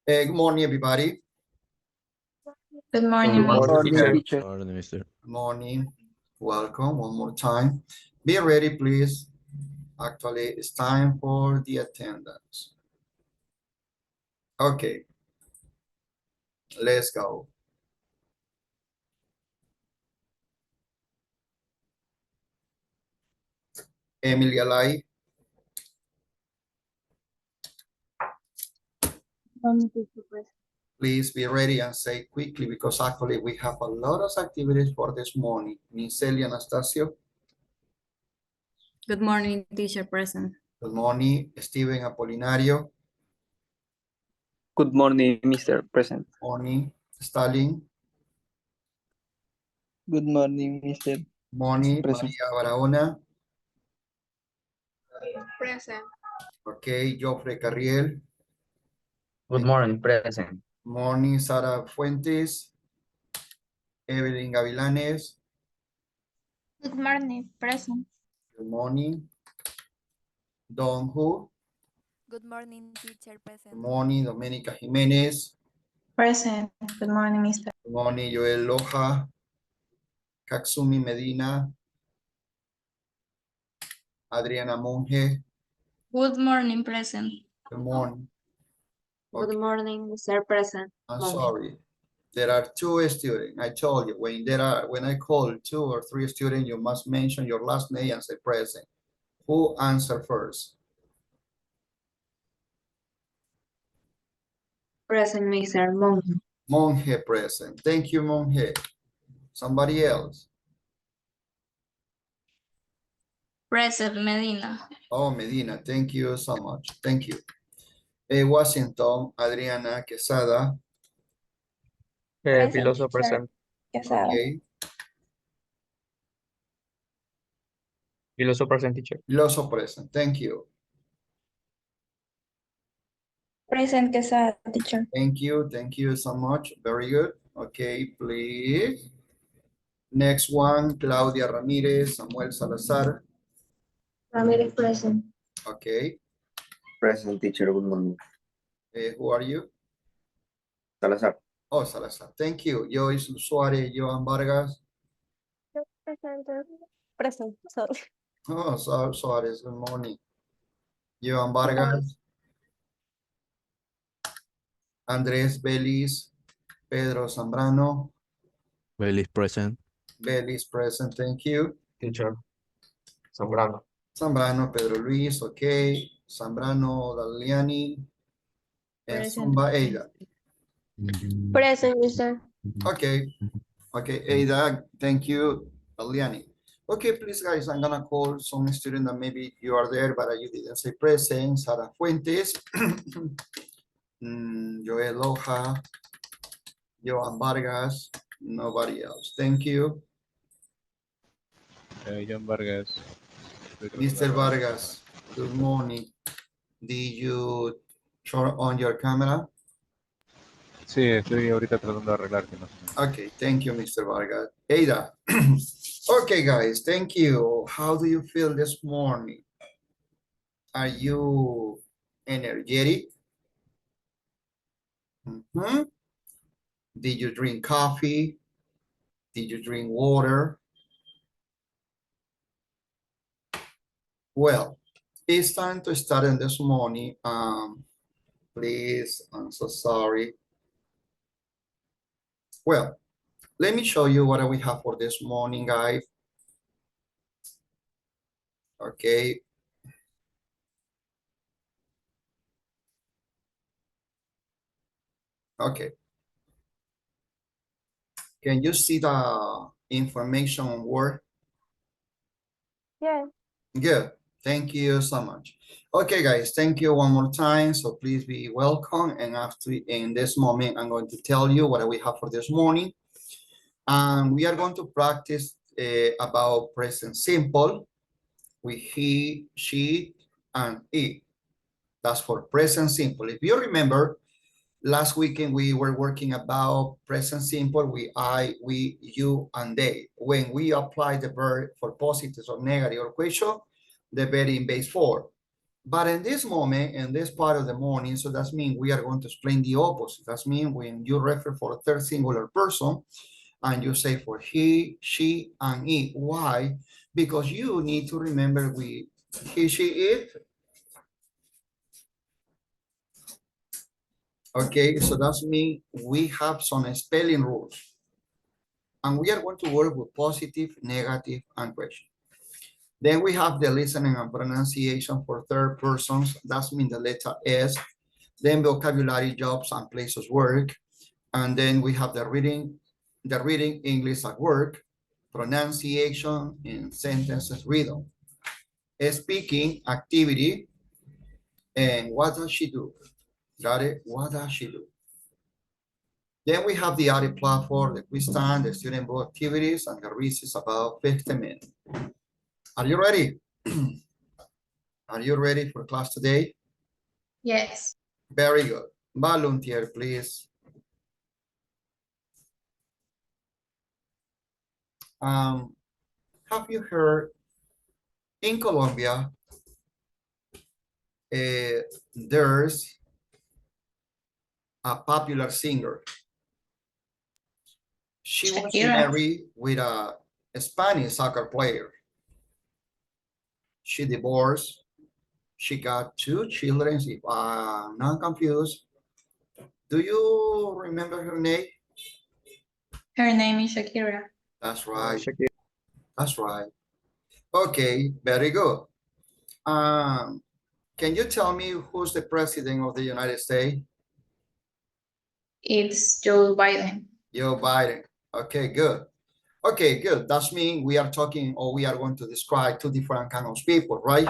Good morning, everybody. Good morning, Good morning, Mr. teacher. Morning, mister. Good morning. Welcome one more time. Be ready, please. Actually, it's time for the attendance. Okay, let's go. Emilia Lai, please be ready and say quickly because actually we have a lot of activities for this morning. Miss Celia Anastasio, Good morning, teacher present. good morning. Steven Apolinario, Good morning, Mr. Present. morning. Stalin, Good morning, Mr. morning. Present. Maria Barahona, Present. okay. Joffrey Carriel, Good morning, present. morning. Sara Fuentes, Evelyn Gavilanes, Good morning, present. good morning. Don Hu, Good morning, teacher present. good morning. Domenica Jimenez, Present. Good morning, Mr. good morning. Joel Loja, Katsumi Medina, Adriana Monge, Good morning, present. good morning. Okay, Morning, Mr. President. I'm sorry. There are two students. I told you when I call 2 or 3 students, you must mention your last name and say present. Who answer first? Present, Mr. Monge. Monge present. Thank you, Monge. Somebody else? Present, Medina. Oh, Medina. Thank you so much. Thank you. Washington, Adriana Quesada. Piloso present. Okay. Piloso present, teacher. Loso present. Thank you. Present, Quesada, teacher. Thank you. Thank you so much. Very good. Okay, please. Next one, Claudia Ramirez, Samuel Salazar. Ramirez, present. Okay. Present, teacher. Good morning. Who are you? Salazar. Oh, Salazar. Thank you. Joyce Suarez, Johan Vargas. Present, sorry. Oh, Suarez. Good morning. Johan Vargas. Andrés Belis. Pedro Zambrano. Bailey present. Belis present. Thank you. Teacher. Zambrano. Zambrano, Pedro Luis. Okay. Zambrano, Daliani. And Zumba Eida. Present, Mr. Okay. Okay, Ada, thank you, Aliani. Okay, please, guys, I'm gonna call some student that maybe you are there, but you didn't say present. Sara Fuentes, Joel Loja, Joan Vargas, nobody else. Thank you. John Vargas. Mr. Vargas, good morning. Did you turn on your camera? Sí, estoy ahorita tratando de arreglar que no se me... Okay, thank you, Mr. Vargas. Ada. Okay, guys, thank you. How do you feel this morning? Are you energetic? Did you drink coffee? Did you drink water? Well, it's time to start in this morning. Please, I'm so sorry. Well, let me show you what we have for this morning, guys. Okay. Okay. Can you see the information on Word? Yeah. Good. Thank you so much. Okay, guys, thank you one more time. So please be welcome. And after in this moment, I'm going to tell you what we have for this morning. And we are going to practice about present simple with he, she, and it. That's for present simple. If you remember, last weekend we were working about present simple with I, we, you, and they. When we apply the verb for positive or negative or question, the verb in base form. But in this moment, in this part of the morning, so that means we are going to explain the opposite. That means when you refer for a third singular person and you say for he, she, and it. Why? Because you need to remember he, she, it. Okay, so that means we have some spelling rules. And we are going to work with positive, negative, and question. Then we have the listening and pronunciation for third persons. That means the letter S. Then vocabulary, jobs, and places work. And then we have the reading English at work, pronunciation in sentences rhythm, speaking, activity, and what does she do? Got it? What does she do? Then we have the audit platform, the quiz time, the student board activities, and the recess about 50 minutes. Are you ready? Are you ready for class today? Yes. Very good. Volunteer, please. Have you heard in Colombia, there's a popular singer. She was Shakira. married with a Spanish soccer player. She divorced. She got 2 children, if I'm not confused. Do you remember her name? Her name is Shakira. That's right. Shakira. That's right. Okay, very good. Can you tell me who's the president of the United States? It's Joe Biden. Joe Biden. Okay, good. Okay, good. That means we are talking or we are going to describe 2 different kinds of people, right?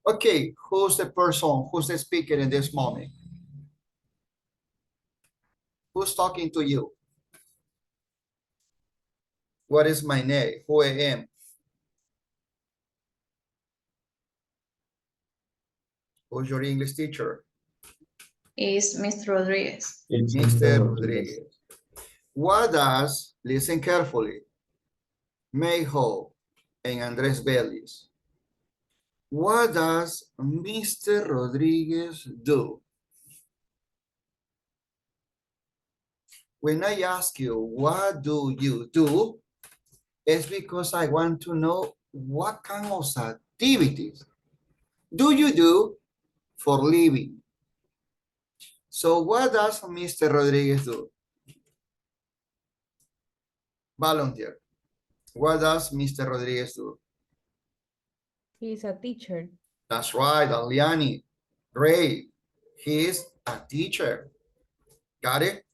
Okay, who's the person, who's the speaker in this moment? Who's talking to you? What is my name? Who I am? Who's your English teacher? Is Mr. Rodriguez. Mr. Rodriguez. What does, listen carefully, Mayho and Andres Bellis, what does Mr. Rodriguez do? When I ask you, what do you do? It's because I want to know what kind of activities do you do for living? So what does Mr. Rodriguez do? Volunteer. What does Mr. Rodriguez do? He's a teacher. That's right, Aliani. Great. He is a teacher. Got it?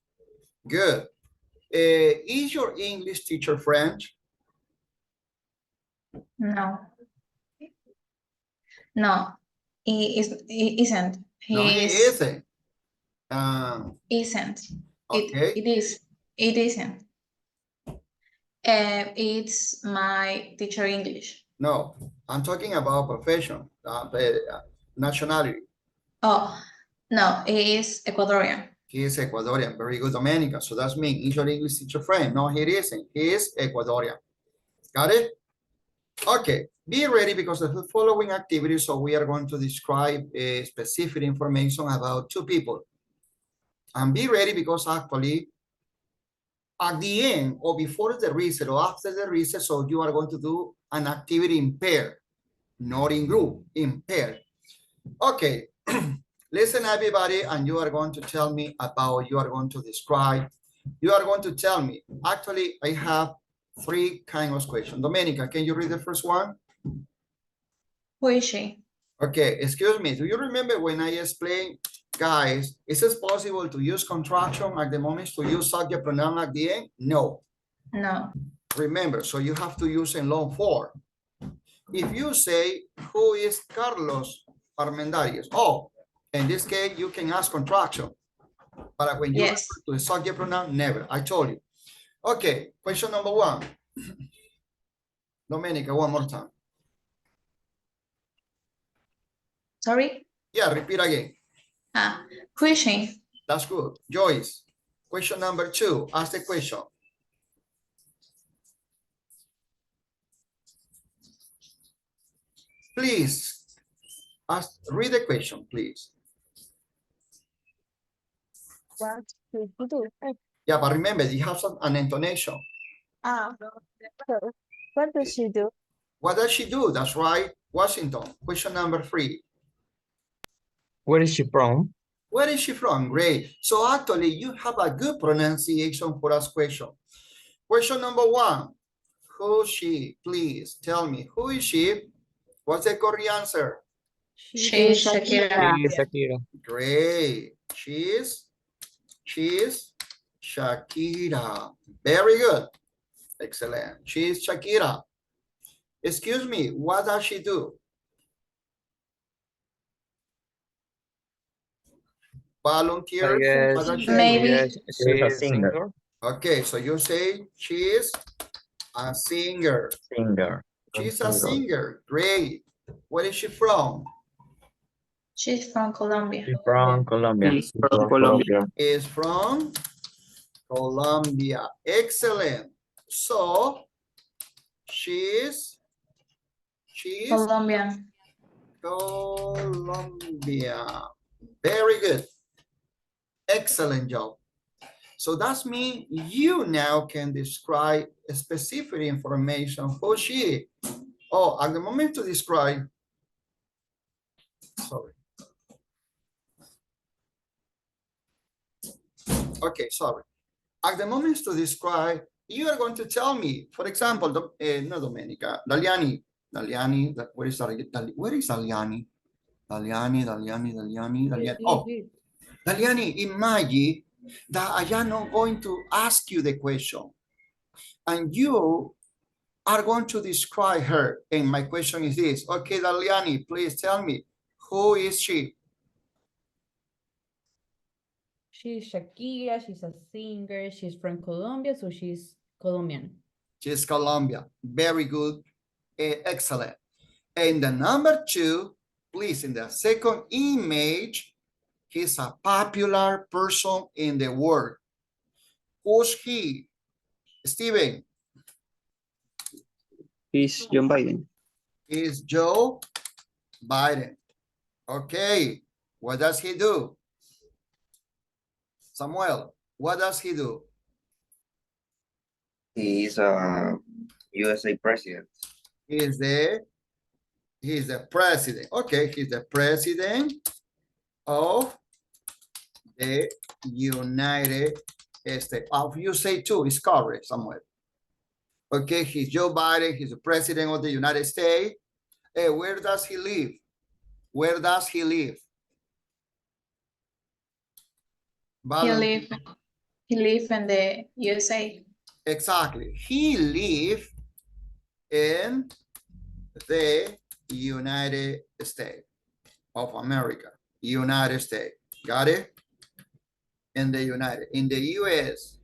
Good. Is your English teacher French? No. No. He isn't. No, he isn't. Isn't. Okay. It is. It isn't. It's my teacher English. No, I'm talking about profession, nationality. Oh, no, he is Ecuadorian. He is Ecuadorian. Very good, Dominica. So that's me. Is your English teacher friend? No, he isn't. He is Ecuadorian. Got it? Okay. Be ready because of the following activities. So we are going to describe specific information about 2 people. And be ready because actually at the end or before the reset or after the reset, so you are going to do an activity in pair, not in group, in pair. Okay. Listen, everybody, and you are going to tell me about, you are going to describe, you are going to tell me. Actually, I have 3 kinds of questions. Domenica, can you read the first one? Who is she? Okay, excuse me. Do you remember when I explained, guys, is it possible to use contraction at the moment to use subject pronoun at the end? No. No. Remember, so you have to use in long form. If you say, who is Carlos Armendariz? Oh, in this case, you can ask contraction. But when you Yes. refer to the subject pronoun, never. I told you. Okay, question number 1. Domenica, one more time. Sorry? Yeah, repeat again. Who is she? That's good. Joyce, question number 2. Ask the question. Please Read the question, please. What should you do? Yeah, but remember, you have an intonation. So, what does she do? What does she do? That's right, Washington. Question number 3. Where is she from? Where is she from? Great. So actually, you have a good pronunciation for us question. Question number 1. Who is she? Please tell me. Who is she? What's the correct answer? She is Shakira. She is Shakira. Great. She's Shakira. Very good. Excellent. She's Shakira. Excuse me, what does she do? Volunteer? I guess, What does she do? Maybe. yes, she She's a is singer. singer. Okay, so you say she is a singer. Singer. She's a singer. Great. Where is she from? She's from Colombia. She's from Colombia. She's from Colombia. Is from Colombia. Excellent. So she's Colombian. Colombia. Very good. Excellent job. So that means you now can describe specific information who she. Oh, at the moment to describe. Sorry. Okay, sorry. At the moment to describe, you are going to tell me, for example, no Domenica, Daliani, where is Daliani? Daliani. Oh, Daliani, imagine that I am not going to ask you the question, and you are going to describe her. And my question is this. Okay, Daliani, please tell me, who is she? She's Shakira, she's a singer, she's from Colombia, so she's Colombian. She's Colombia. Very good. Excellent. And the number 2, please, in the second image, he's a popular person in the world. Who's he? Steven. He's John Biden. Is Joe Biden. Okay. What does he do? Samuel, what does he do? He is a USA president. He's the president. Okay, he's the president of the United States. Oh, you say 2, it's correct, Samuel. Okay, he's Joe Biden, he's the president of the United States. Where does he live? Where does he live? He live in the USA. Exactly. He live in the United States of America. United States. Got it? In the US.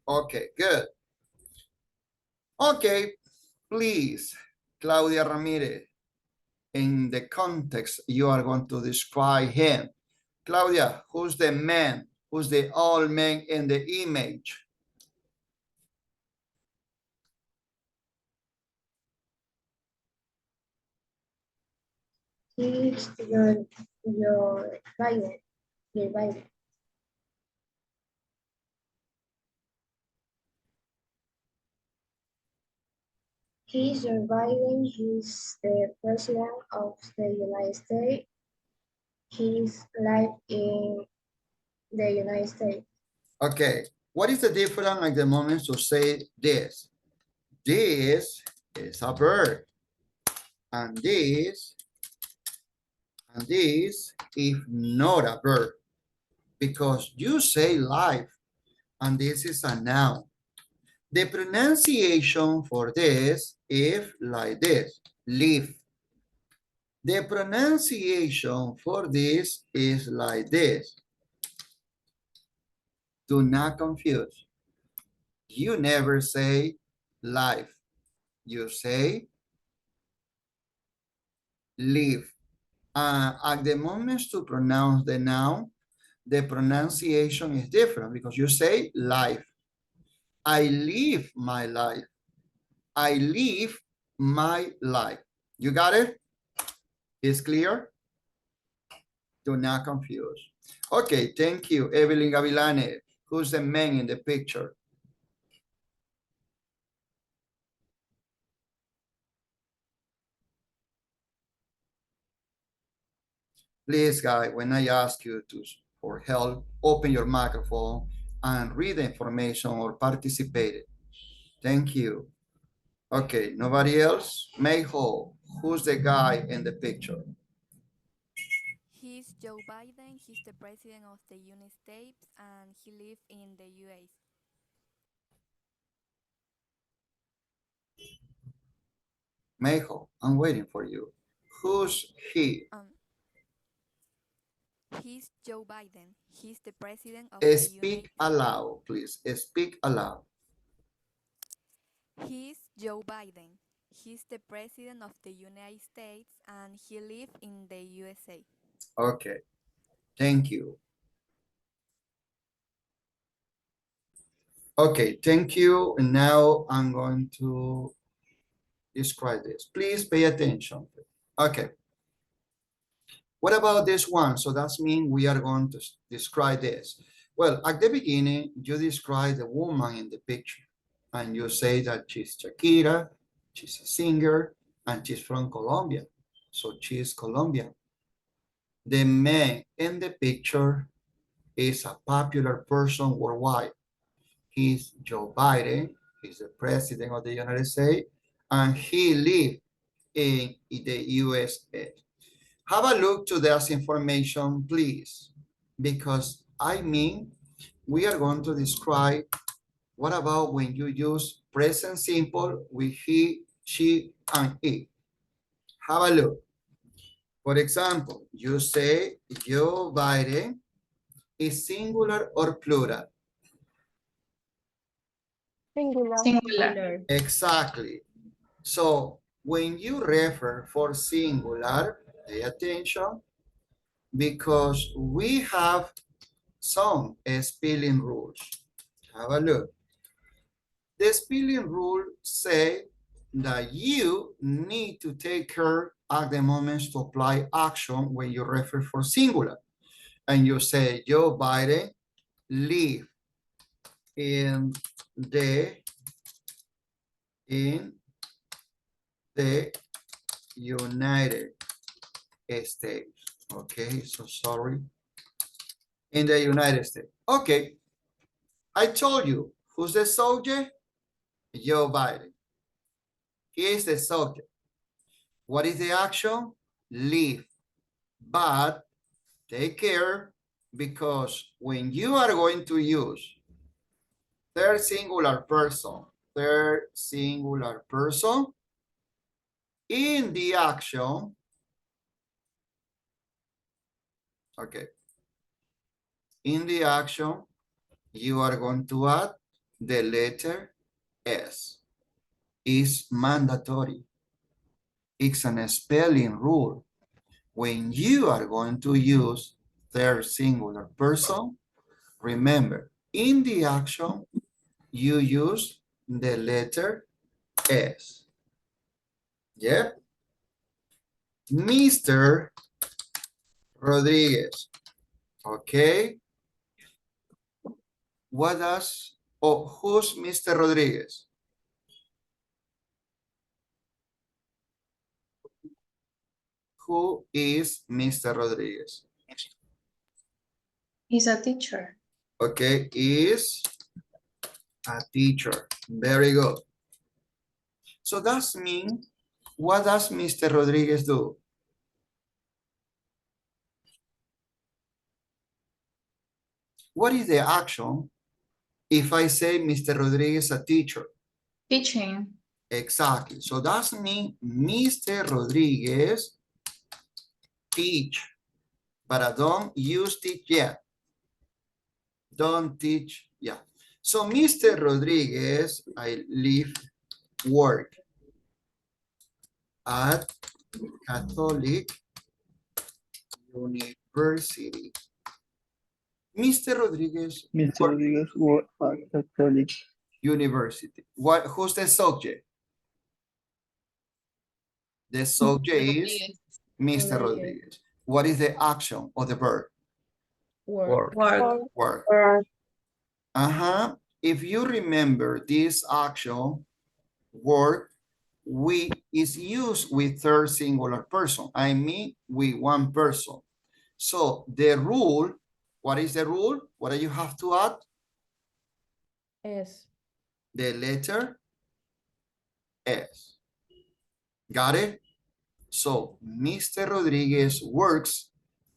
Okay, good. Okay, please, Claudia Ramirez. In the context, you are going to describe him. Claudia, who's the man? Who's the old man in the image? He's your Biden. Your Biden. He's Joe Biden. He's the president of the United States. He's live in the United States. Okay, what is the difference at the moment to say this? This is a verb, and this is not a verb, because you say life, and this is a noun. The pronunciation for this is like this, live. The pronunciation for this is like this. Do not confuse. You never say life. You say live. At the moment to pronounce the noun, the pronunciation is different because you say life. I live my life. I live my life. You got it? It's clear? Do not confuse. Okay, thank you. Evelyn Gavilane, who's the man in the picture? Please, guys, when I ask you for help, open your microphone and read the information or participate. Thank you. Okay, nobody else? Mayho, who's the guy in the picture? He's Joe Biden. He's the president of the United States and he lives in the US. Mayho, I'm waiting for you. Who's he? He's Joe Biden. He's the president of the United Speak aloud, please. Speak aloud. He's Joe Biden. He's the president of the United States and he lives in the USA. Okay, thank you. Okay, thank you. And now I'm going to describe this. Please pay attention. Okay. What about this one? So that's mean we are going to describe this. Well, at the beginning, you describe the woman in the picture and you say that she's Shakira, she's a singer, and she's from Colombia. So she's Colombian. The man in the picture is a popular person worldwide. He's Joe Biden, he's the president of the United States, and he lives in the USA. Have a look to this information, please, because I mean, we are going to describe what about when you use present simple with he, she, and it. Have a look. For example, you say Joe Biden is singular or plural? Singular. Exactly. So when you refer for singular, pay attention because we have some spelling rules. Have a look. The spelling rule say that you need to take care at the moment to apply action when you refer for singular. And you say Joe Biden live in the United States. Okay, so sorry. In the United States. Okay, I told you, who's the subject? Joe Biden. He is the subject. What is the action? Live. But take care because when you are going to use third singular person in the action, okay, in the action, you are going to add the letter S. It's mandatory. It's an spelling rule. When you are going to use third singular person, remember, in the action, you use the letter S. Yep. Mr. Rodriguez. Okay. What does, who's Mr. Rodriguez? Who is Mr. Rodriguez? He's a teacher. Okay, is a teacher. Very good. So that's mean, what does Mr. Rodriguez do? What is the action if I say Mr. Rodriguez a teacher? Teaching. Exactly. So that's mean Mr. Rodriguez teach, but I don't use teach yet. Don't teach yet. So Mr. Rodriguez, I live, work at Catholic University. Mr. Rodriguez. Mr. Rodriguez work at Catholic University. Who's the subject? The subject is Mr. Rodriguez. What is the action of the verb? Work. Work. Work. Work. Uh-huh. If you remember this action, work, we is used with third singular person. I mean, with one person. So the rule, what is the rule? What do you have to add? Es. The letter S. Got it? So Mr. Rodriguez works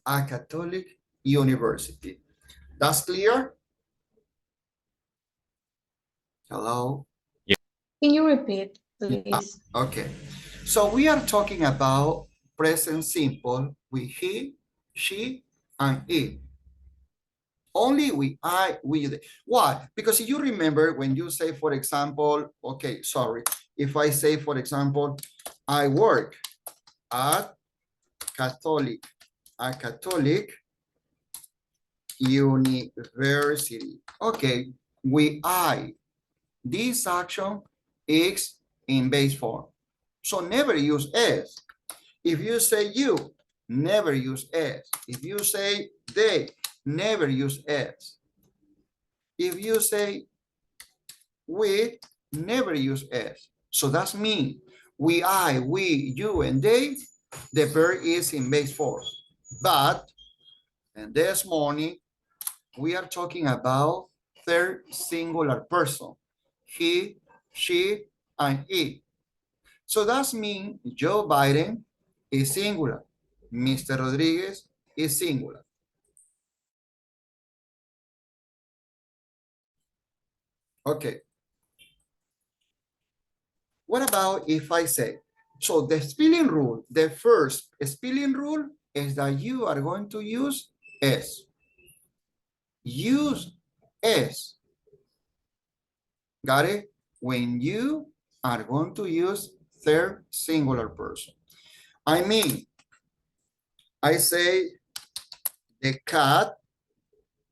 at Catholic University. That's clear? Hello? Can you repeat, please? Okay. So we are talking about present simple with he, she, and it. Only with I, we, they. Why? Because if you remember when you say, for example, okay, sorry. If I say, for example, I work at Catholic University. Okay, we I. This action is in base form. So never use S. If you say you, never use S. If you say they, never use S. If you say we, never use S. So that's me. We, I, we, you, and they, the verb is in base form. But, and this morning, we are talking about third singular person. He, she, and it. So that means Joe Biden is singular. Mr. Rodriguez is singular. Okay. What about if I say, so the spelling rule, the first spelling rule is that you are going to use S. Use S. Got it? When you are going to use third singular person. I mean, I say the cat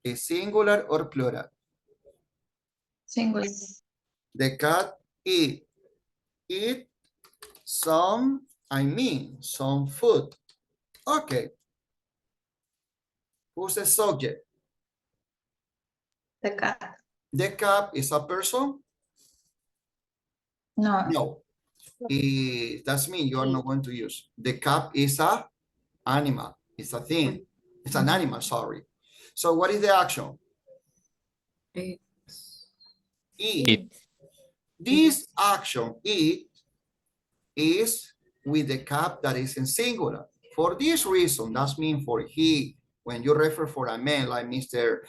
is singular or plural. Singular. The cat eat some, some food. Okay. Who's the subject? The cat. The cat is a person? No. No. That's mean you are not going to use. The cat is a animal. It's a thing. It's an animal, sorry. So what is the action? Eat. This action, eat, is with the cap that is in singular. For this reason, that's mean for he, when you refer for a man like Mr.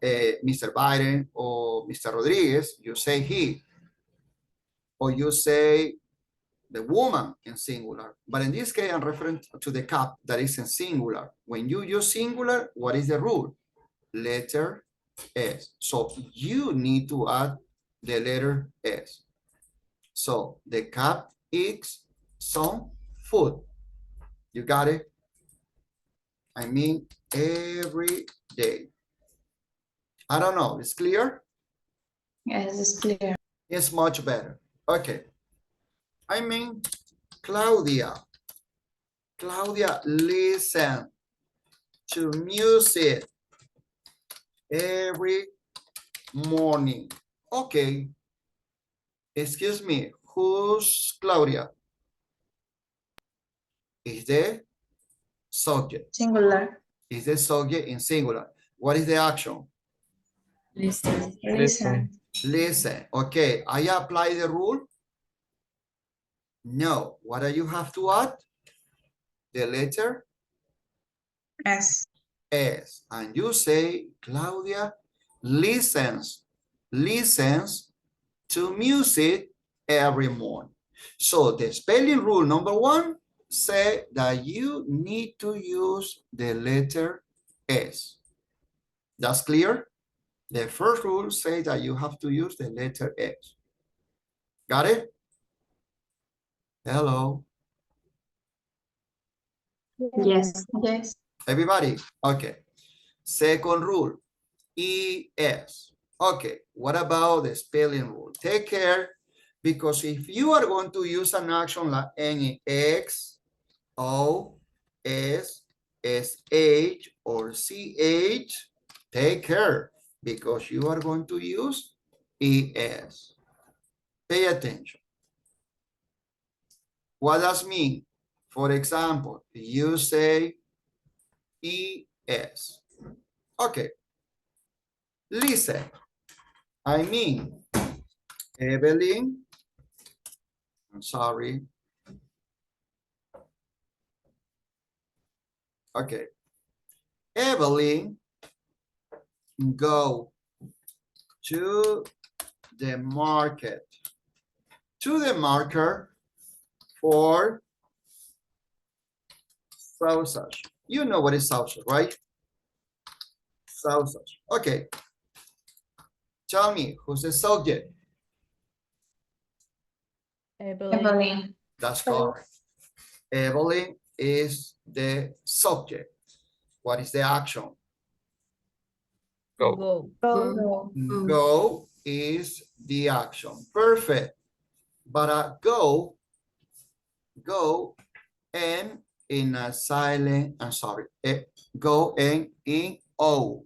Biden or Mr. Rodriguez, you say he. Or you say the woman in singular. But in this case, I'm referring to the cap that is in singular. When you use singular, what is the rule? Letter S. So you need to add the letter S. So the cat eats some food. You got it? I mean, every day. I don't know, it's clear? Yes, it's clear. It's much better. Okay. I mean, Claudia listen to music every morning. Okay. Excuse me, who's Claudia? Is the subject. Singular. Is the subject in singular. What is the action? Listen. Listen. Okay, I apply the rule. No. What do you have to add? The letter S. S. And you say, Claudia listens to music every morning. So the spelling rule number one say that you need to use the letter S. That's clear? The first rule says that you have to use the letter S. Got it? Hello. Yes. Yes. Everybody? Okay. Second rule, ES. Okay, what about the spelling rule? Take care, because if you are going to use an action like any X, O, S, SH or CH, take care because you are going to use ES. Pay attention. What does mean? For example, you say ES. Okay. Listen. I mean, Evelyn. I'm sorry. Okay. Evelyn, go to the market. To the market for sausage. You know what is sausage, right? Sausage. Okay. Tell me, who's the subject? Evelyn. That's correct. Evelyn is the subject. What is the action? Go. Go. Go is the action. Perfect. But go and in a silent, I'm sorry, go and in O.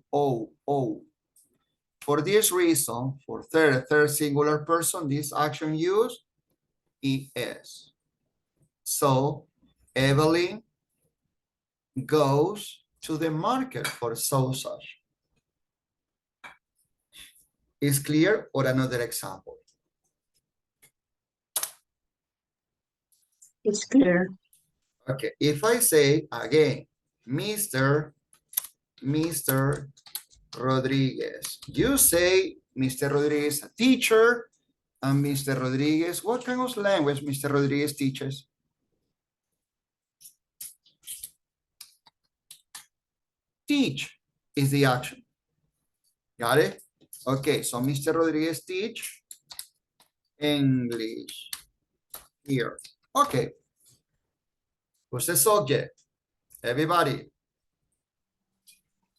For this reason, for third singular person, this action use ES. So Evelyn goes to the market for sausage. Is clear? Or another example? It's clear. Okay, if I say again, Mr. Rodriguez, you say Mr. Rodriguez, a teacher, and Mr. Rodriguez, what kind of language Mr. Rodriguez teaches? Teach is the action. Got it? Okay, so Mr. Rodriguez teach English here. Okay. Who's the subject? Everybody.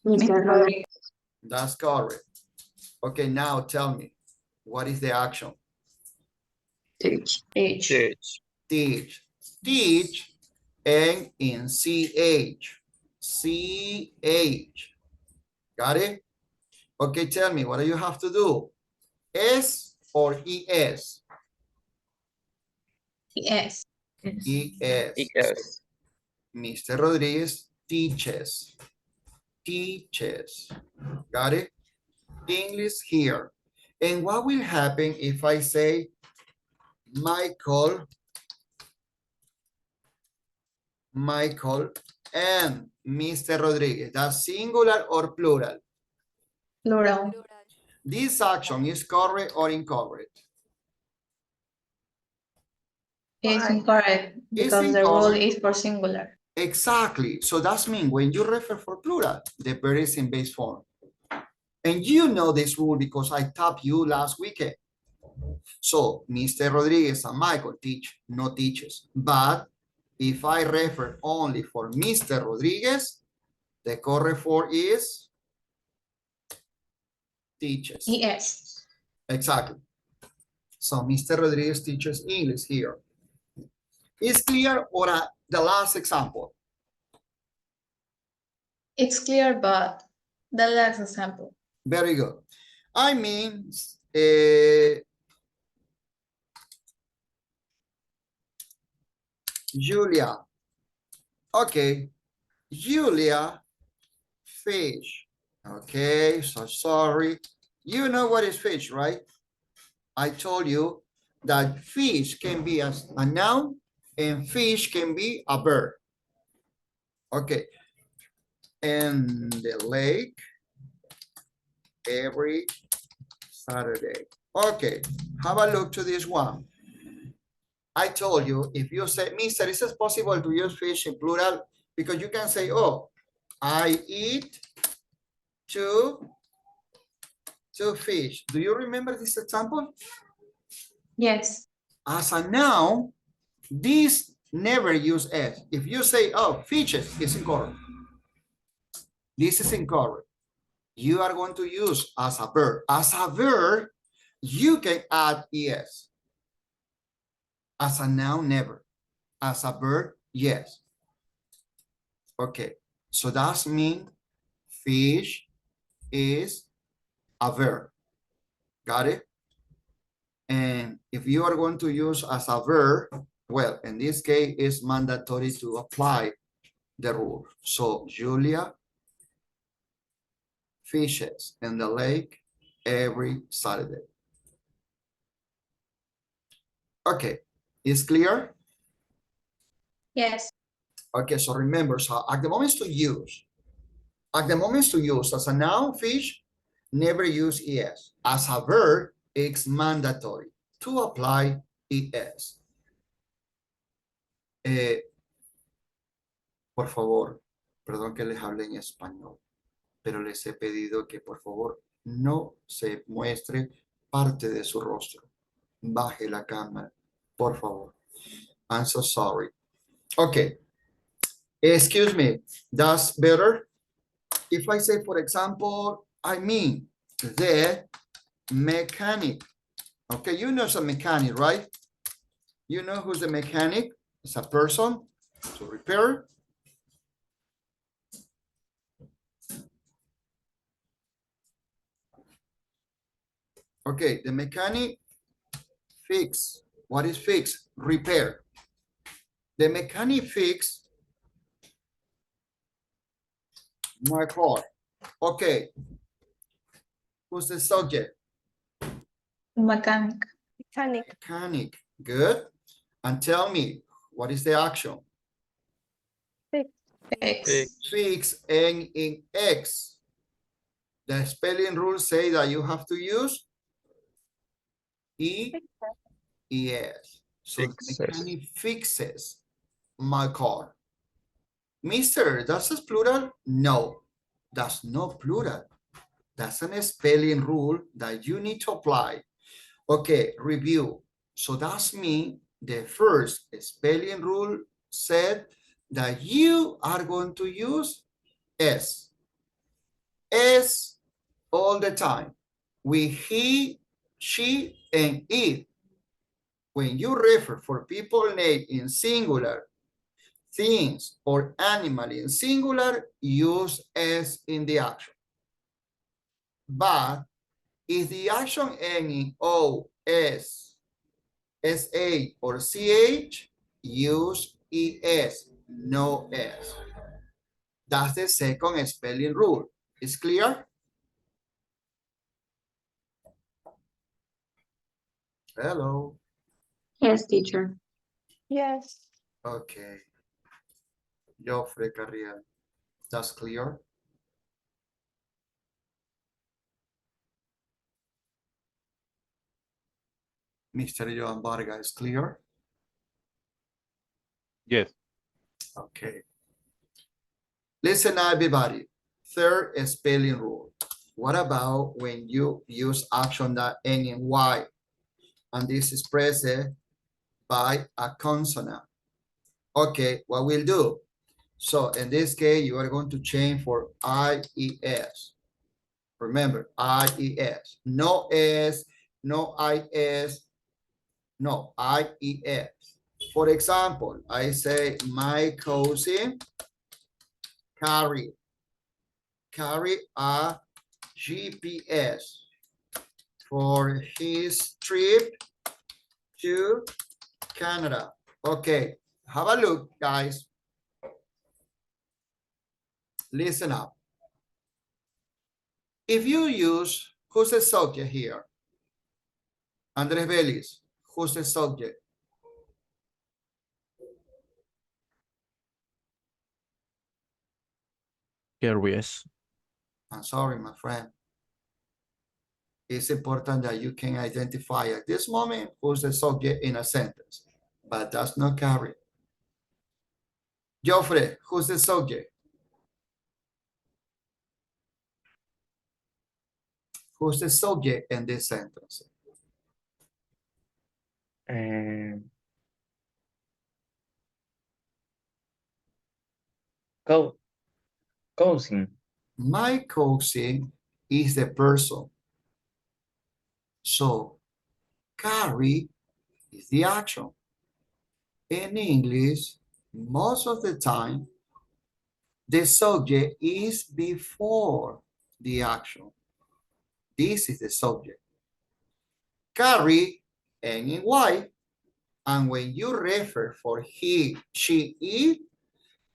Mr. Rodriguez. That's correct. Okay, now tell me, what is the action? Teach. H. Teach. Teach and in CH. CH. Got it? Okay, tell me, what do you have to do? S or ES? Yes. ES. Mr. Rodriguez teaches. Teaches. Got it? English here. And what will happen if I say Michael and Mr. Rodriguez? That's singular or plural? Plural. Plural. This action is correct or incorrect? It's incorrect because the rule incorrect. is for singular. Exactly. So that's mean when you refer for plural, the verb is in base form. And you know this rule because I taught you last weekend. So Mr. Rodriguez and Michael teach, no teaches. But if I refer only for Mr. Rodriguez, the correct form is teaches. Yes. Exactly. So Mr. Rodriguez teaches English here. Is clear or the last example? It's clear, but the last example. Very good. I mean, Julia. Okay. Julia fish. Okay, so sorry. You know what is fish, right? I told you that fish can be as a noun and fish can be a verb. Okay. And the lake every Saturday. Okay, have a look to this one. I told you, if you say, Mister, is it possible to use fish in plural? Because you can say, oh, I eat two fish. Do you remember this example? Yes. As a noun, this never use S. If you say, oh, fishes, it's incorrect. This is incorrect. You are going to use as a verb. As a verb, you can add ES. As a noun, never. As a verb, yes. Okay. So that means fish is a verb. Got it? And if you are going to use as a verb, well, in this case, it's mandatory to apply the rule. So Julia fishes in the lake every Saturday. Okay, is clear? Yes. Okay, so remember, so at the moments to use as a noun, fish, never use es. As a verb, it's mandatory to apply es. Por favor, perdón que les hable en español, pero les he pedido que por favor no se muestre parte de su rostro. Baje la cámara, por favor. I'm so sorry. Okay. Excuse me, that's better. If I say, for example, I mean the mechanic. Okay, you know some mechanic, right? You know who's the mechanic? It's a person to repair. Okay, the mechanic fix. What is fix? Repair. The mechanic fix my car. Okay. Who's the subject? Mechanic. Mechanic. Good. And tell me, what is the action? Fix. Fix and in X. The spelling rules say that you have to use E-E-S. So the Fixes. mechanic fixes my car. Mister, that's a plural? No, that's not plural. That's a spelling rule that you need to apply. Okay, review. So that's mean the first spelling rule said that you are going to use S. S all the time with he, she, and it. When you refer for people name in singular, things or animal in singular, use S in the action. But if the action ends in O, S, SA, or CH, use ES, no S. That's the second spelling rule. Is clear? Hello. Yes, teacher. Yes. Okay. Joffrey Carriel, that's clear? Mr. Joan Varga is clear? Yes. Okay. Listen, everybody. Third spelling rule. What about when you use action that end in Y and this is expressed by a consonant? Okay, what we'll do? So in this case, you are going to change for IES. Remember, IES. No S, no IS, no IES. For example, I say my cousin carry a GPS for his trip to Canada. Okay, have a look, guys. Listen up. If you use, who's the subject here? Andres Vélez, who's the subject? Curious. I'm sorry, my friend. It's important that you can identify at this moment who's the subject in a sentence, but that's not carry. Joffrey, who's the subject? Who's the subject in this sentence? Cousin. My cousin is the person. So carry is the action. In English, most of the time, The subject is before the action. This is the subject. Carry, N-E-Y, and when you refer for he, she, it,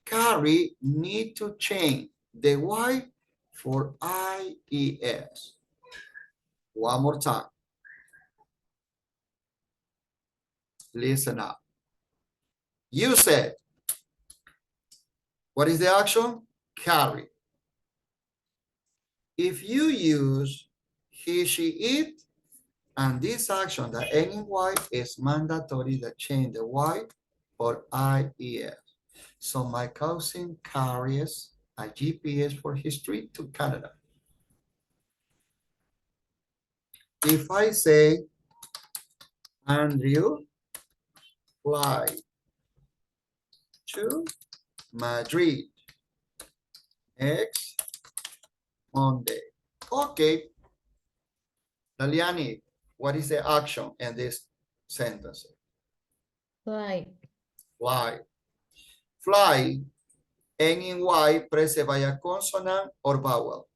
carry need to change the Y for I-E-S. One more time. Listen up. You said, what is the action? Carry. If you use he, she, it, and this action, the N in Y, is mandatory to change the Y for I-E-S. So my cousin carries a GPS for history to Canada. If I say, Andrew, fly to Madrid next Monday. Okay. Laliani, what is the action in this sentence? Fly. Fly. Fly, N in Y, precede by a consonant or vowel.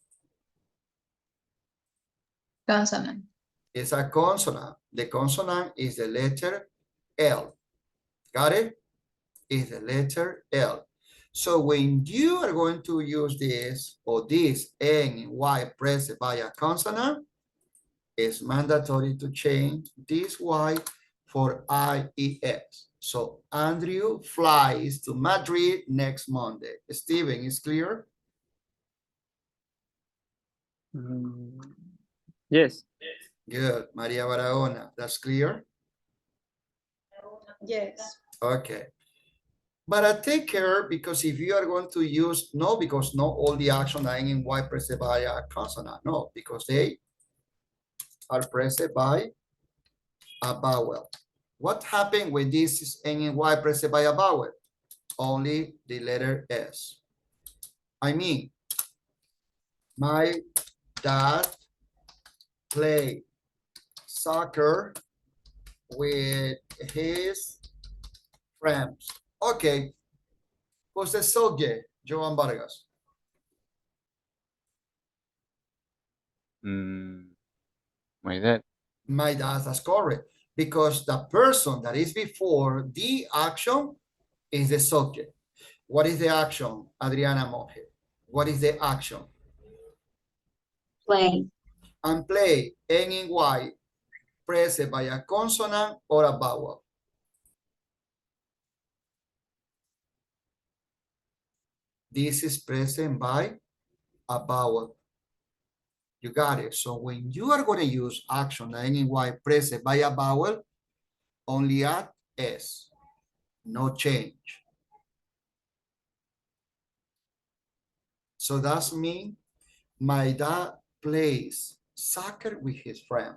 Consonant. It's a consonant. The consonant is the letter L. Got it? Is the letter L. So when you are going to use this or this N in Y pressed by a consonant, it's mandatory to change this Y for I-E-S. So Andrew flies to Madrid next Monday. Steven, is clear? Yes. Good. Maria Barahona, that's clear? Yes. Okay. But take care, because if you are going to use, no, because not all the action are in Y pressed by a consonant. No, because they are pressed by a vowel. What happened when this is N and Y pressed by a vowel? Only the letter S. I mean, my dad played soccer with his friends. Okay. Who's the subject? Joan Vargas. My dad. My dad, that's correct. Because the person that is before the action is the subject. What is the action, Adriana Monge? What is the action? Play. And play, N in Y, pressed by a consonant or a vowel. This is present by a vowel. You got it. So when you are going to use action, N in Y, pressed by a vowel, only add S, no change. So that's mean my dad plays soccer with his friend.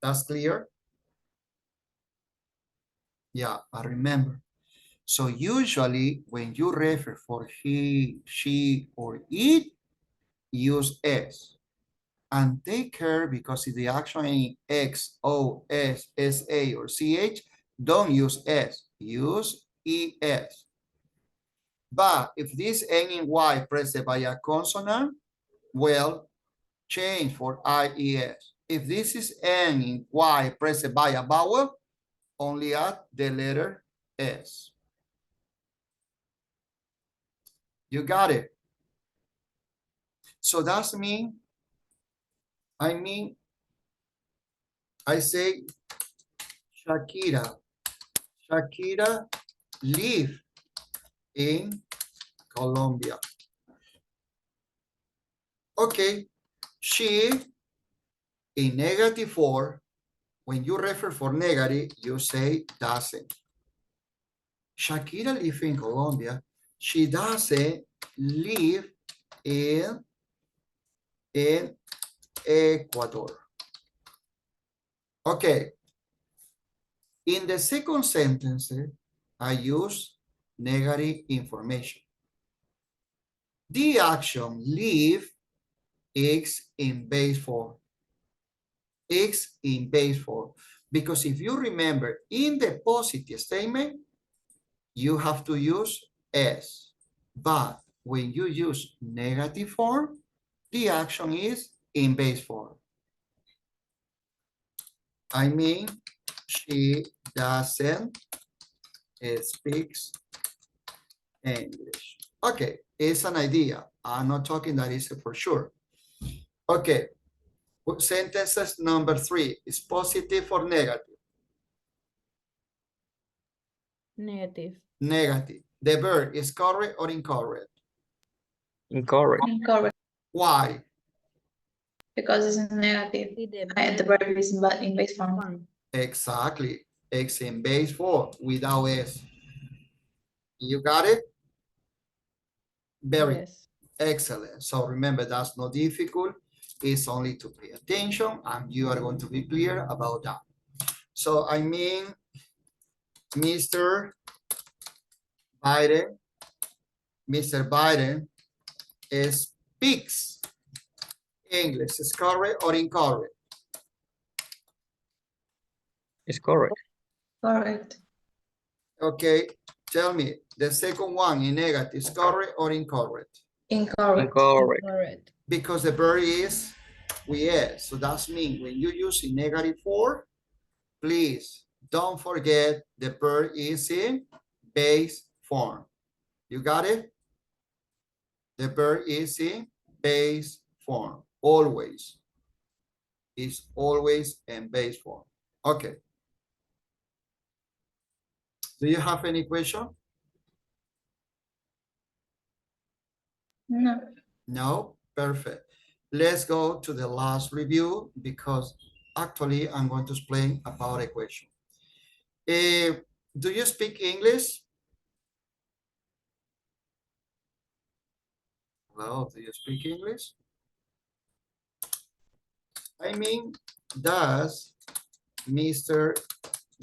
That's clear? Yeah, I remember. So usually when you refer for he, she, or it, use S. And take care, because if the action in X, O, S, S, A, or CH, don't use S, use ES. But if this N in Y pressed by a consonant, well, change for IES. If this is N in Y pressed by a vowel, only add the letter S. You got it? So that's mean, I say Shakira live in Colombia. Okay, she in negative form, when you refer for negative, you say doesn't. Shakira live in Colombia. She doesn't live in Ecuador. Okay. In the second sentence, I use negative information. The action live is in base form. Is in base form. Because if you remember, in the positive statement, you have to use S. But when you use negative form, the action is in base form. I mean, she doesn't speak English. Okay, it's an idea. I'm not talking that is for sure. Okay, sentences number 3 is positive or negative? Negative. Negative. The verb is correct or incorrect? Incorrect. Incorrect, Why? because it's negative. See the The verb is in base form. form. Exactly. It's in base form without S. You got it? Very Yes. excellent. So remember, that's not difficult. It's only to pay attention and you are going to be clear about that. So I mean, Mr. Biden speaks English. Is correct or incorrect? It's correct. Correct. Okay, tell me, the second one in negative is correct or incorrect? Incorrect. Incorrect. Correct. Because the verb is with S. So that's mean when you use in negative form, please don't forget the verb is in base form. You got it? The verb is in base form. Always. It's always in base form. Okay. Do you have any question? No. No? Perfect. Let's go to the last review because actually I'm going to explain about a question. Do you speak English? Hello, do you speak English? I mean, does Mr.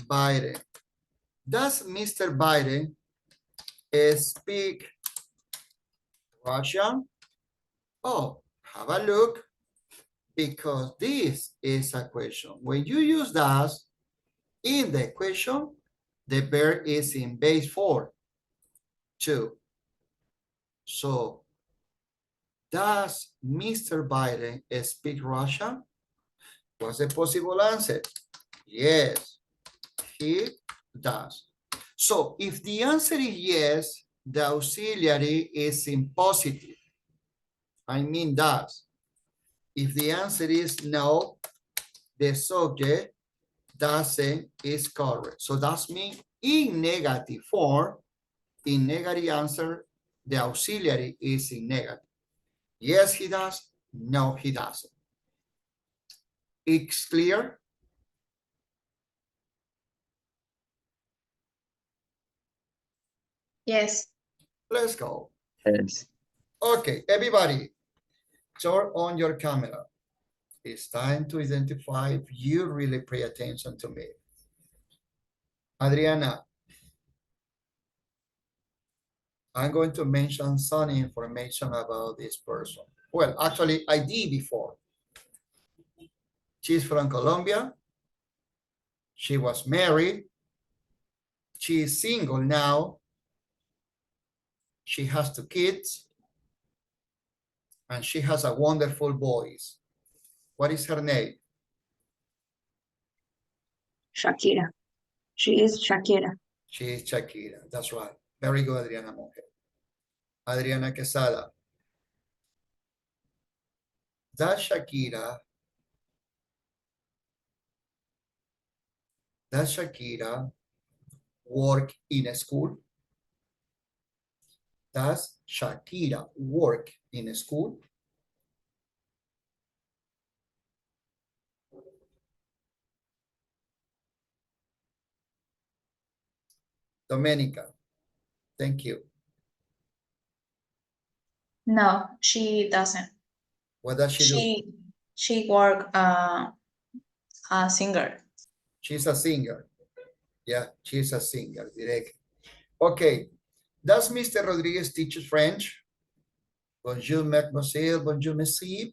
Biden speak Russian? Oh, have a look, because this is a question. When you use does in the question, the verb is in base form too. So, does Mr. Biden speak Russian? What's the possible answer? Yes, he does. So if the answer is yes, the auxiliary is in positive. I mean does. If the answer is no, the subject doesn't is correct. So that's mean in negative form, in negative answer, the auxiliary is in negative. Yes, he does. No, he doesn't. It's clear? Yes. Let's go. Yes. Okay, everybody, turn on your camera. It's time to identify if you really pay attention to me. Adriana, I'm going to mention some information about this person. Well, actually, I did before. She's from Colombia. She was married. She is single now. She has 2 kids. And she has a wonderful voice. What is her name? Shakira. She is Shakira. She is Shakira. That's right. Very good, Adriana Monge. Adriana Quesada. Does Shakira work in a school? Does Shakira work in a school? Domenica, thank you. No, she doesn't. What does she do? She work a singer. She's a singer. Yeah, she's a singer, direct. Okay, does Mr. Rodriguez teach French? Bonjour, mademoiselle, bonjour, monsieur.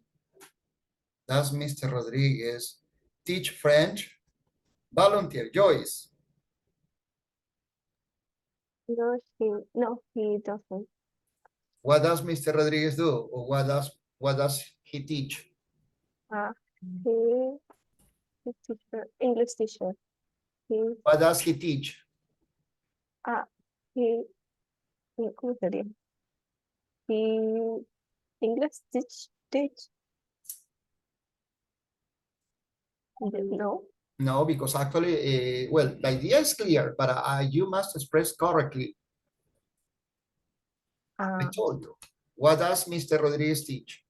Does Mr. Rodriguez teach French? Volunteer, Joyce. No, he doesn't. What does Mr. Rodriguez do? Or what does he teach? He teacher, English teacher. He, What does he teach? he, ¿cómo sería? He, English teach. No. No, because actually, well, the idea is clear, but you must express correctly. I told you. What does Mr. Rodriguez teach?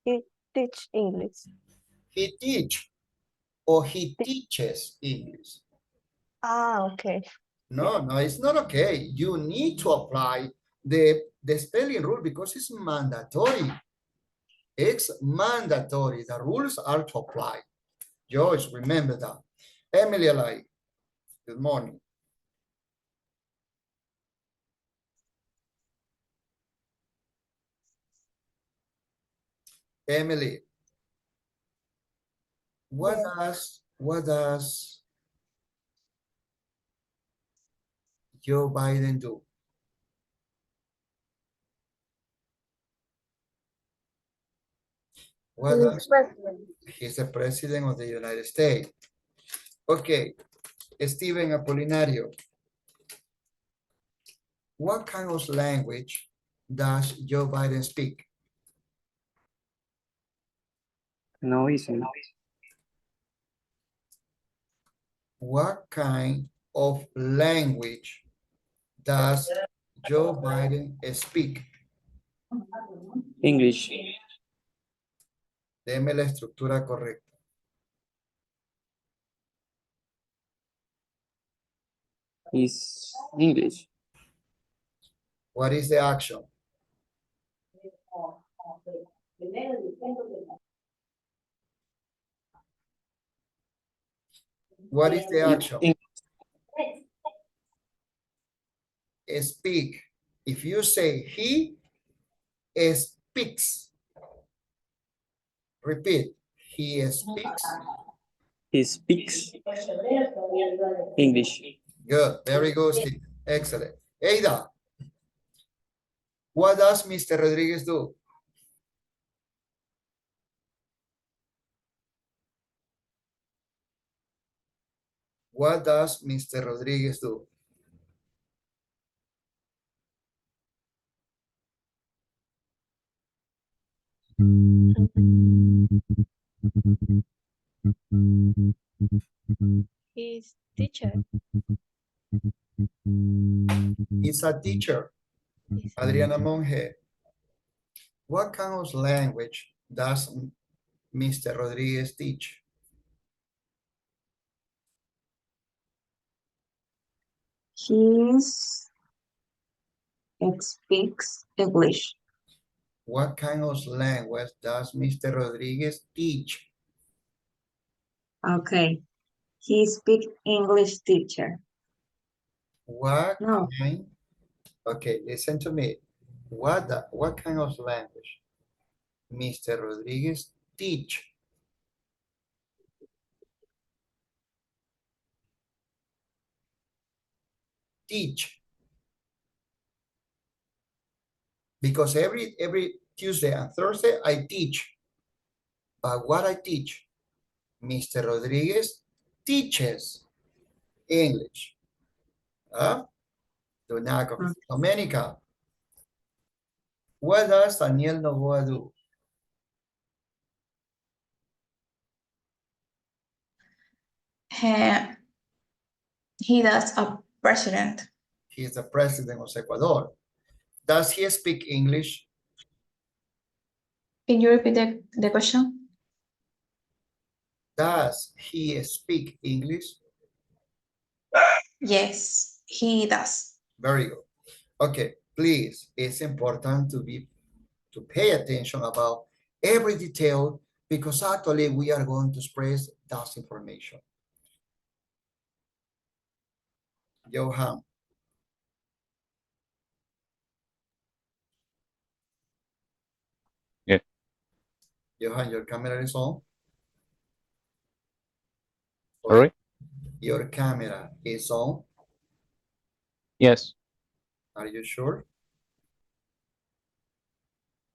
He teach English. He teach or he teaches English. Okay. No, it's not okay. You need to apply the spelling rule because it's mandatory. It's mandatory. The rules are to apply. Joyce, remember that. Emily Alay, good morning. Emily, what does Joe Biden do? What does he's the president of the United States? Okay, Steven Apolinario. What kind of language does Joe Biden speak? No, easy. What kind of language does Joe Biden speak? English. Deme la estructura correcta. Is English. What is the action? What is the action? Speak. If you say he speaks. Repeat. He speaks. He speaks English. Good. Very good, Steve. Excellent. Ada, what does Mr. Rodriguez do? What does Mr. Rodriguez do? He's teacher. He's a teacher. Adriana Monge. What kind of language does Mr. Rodriguez teach? He speaks English. What kind of language does Mr. Rodriguez teach? Okay. He speaks English teacher. What No. kind? Okay, listen to me. What kind of language Mr. Rodriguez teach? Teach. Because every Tuesday and Thursday I teach. But what I teach, Mr. Rodriguez teaches English. Do not confuse. Domenica, what does Daniel Novoa do? He does a president. He is the president of Ecuador. Does he speak English? Can you repeat the question? Does he speak English? Yes, he does. Very good. Okay, please, it's important to pay attention about every detail because actually we are going to express that information. Johan. Yeah. Johan, your camera is on. Sorry? Your camera is on. Yes. Are you sure?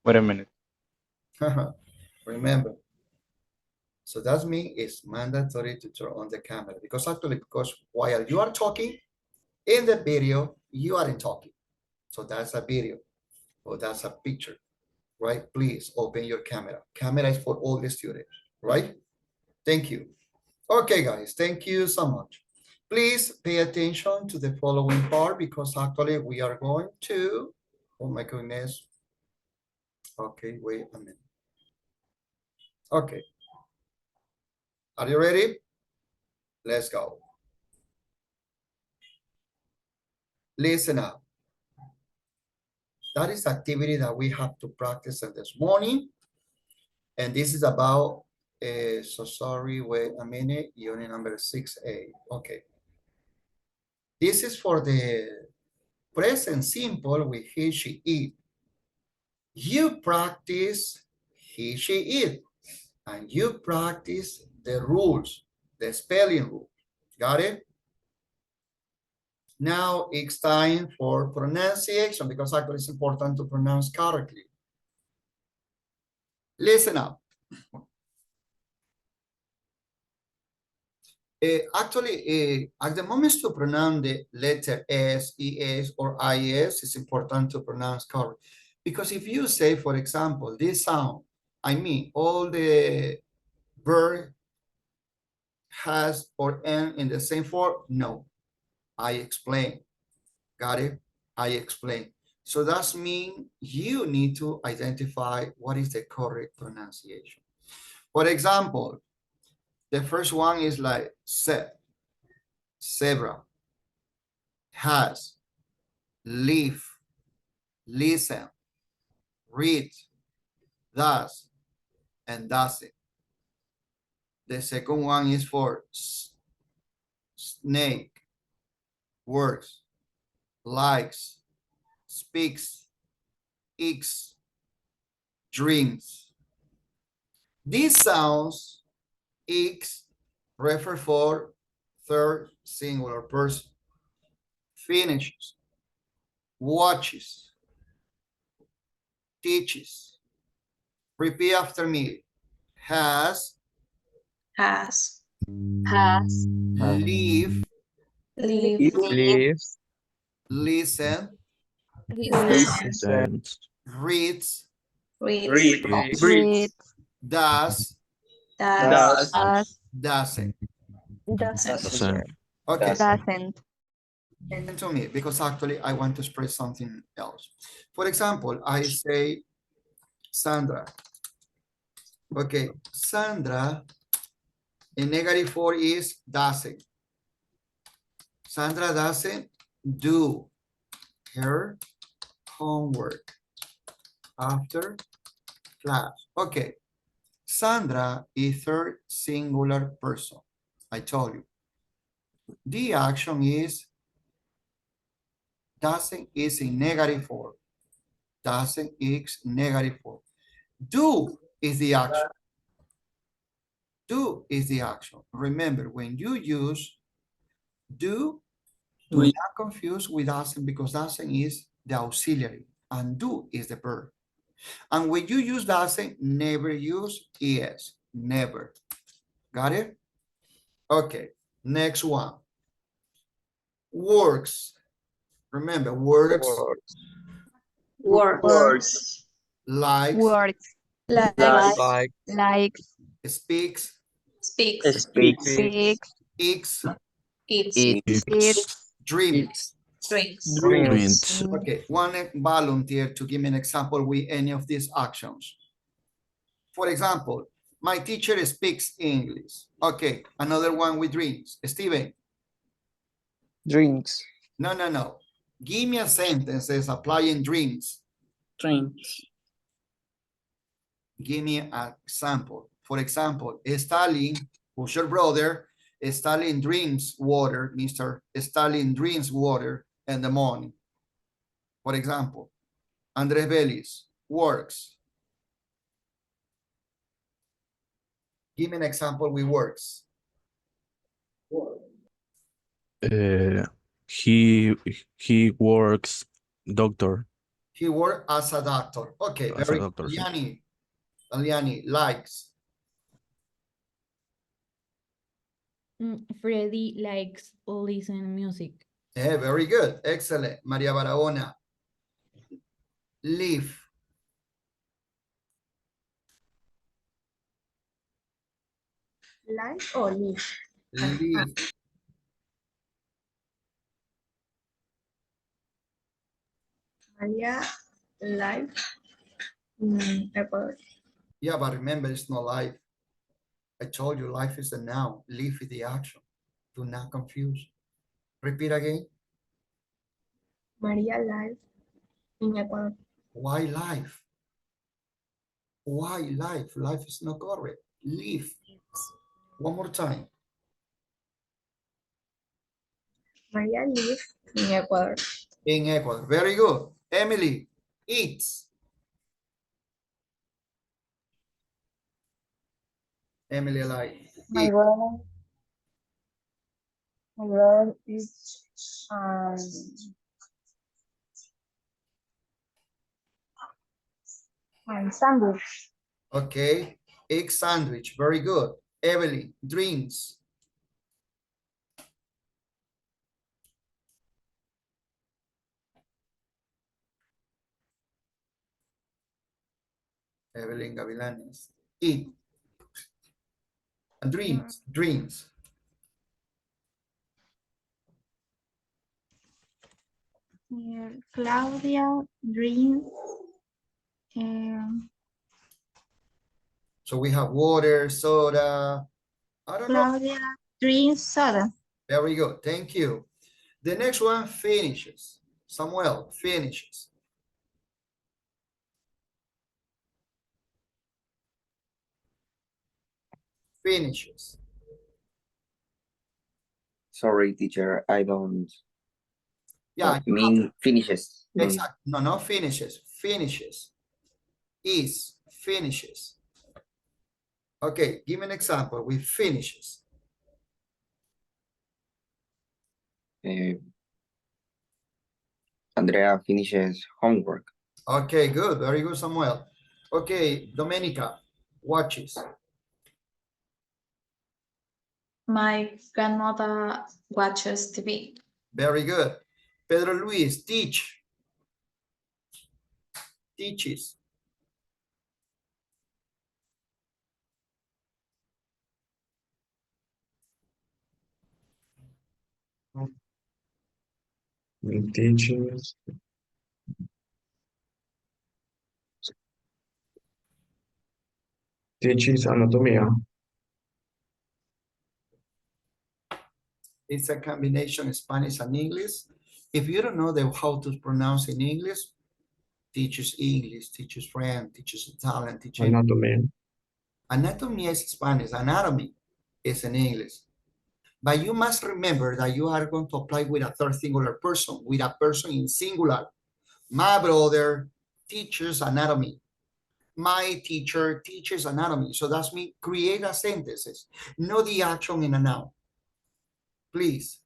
Wait a minute. Remember. So that means it's mandatory to turn on the camera because while you are talking in the video, you aren't talking. So that's a video or that's a picture, right? Please open your camera. Camera is for all the students, right? Thank you. Okay, guys, thank you so much. Please pay attention to the following part because actually we are going to, oh my goodness. Okay, wait a minute. Okay. Are you ready? Let's go. Listen up. That is activity that we have to practice this morning. And this is about, so sorry, wait a minute, unit number 6A. Okay. This is for the present simple with he, she, it. You practice he, she, it. And you practice the rules, the spelling rule. Got it? Now it's time for pronunciation because actually it's important to pronounce correctly. Listen up. Actually, at the moment to pronounce the letter S, ES, or IS, it's important to pronounce correctly. Because if you say, for example, this sound, I mean, all the verb has or end in the same form, no. I explain. Got it? I explain. So that means you need to identify what is the correct pronunciation. For example, the first one is like zebra, has, live, listen, read, does, and doesn't. The second one is for snake, works, likes, speaks, eats, drinks. These sounds, eats, refer for third singular person. Finishes, watches, teaches. Repeat after me. Has, Has, live, live, Live, listen, Listens, reads, reads, Breathe. does, does, doesn't. doesn't, Okay. Listen to me because actually I want to express something else. For example, I say Sandra. Okay, Sandra in -4 is doesn't. Sandra doesn't do her homework after class. Okay, Sandra is third singular person. I told you. The action is doesn't is in -4. Doesn't is -4. Do is the action. Do is the action. Remember, when you use do not confuse with doesn't because doesn't is the auxiliary and do is the verb. And when you use doesn't, never use is. Never. Got it? Okay. Next one. Works. Remember, works, works, likes, likes, speaks, speaks, eats, eats, dreams. drinks. dreams, Okay, one volunteer to give me an example with any of these actions. For example, my teacher speaks English. Okay, another one with dreams. Steven. Drinks. No. Give me a sentence applying dreams. Drinks. Give me an example. For example, Stalin, who's your brother, Stalin drinks water, Mr. Stalin drinks water in the morning. For example, Andres Bellis works. Give me an example with works. he he works doctor He worked as a doctor. Okay, as a very good. doctor. Sí. Liani likes. Freddy likes listen music. Very good. Excellent. Maria Barahona. Live. Life or live? Live. Maria life in Ecuador. Yeah, but remember, it's not life. I told you life is the noun. Live is the action. Do not confuse. Repeat again. Maria life in Ecuador. Why life? Why life? Life is not correct. Live. One more time. Maria live in Ecuador. In Ecuador. Very good. Emily, eats. Emily, like, eat. My brother is sandwich. Okay. Egg sandwich. Very good. Evelyn, drinks. Evelyn Gavilanes. Eat. And drinks. Drinks. Claudia drinks. So we have water, soda. I don't know. Claudia drinks soda. Very good. Thank you. The next one, finishes. Samuel, finishes. Finishes. Sorry, teacher, I don't Yeah, mean finishes. exactly. No, not finishes. Finishes. Is finishes. Okay, give me an example with finishes. Andrea finishes homework. Okay, good. Very good, Samuel. Okay, Domenica, watches. My grandmother watches TV. Very good. Pedro Luis, teach. Teaches. Teaches. Teaches anatomía. It's a combination Spanish and English. If you don't know how to pronounce in English, teaches English, teaches French, teaches Italian, teaches Anatomía. Anatomy is Spanish, anatomy is in English. But you must remember that you are going to apply with a third singular person, with a person in singular. My brother teaches anatomy. My teacher teaches anatomy. So that's me create a sentences, not the action in a noun. Please.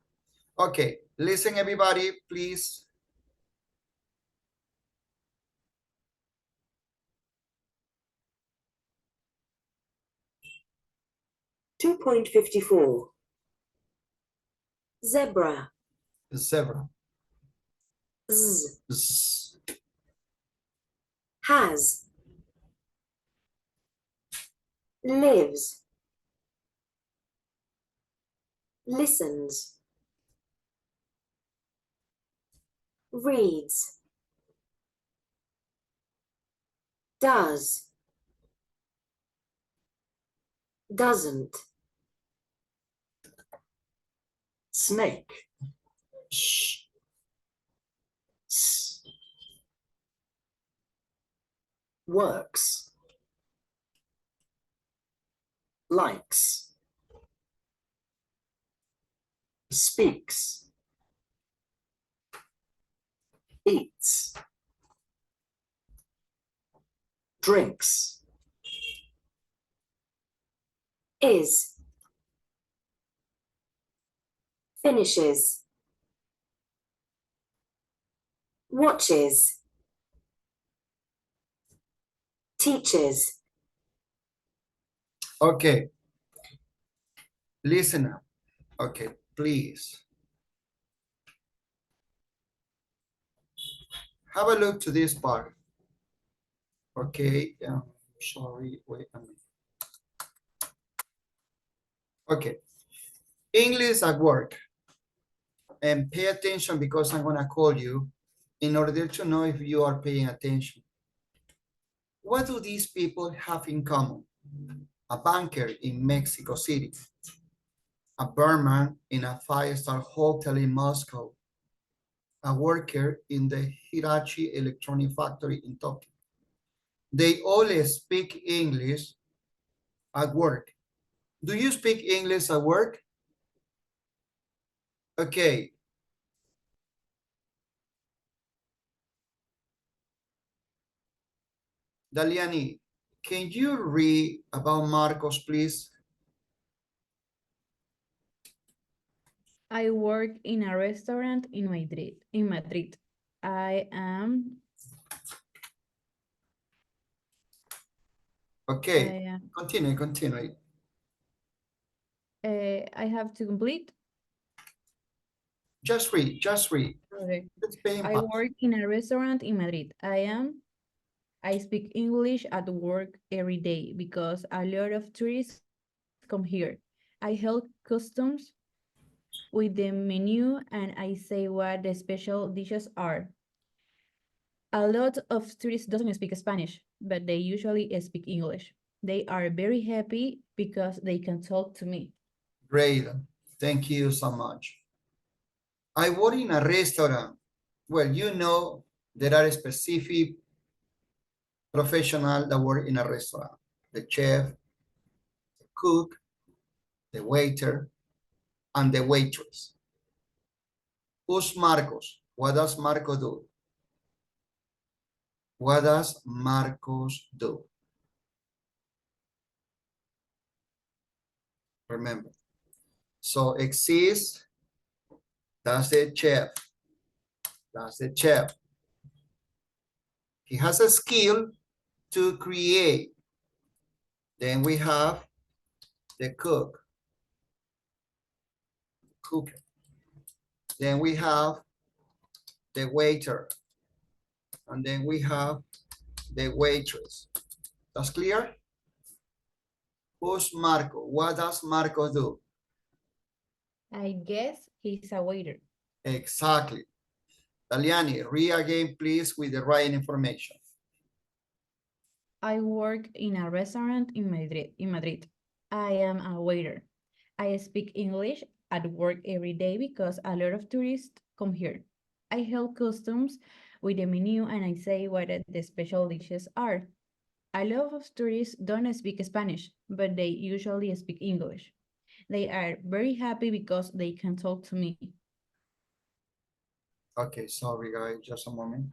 Okay, listen everybody, please. (2.54) Zebra. Zebra. Z. Z. Has. Lives. Listens. Reads. Does. Doesn't. Snake. Shh. S. Works. Likes. Speaks. Eats. Drinks. Is. Finishes. watches, teaches, Okay. Listen up. Okay, please. Have a look to this part. Okay, sorry, wait a minute. Okay, English at work. And pay attention because I'm gonna call you in order to know if you are paying attention. What do these people have in common? A banker in Mexico City, a barman in a five-star hotel in Moscow, a worker in the Hitachi electronic factory in Tokyo. They all speak English at work. Do you speak English at work? Okay. Daliani, can you read about Marcos, please? I work in a restaurant in Madrid. I am. Okay, I continue. I have to complete. Just read. Okay. It's paying I fast. work in a restaurant in Madrid. I speak English at work every day because a lot of tourists come here. I help customs with the menu and I say what the special dishes are. A lot of tourists doesn't speak Spanish, but they usually speak English. They are very happy because they can talk to me. Great, thank you so much. I work in a restaurant. Well, you know, there are specific professionals that work in a restaurant. The chef, the cook, the waiter, and the waitress. Who's Marcos? What does Marcos do? What does Marcos do? Remember. So exists, that's the chef. That's the chef. He has a skill to create. Then we have the cook. Cooker. Then we have the waiter. And then we have the waitress. That's clear? Who's Marco? What does Marco do? I guess he's a waiter. Exactly. Daliani, read again, please, with the right information. I work in a restaurant in Madrid. I am a waiter. I speak English at work every day because a lot of tourists come here. I help customs with the menu and I say what the special dishes are. A lot of tourists don't speak Spanish, but they usually speak English. They are very happy because they can talk to me. Okay, sorry guys, just a moment.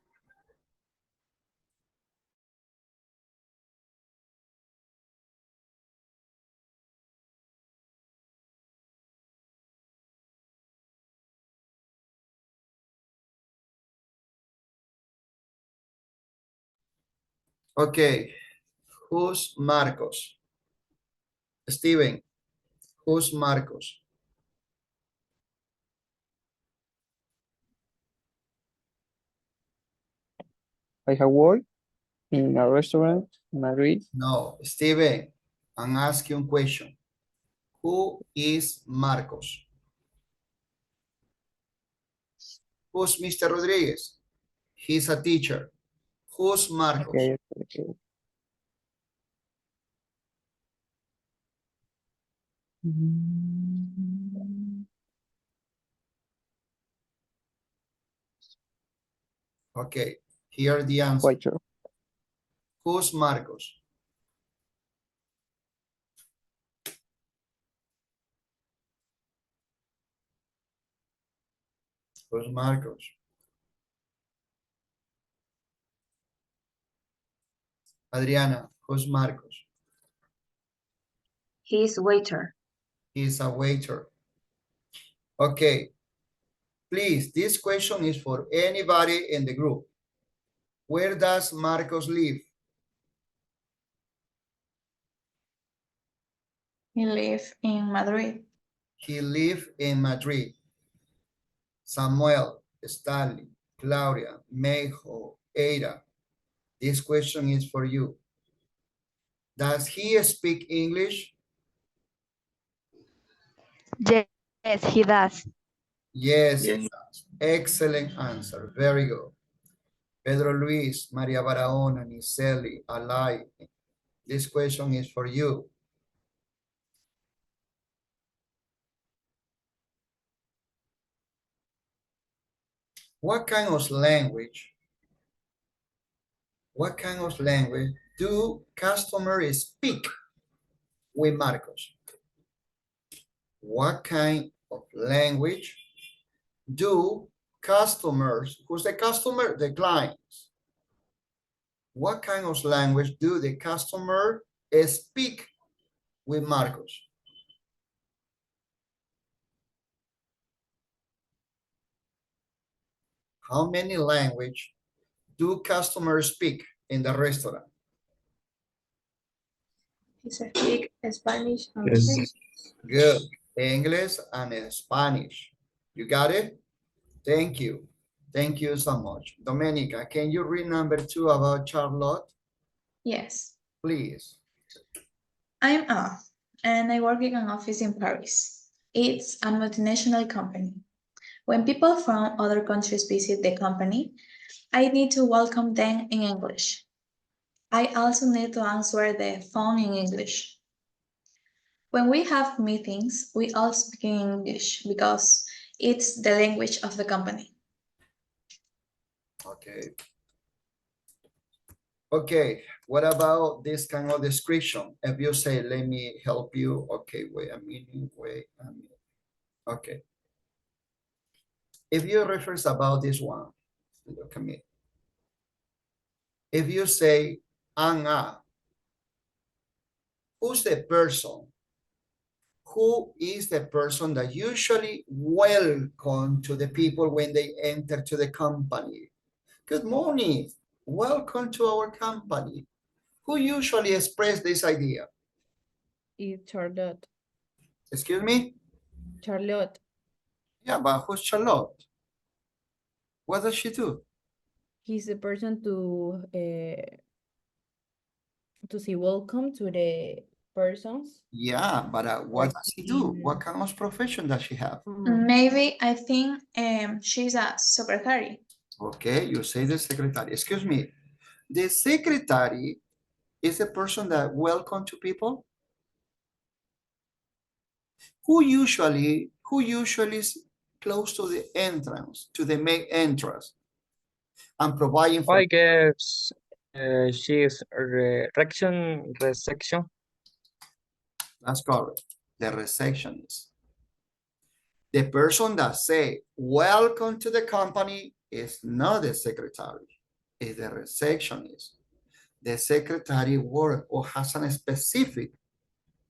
Okay, who's Marcos? Steven, who's Marcos? I have worked in a restaurant in Madrid. No, Steven, I'm asking a question. Who is Marcos? Who's Mr. Rodriguez? He's a teacher. Who's Marcos? Okay. Okay, here are the answers. Waiter. Who's Marcos? Who's Marcos? Adriana, who's Marcos? He's waiter. He's a waiter. Okay. Please, this question is for anybody in the group. Where does Marcos live? He lives in Madrid. He lives in Madrid. Samuel, Stanley, Claudia, Mejo, Ada. This question is for you. Does he speak English? Yes, he does. Yes, he Yes. does. Excellent answer. Very good. Pedro Luis, Maria Barahona, Niseli, Alay. This question is for you. What kind of language do customers speak with Marcos? What kind of language do customers, who's the customer? The clients. What kind of language do the customer speak with Marcos? How many language do customers speak in the restaurant? He speaks Spanish and Yes. French. Good. English and Spanish. You got it? Thank you. Thank you so much. Domenica, can you read number 2 about Charlotte? Yes. Please. I'm Anna, and I work in an office in Paris. It's a multinational company. When people from other countries visit the company, I need to welcome them in English. I also need to answer the phone in English. When we have meetings, we all speak in English because it's the language of the company. Okay. Okay, what about this kind of description? If you say, let me help you, okay, wait a minute. Okay. If you reference about this one, look at me. If you say, Anna, who's the person? Who is the person that usually welcome to the people when they enter to the company? Good morning, welcome to our company. Who usually express this idea? It's Charlotte. Excuse me? Charlotte. Yeah, but who's Charlotte? What does she do? He's the person to say welcome to the persons. Yeah, but what Like does she do? in- What kind of profession does she have? Maybe I think she's a secretary. Okay, you say the secretary. Excuse me. The secretary is the person that welcome to people. Who usually is close to the entrance, to the main entrance, and providing for. I guess she is reception. That's correct. The receptionist. The person that say welcome to the company is not the secretary, it's the receptionist. The secretary work or has a specific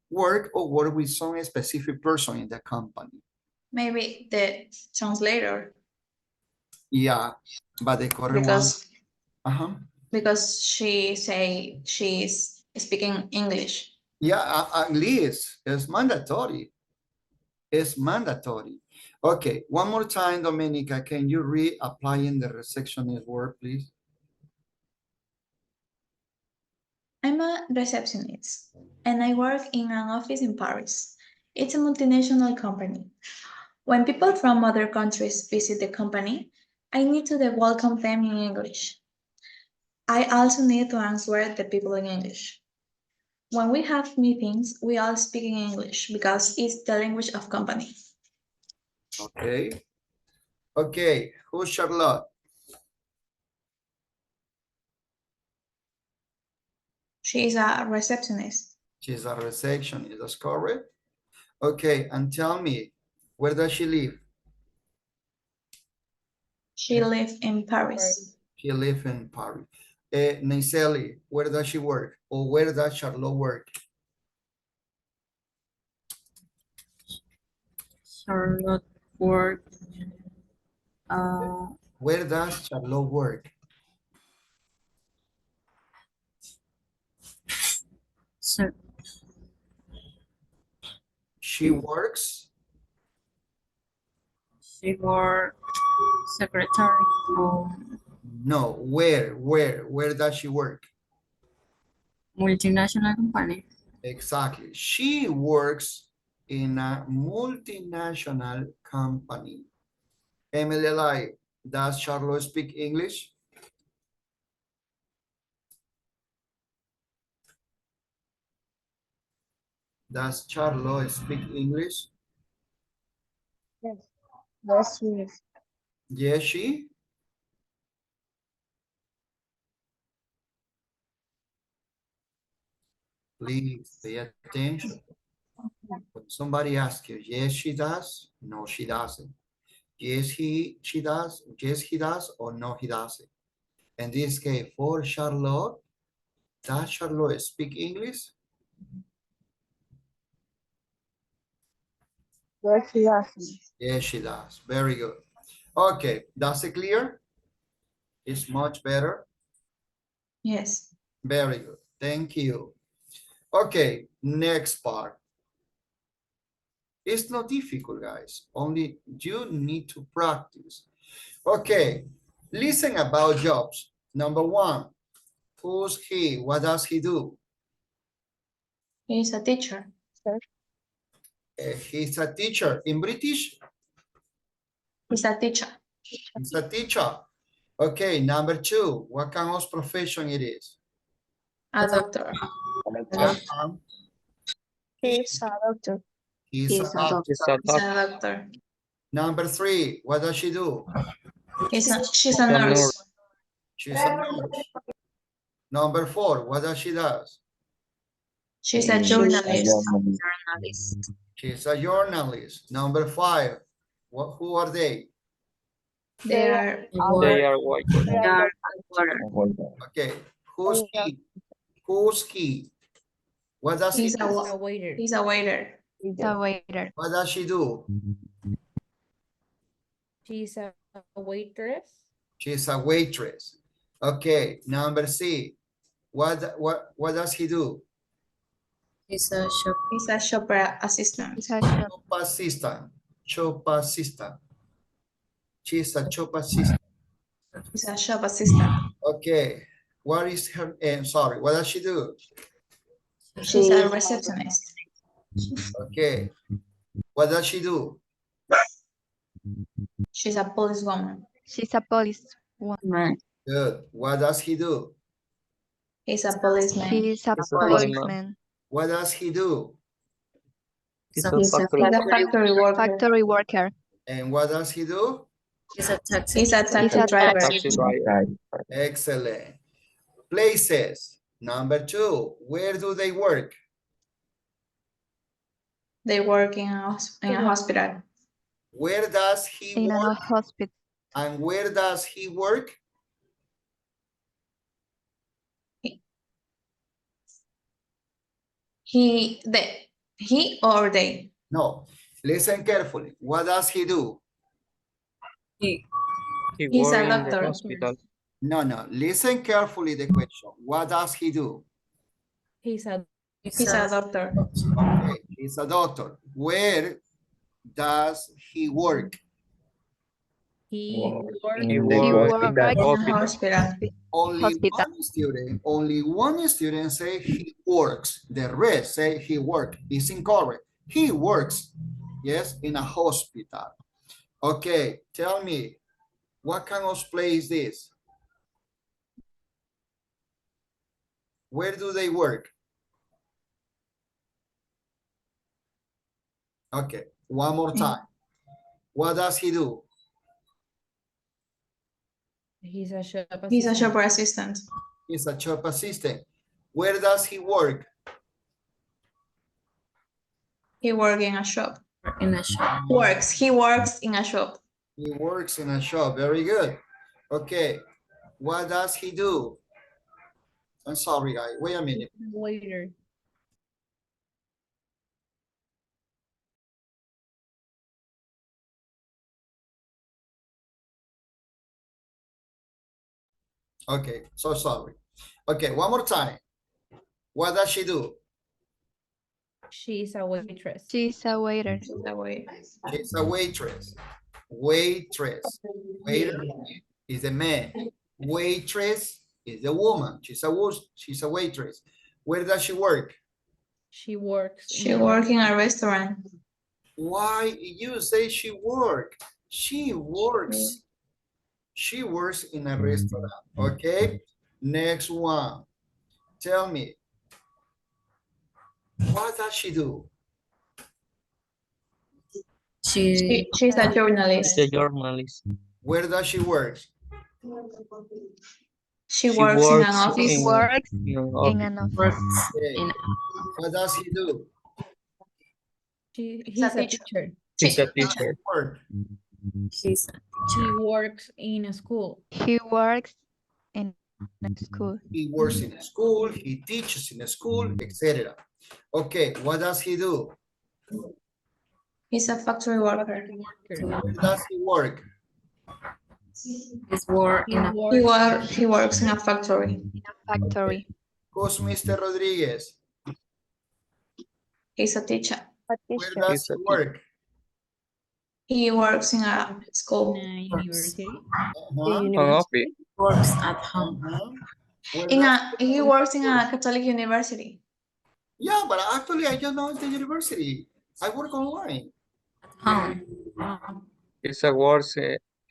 work or work with some specific person in the company. Maybe the translator. Yeah, but the correct one. Because she say she's speaking English. Yeah, at least it's mandatory. It's mandatory. Okay, one more time, Domenica, can you read applying the receptionist word, please? I'm a receptionist, and I work in an office in Paris. It's a multinational company. When people from other countries visit the company, I need to welcome them in English. I also need to answer the people in English. When we have meetings, we all speak in English because it's the language of company. Okay. Okay, who's Charlotte? She's a receptionist. She's a receptionist, that's correct. Okay, and tell me, where does she live? She lives in Paris. She lives in Paris. Niseli, where does she work? Or where does Charlotte work? Charlotte work Where does Charlotte work? She works. She work secretary. No, where does she work? Multinational company. Exactly. She works in a multinational company. Emily, does Charlotte speak English? Does Charlotte speak English? Yes. Yes, yes. Yes, she. Please pay attention. When somebody asks you, yes, she does. No, she doesn't. Yes, she does. Yes, he does. Or no, he doesn't. In this case, for Charlotte, does Charlotte speak English? Yes, yes. Yes, she does. Very good. Okay, that's it clear? It's much better. Yes. Very good. Thank you. Okay, next part. It's not difficult, guys. Only you need to practice. Okay, listen about jobs. Number one, who's he? What does he do? He's a teacher. He's a teacher. In British, He's a teacher. he's a teacher. Okay, number two, what kind of profession it is? A doctor. Uh-huh. He's a doctor. He's a doctor. He's a He's doctor. a doctor. Number three, what does she do? She's a nurse. She's a nurse. Number four, what does she does? She's a journalist. She's a journalist. Number five, who are they? They are They are white. Okay, who's he? Who's he? What does he He's do? A waiter. He's a waiter. The waiter. What does she do? She's a waitress. She's a waitress. Okay, number C. What does he do? He's a shop. He's a shopper assistant. He's a shop. Shop assistant. Shop assistant. She's a shop assistant. He's a shop assistant. Okay. What is her, sorry, what does she do? She's a receptionist. Okay. What does she do? She's a policewoman. She's a policewoman. Good. What does he do? He's a policeman. He's a He's a policeman. policeman. What does he do? He's a He's a factory. factory worker. Factory worker. And what does he do? He's a taxi. He's a taxi driver. Taxi driver. Excellent. Places. Number two. Where do they work? They work in a hospital. Where does he In a work? hospital. And where does he work? He or they. No. Listen carefully. What does he do? He He's works a in the doctor. hospital. No. Listen carefully the question. What does he do? He's a doctor. Okay. He's a doctor. Where does he work? he works He He works works in the in a hospital. hospital. Only one student say he works. The rest say he work. It's incorrect. He works, yes, in a hospital. Okay, tell me, what kind of place is this? Where do they work? Okay, one more time. What does he do? He's a shop assistant. He's a shopper assistant. He's a shop assistant. Where does he work? He works in a shop. In a shop. He works in a shop. He works in a shop. Very good. Okay, what does he do? I'm sorry, guys. Wait a minute. Waiter. Okay, so sorry. Okay, one more time. What does she do? She's a waitress. She's a waiter. She's a waitress. Waitress. Waiter is a man. Waitress is a woman. She's a waitress. Where does she work? She works She works in a restaurant. Why you say she work? She works. She works in a restaurant. Okay. Next one. Tell me. What does she do? She's a journalist. The journalist. Where does she work? She works in an office. She works in in an office. Works Okay. in What does he do? He's a teacher. She's a teacher. Work. He's a She works in a school. He works in a school. He works in a school. He teaches in a school, etc. Okay. What does he do? He's a factory worker. Where does he work? He's work in a He works in a factory. Factory. Who's Mr. Rodriguez? He's a teacher. Where does he work? He works in a school. In a university. An office. works at home. Where He works in a Catholic university. Yeah, but actually I just know at the university. I work online. Home. It's a works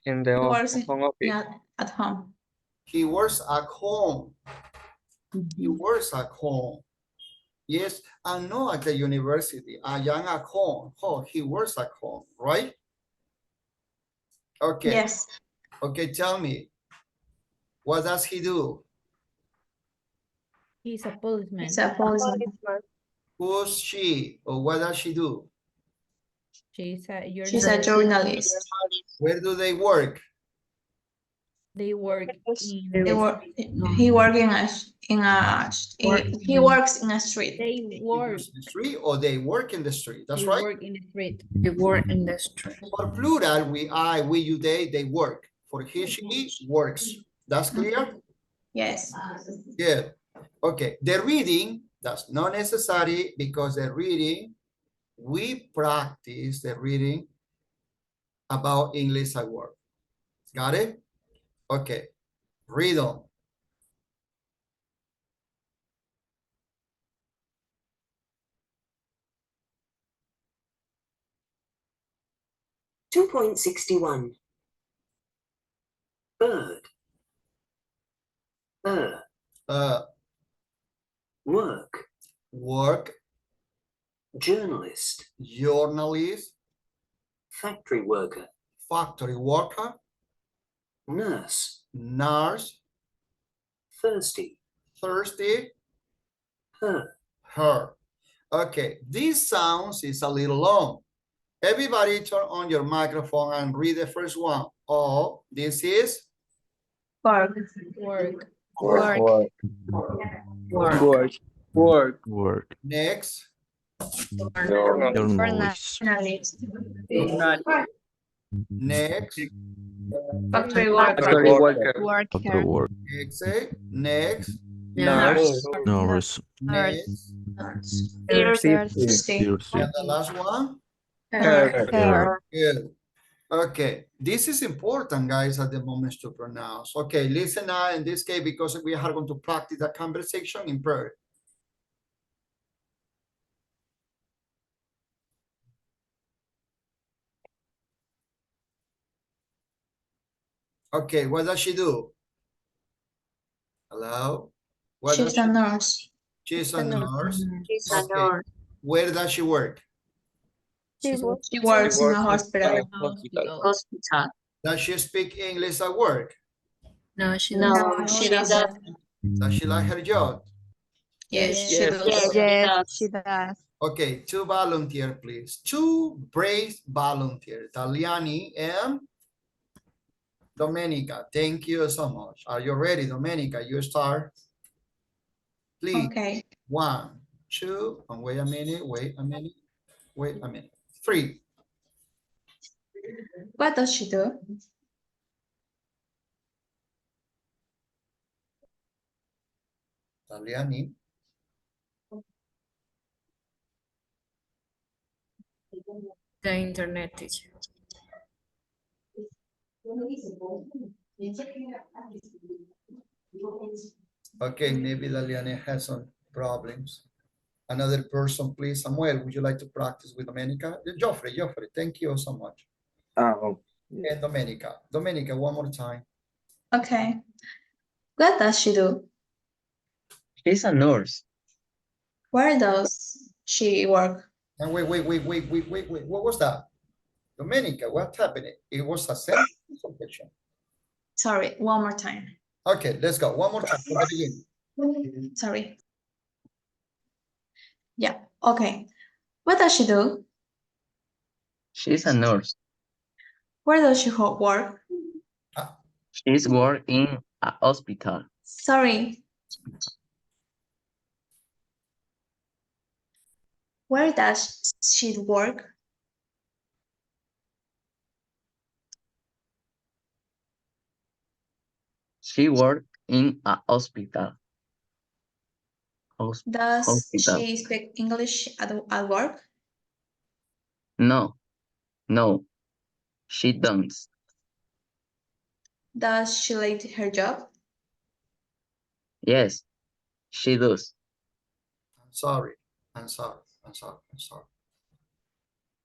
in the Works home office. Yeah, at home. He works at home. He works at home. Yes, and not at the university. I am at home. Oh, he works at home, right? Okay. Yes. Okay, tell me. What does he do? He's a policeman. He's a policeman. Who's she or what does she do? She's a journalist. Where do they work? They work in He works in a street. They work. In the street or they work in the street. That's They right. work in the street. They work in the street. For plural, we, you, they work. For he, she works. That's clear? Yes. Good. Okay. The reading, that's not necessary because the reading, we practice the reading about English at work. Got it? Okay. Read on. (2.61) Bird. Work. Work. Journalist. Journalist. Factory worker. Factory worker. Nurse. Nurse. Thirsty. Thirsty. Her. Her. Okay, this sounds is a little long. Everybody turn on your microphone and read the first one. Oh, this is Work. Work. Work. Work. Work. Work. next. Journalist. Journalist. Next. Factory worker. Factory worker. Factory work. Exit. Next. Nurse. Nurse. Next. Thirsty. And the last one. Her. Good. Okay, this is important, guys, at the moment to pronounce. Okay, listen now in this case because we are going to practice the conversation in prayer. Okay, what does she do? Hello? What does She's a nurse. She's a nurse. She's a Okay. nurse. Where does she work? She works in a hospital. Hospital. Does she speak English at work? No, she No, doesn't. she doesn't. Does she like her job? Yes, she does. Yes, she does. Okay, two volunteer, please. Two brave volunteer, Taliani and Domenica. Thank you so much. Are you ready, Domenica? You start. Please. Okay. 1, 2, and wait a minute, wait a minute, wait a minute. 3. What does she do? Taliani. The internet teacher. Okay, maybe Laliane has some problems. Another person, please. Samuel, would you like to practice with Domenica? Joffrey, thank you so much. Oh, And Domenica, one more time. Okay. What does she do? She's a nurse. Where does she work? And wait. What was that? Domenica, what happened? It was a sentence or question? Sorry, one more time. Okay, let's go. One more time from the beginning. Sorry. Yeah, okay. What does she do? She's a nurse. Where does she work? She's work in a hospital. Sorry. Where does she work? She work in a hospital. Does Hospital. she speak English at work? No, she don't. Does she like her job? Yes, she does. I'm sorry.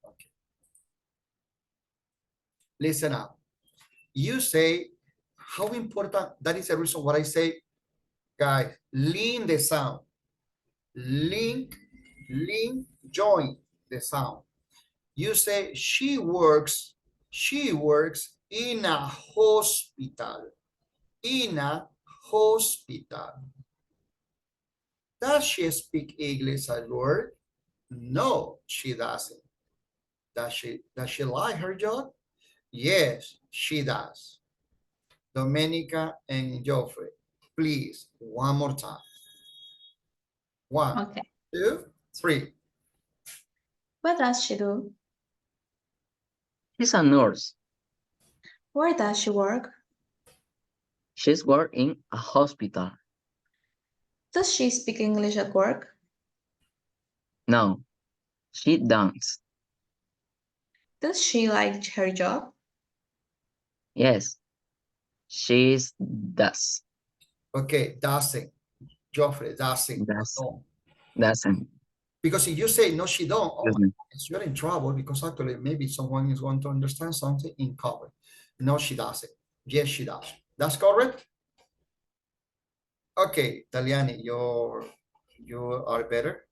Okay. Listen up. You say how important, that is the reason what I say, guys, link the sound. Link, join the sound. You say she works in a hospital. In a hospital. Does she speak English at work? No, she doesn't. Does she like her job? Yes, she does. Domenica and Joffrey, please, one more time. One, Okay. 2, 3. What does she do? She's a nurse. Where does she work? She's work in a hospital. Does she speak English at work? No, she don't. Does she like her job? Yes, she does. Okay, doesn't. Joffrey, doesn't. No. Doesn't. Because if you say no, she don't, oh Excuse my me. goodness, you're in trouble because actually maybe someone is going to understand something incorrect. No, she doesn't. Yes, she does. That's correct. Okay, Taliani, you are better.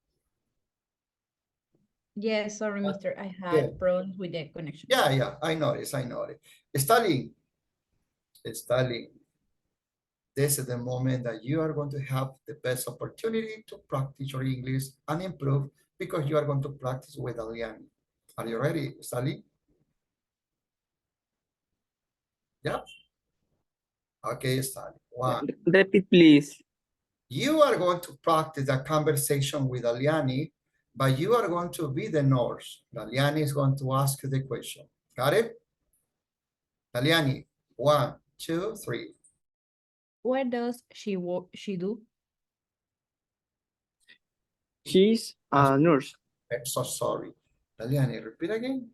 Yes, sorry, mister. I had Yeah. problems with the connection. Yeah, I noticed. Stalin, this is the moment that you are going to have the best opportunity to practice your English and improve because you are going to practice with Aliani. Are you ready, Stalin? Yeah. Okay, Stalin. One. Repeat, please. You are going to practice a conversation with Aliani, but you are going to be the nurse. Aliani is going to ask you the question. Got it? Aliani, 1, 2, 3. What does she do? She's a nurse. I'm so sorry. Aliani, repeat again.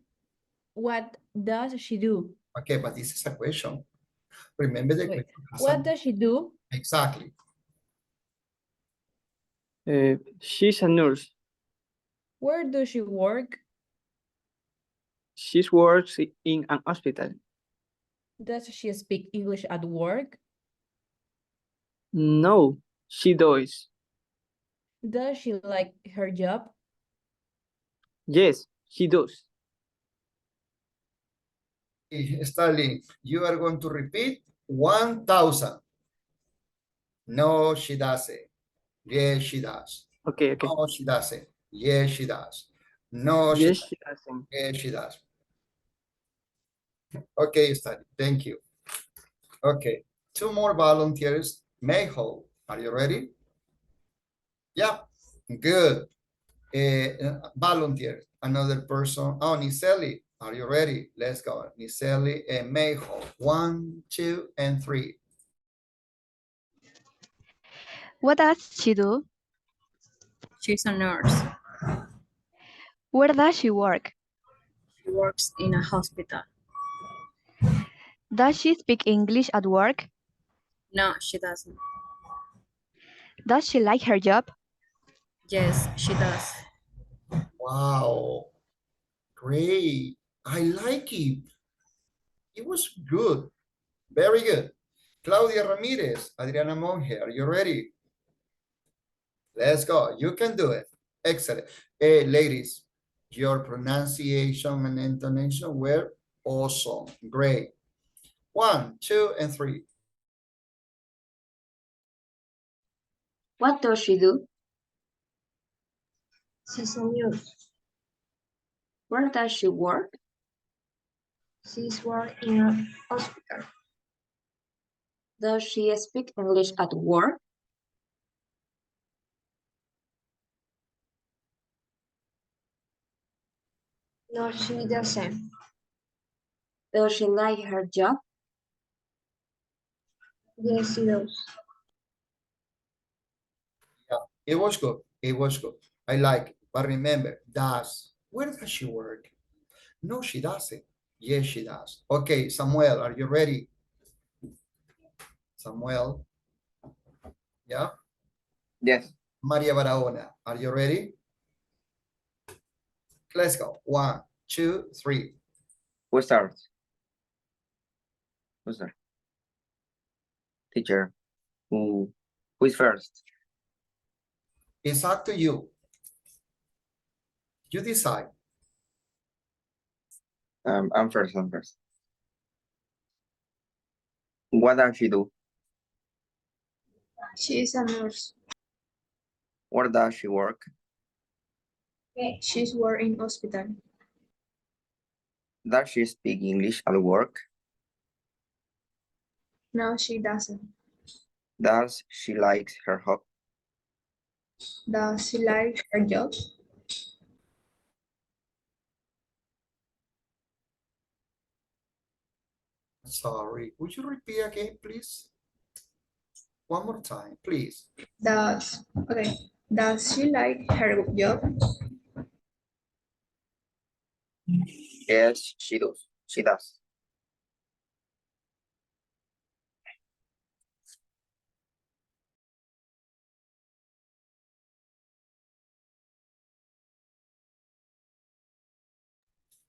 What does she do? Okay, but this is a question. Remember the Wait, question. what does she do? Exactly. She's a nurse. Where does she work? She works in an hospital. Does she speak English at work? No, she does. Does she like her job? Yes, she does. Stalin, you are going to repeat 1,000. No, she doesn't. Yes, she does. Okay. No, she doesn't. Yes, she does. No, she Yes, doesn't. she doesn't. Yes, she does. Okay, Stalin, thank you. Okay, 2 more volunteers. Mayho, are you ready? Yeah, good. Volunteer, another person. Oh, Niseli, are you ready? Let's go. Niseli and Mayho. 1, 2, and 3. What does she do? She's a nurse. Where does she work? She works in a hospital. Does she speak English at work? No, she doesn't. Does she like her job? Yes, she does. Wow, great. I like it. It was good. Very good. Claudia Ramirez, Adriana Monge, are you ready? Let's go. You can do it. Excellent. Hey, ladies, your pronunciation and intonation were awesome. Great. 1, 2, and 3. What does she do? She's a nurse. Where does she work? She's work in a hospital. Does she speak English at work? No, she doesn't. Does she like her job? Yes, she does. Yeah, it was good. It was good. I like it. But remember, does. Where does she work? No, she doesn't. Yes, she does. Okay, Samuel, are you ready? Samuel. Yeah? Yes. Maria Barahona, are you ready? Let's go. 1, 2, 3. Who starts? Who's there? Teacher. Who is first? It's up to you. You decide. I'm first. I'm first. What does she do? She is a nurse. Where does she work? She's work in hospital. Does she speak English at work? No, she doesn't. Does she like her job? Does she like her job? Sorry. Would you repeat again, please? One more time, please. Does she like her job? Yes, she does. She does.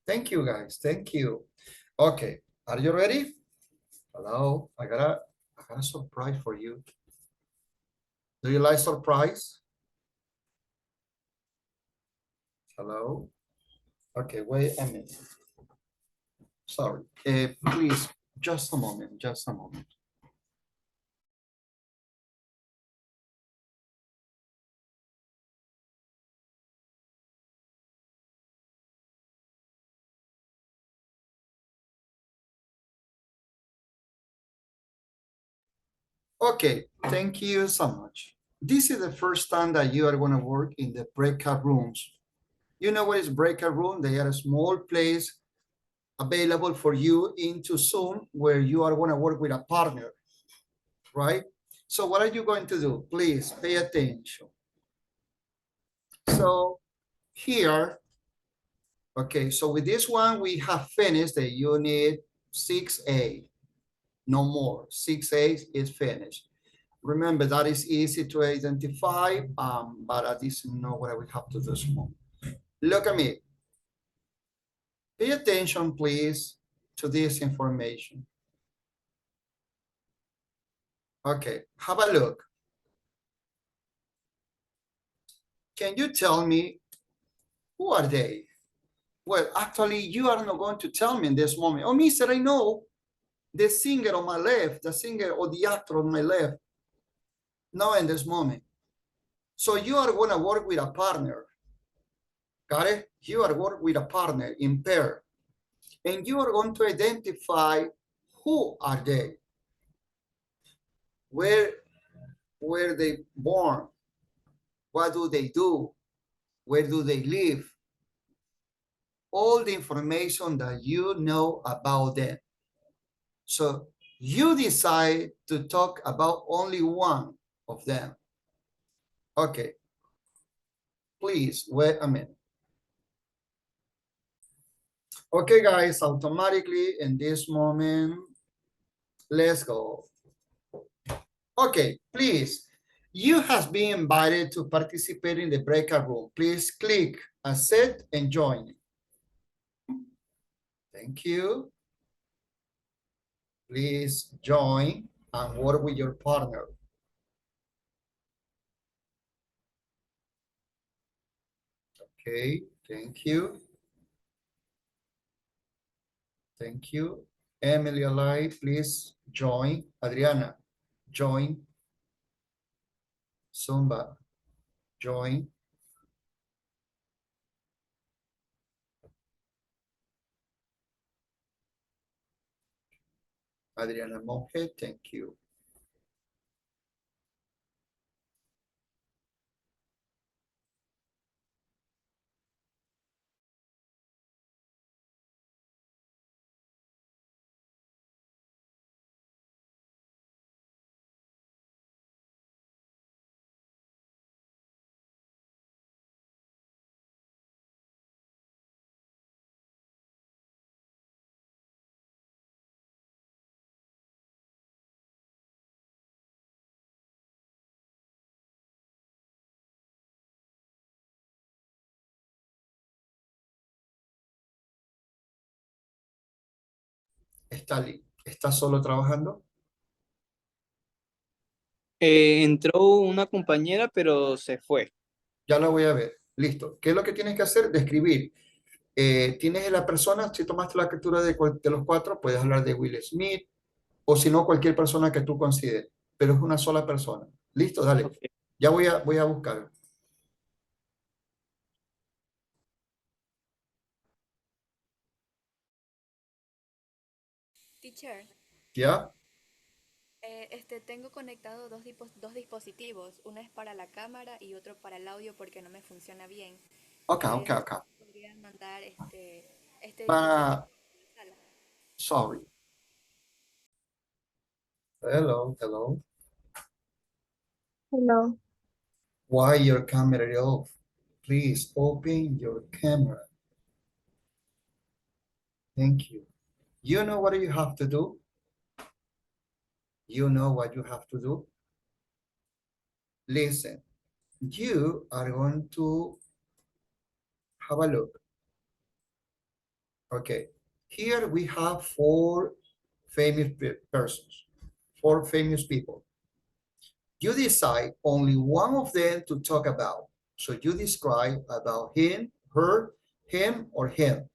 Thank you, guys. Thank you. Okay, are you ready? Hello, I got a surprise for you. Do you like surprise? Hello? Okay, wait a minute. Sorry, please, just a moment, just a moment. Okay, thank you so much. This is the first time that you are going to work in the breakout rooms. You know what is breakout room? They are a small place available for you into Zoom where you are going to work with a partner, right? So what are you going to do? Please pay attention. So here, okay, so with this one, we have finished the unit 6A. No more. 6A is finished. Remember, that is easy to identify, but I didn't know what we have to do small. Look at me. Pay attention, please, to this information. Okay, have a look. Can you tell me who are they? Well, actually, you are not going to tell me in this moment. Oh, mister, I know the singer on my left, the singer or the actor on my left. No, in this moment. So you are going to work with a partner. Got it? You are working with a partner in pair. And you are going to identify who are they? Where were they born? What do they do? Where do they live? All the information that you know about them. So you decide to talk about only one of them. Okay. Please wait a minute. Okay, guys, automatically in this moment, let's go. Okay, please. You have been invited to participate in the breakout room. Please click accept and join. Thank you. Please join and work with your partner. Okay, thank you. Thank you. Emily Alive, please join. Adriana, join. Zumba, join. Adriana Monge, thank you. ¿Está solo trabajando? Entró una compañera, pero se fue. Ya lo voy a ver. Listo. ¿Qué es lo que tienes que hacer? Describir. Tienes a la persona, si tomaste la captura de los cuatro, puedes hablar de Will Smith o si no, cualquier persona que tú consideres, pero es una sola persona. Listo, dale. Okay. Ya voy a buscar. Teacher, ¿Ya? tengo conectado dos dispositivos. Uno es para la cámara y otro para el audio porque no me funciona bien. Ok. ¿Podrían mandar este dispositivo Para, a la sala? sorry. Hello. Hello. Why your camera off? Please open your camera. Thank you. You know what you have to do? You know what you have to do? Listen, you are going to have a look. Okay, here we have four famous persons, four famous people. You decide only one of them to talk about. So you describe about him, her, him, or him.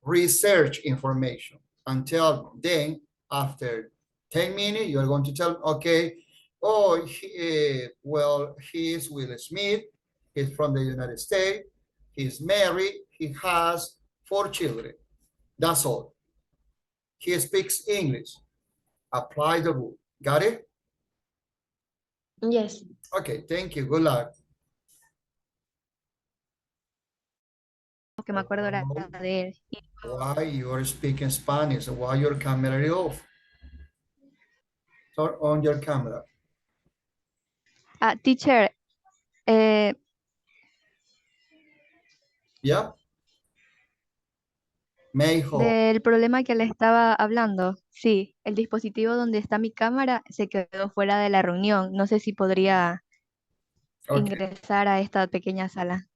Research information until then, after 10 minutes, you're going to tell, okay, oh, well, he is Will Smith. He's from the United States. He's married. He has 4 children. That's all. He speaks English. Apply the rule. Got it? Yes. Okay, thank you. Good luck. Lo que me acuerdo era de él. Why you are speaking Spanish? Why your camera is off? Turn on your camera. Teacher, Yeah. Meijo. del problema que le estaba hablando. Sí, el dispositivo donde está mi cámara se quedó fuera de la reunión. No sé si podría Okay. ingresar a esta pequeña sala.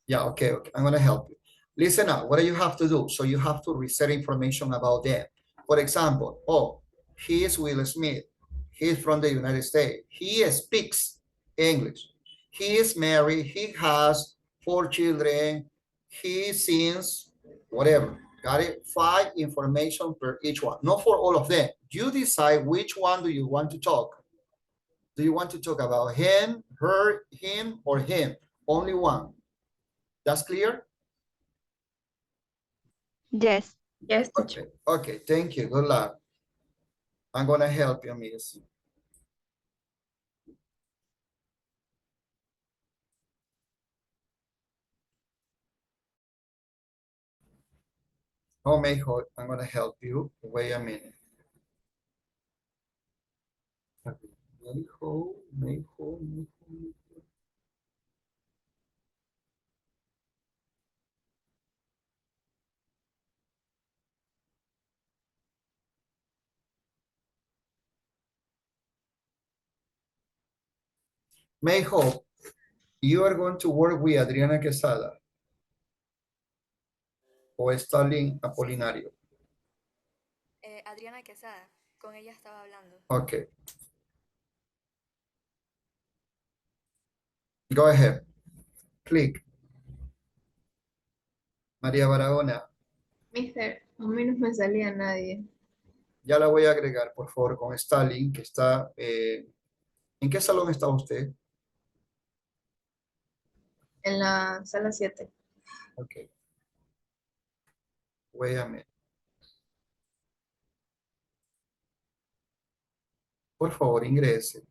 Yeah, okay. I'm gonna help you. Listen up, what do you have to do? So you have to reset information about them. For example, oh, he is Will Smith. He's from the United States. He speaks English. He is married. He has 4 children. He sings, whatever. Got it? 5 information per each one. Not for all of them. You decide which one do you want to talk. Do you want to talk about him, her, him, or him? Only one. That's clear? Yes. Yes, Okay, okay, thank you. Good luck. I'm gonna help you, miss. Oh, Mayho, I'm gonna help you. Wait a minute. Mayho. May hope you are going to work with Adriana Quesada o Stalin Apolinario. Adriana Quesada, con ella estaba hablando. Okay. Go ahead. Click. María Barahona, Mister, a mí no me salía nadie. ya la voy a agregar, por favor, con Stalin, que está... ¿en qué salón está usted? En la sala 7. Ok. Wait a minute. Por favor, ingrese.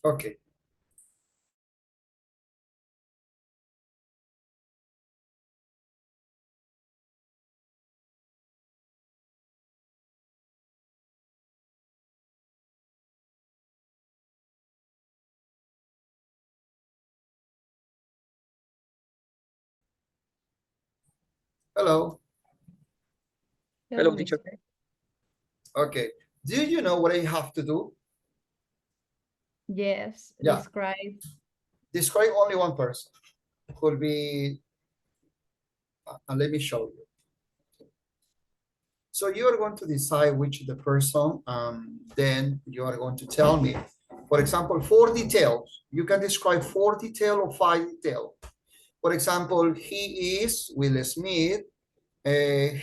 Ok. Hello. Hello, teacher. mister. Okay. Do you know what I have to do? Yes, Yeah. describe. Describe only one person. Could be, let me show you. So you are going to decide which is the person, then you are going to tell me. For example, 4 details. You can describe 4 detail or 5 detail. For example, he is Will Smith. I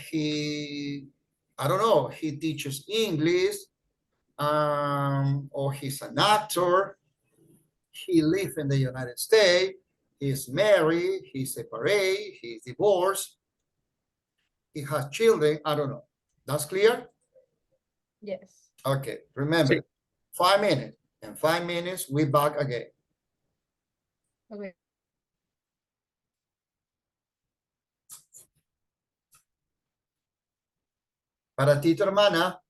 don't know, he teaches English, or he's an actor. He lives in the United States. He's married. He's separated. He's divorced. He has children. I don't know. That's clear? Yes. Okay. Remember, Sí. 5 minutes. In 5 minutes, we back again. Okay. Para ti, tu hermana.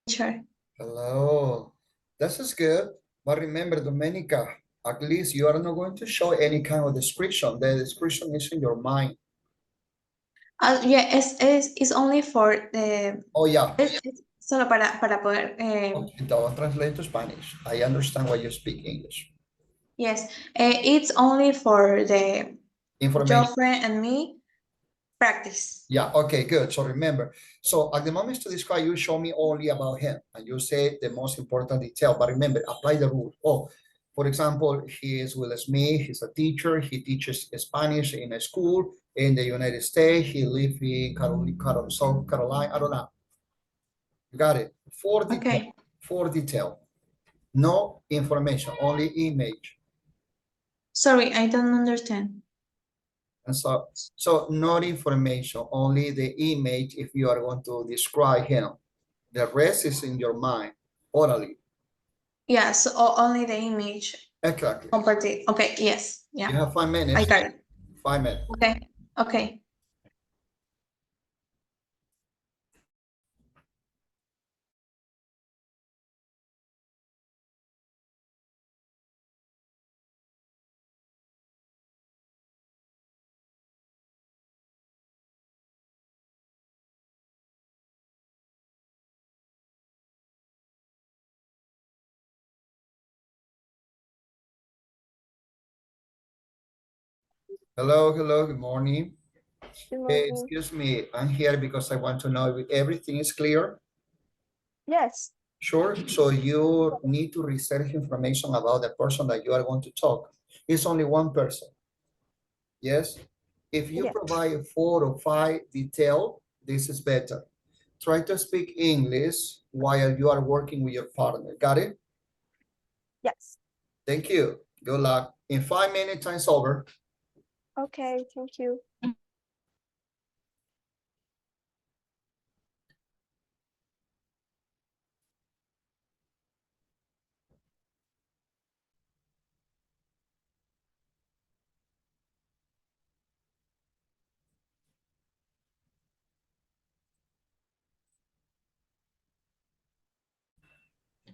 Sure. Hello. This is good. But remember, Domenica, at least you are not going to show any kind of description. The description is in your mind. Yeah, it's only for the... Oh, yeah. Es solo para poder... Okay, don't translate to Spanish. I understand why you speak English. yes, it's only for the Information. Joffrey and me practice. Yeah, okay, good. So remember, so at the moment to describe, you show me only about him and you say the most important detail, but remember, apply the rule. Oh, for example, he is Will Smith, he's a teacher, he teaches Spanish in a school in the United States, he lives in South Carolina, I don't know. You got it. 4 detail, Okay. 4 detail. No information, only image. Sorry, I don't understand. And so not information, only the image if you are going to describe him. The rest is in your mind, orally. Yes, only the image. Exactly. Compartir. Okay, yes. You Yeah, have 5 I minutes. got it. 5 minutes. Okay, okay. Hello, hello, good morning. Good Hey, morning. excuse me, I'm here because I want to know if everything is clear. Yes. Sure, so you need to research information about the person that you are going to talk. It's only one person. Yes? If you Yeah. provide 4 or 5 detail, this is better. Try to speak English while you are working with your partner. Got it? Yes. Thank you. Good luck. In 5 minutes, time's over. Okay, thank you.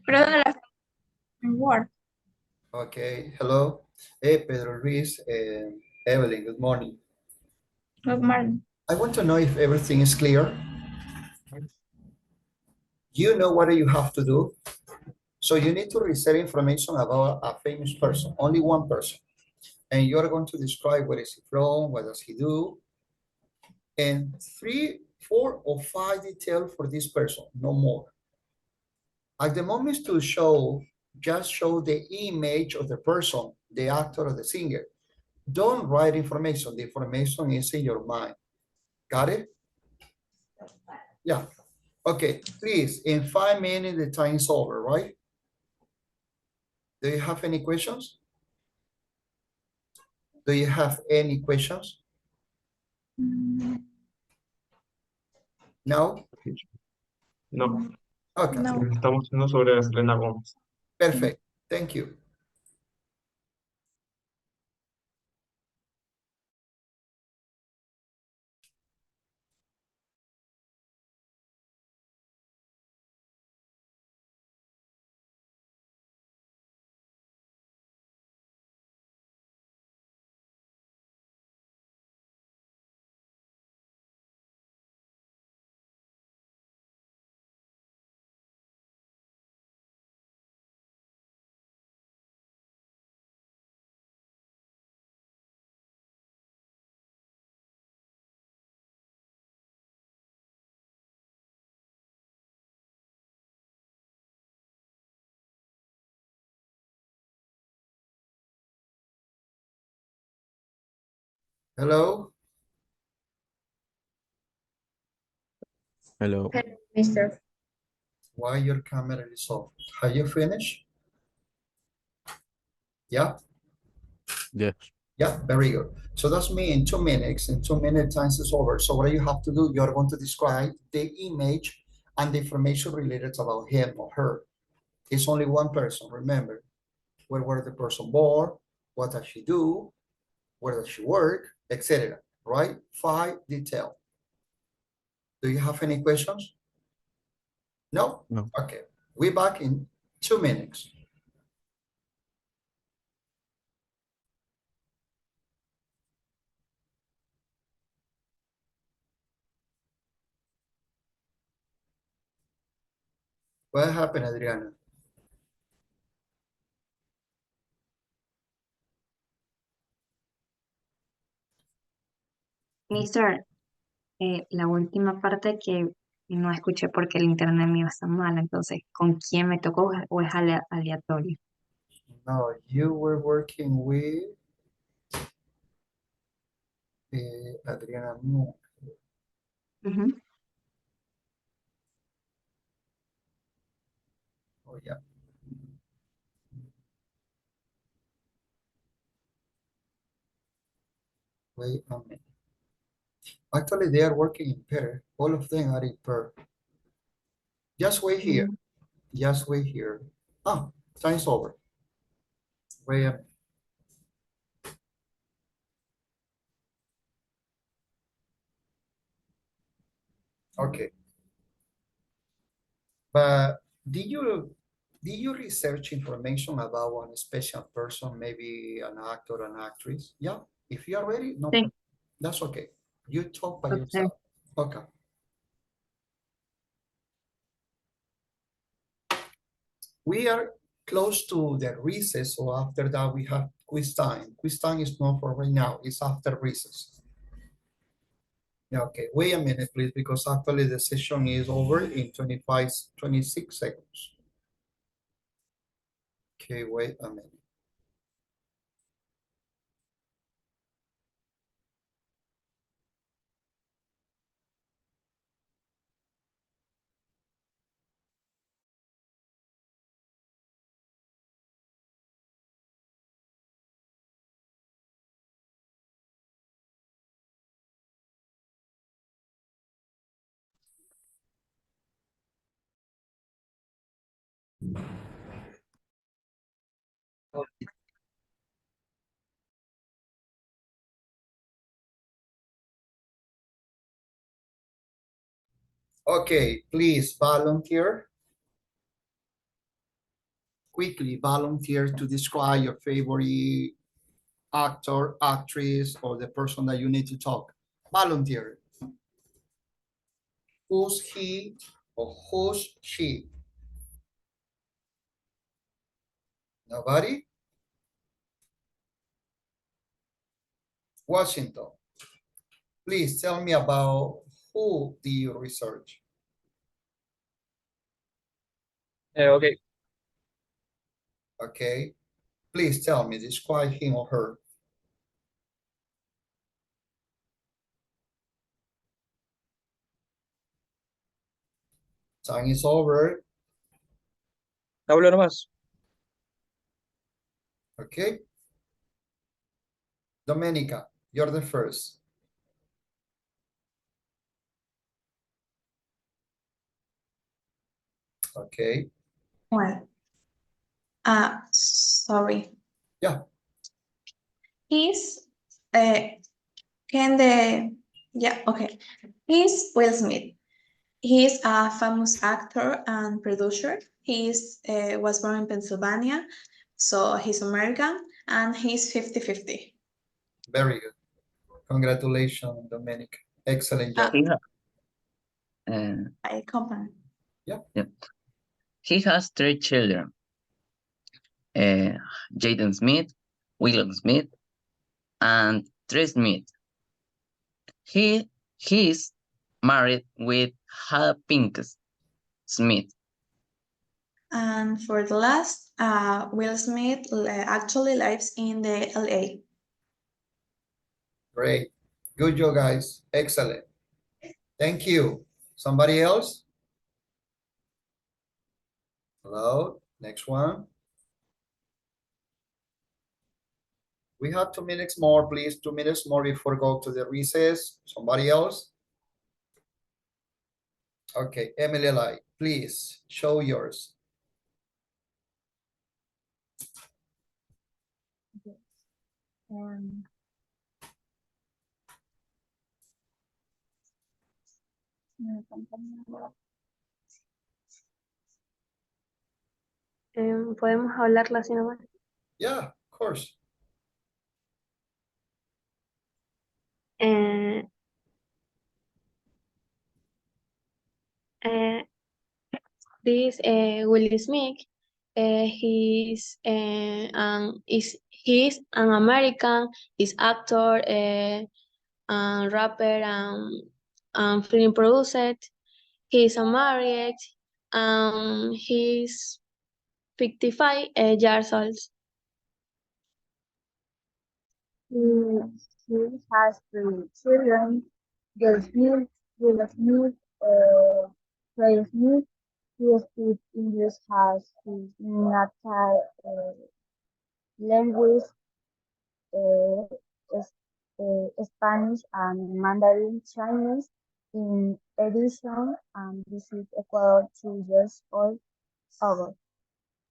Perdón, work. Okay, hello. Hey, Pedro Luis, Evelyn, good morning. Good morning. I want to know if everything is clear. You know what you have to do. So you need to reset information about a famous person, only one person. And you're going to describe where is he from, what does he do, and 3, 4, or 5 details for this person, no more. At the moment to show, just show the image of the person, the actor or the singer. Don't write information. The information is in your mind. Got it? Yeah. Okay, please, in 5 minutes, the time is over, right? Do you have any questions? Do you have any questions? No? No, Okay, No. estamos haciendo sobre Selena Gómez. perfect. Thank you. Hello? Hello. Hello, Mister. Why your camera is off? Have you finished? Yeah? Yes. Yeah, very good. So that's me in 2 minutes. In 2 minutes, time is over. So what you have to do, you're going to describe the image and the information related about him or her. It's only one person, remember. Where was the person born? What does she do? Where does she work? Etc. Right? 5 detail. Do you have any questions? No? No. Okay. We're back in 2 minutes. What happened, Adriana? Mister, la última parte que no escuché porque el internet mío está mal, entonces, ¿con quién me tocó o es aleatorio? No, you were working with Adriana Moon. Ujú. Oh, yeah. Wait a minute. Actually, they are working in pair. All of them are in pair. Just wait here. Just wait here. Ah, time's over. Wait a minute. Okay. But did you research information about one special person, maybe an actor, an actress? Yeah. If you are ready, no, Sí. that's okay. You talk by Okay. yourself. Okay. We are close to the recess, so after that we have quiz time. Quiz time is not for right now, it's after recess. Yeah, okay, wait a minute, please, because actually the session is over in 25, 26 seconds. Okay, wait a minute. Okay, please volunteer. quickly volunteer to describe your favorite actor, actress, or the person that you need to talk. Volunteer. Who's he or who's she? Nobody? Washington. Please tell me about who do you research? Okay. Okay. Please tell me, describe him or her. Time is over. Hablo nomás. Okay. Domenica, you're the first. Okay. Well, sorry. Yeah. He's okay. He's Will Smith. He's a famous actor and producer. He's was born in Pennsylvania, so he's American, and he's 50-50. Very good. Congratulations, Domenica. Excellent job. I company. Yeah. He has 3 children. Jaden Smith, William Smith, and Trey Smith. He's married with Hannah Pinkett Smith. And for the last, Will Smith actually lives in the LA. Great. Good job, guys. Excellent. Thank you. Somebody else? Hello. Next one. We have 2 minutes more, please. 2 minutes more before go to the recess. Somebody else? Okay, Emily Lai, please show yours. ¿Podemos hablarla así nomás? Yeah, of course. This Will Smith, he's an American, he's actor, and rapper, and film producer. He's married, he's 55 years old. He has 3 children, Will Smith, Trey Smith. He speaks English as his native language, Spanish and Mandarin Chinese. In addition, visit Ecuador 2 years old ago.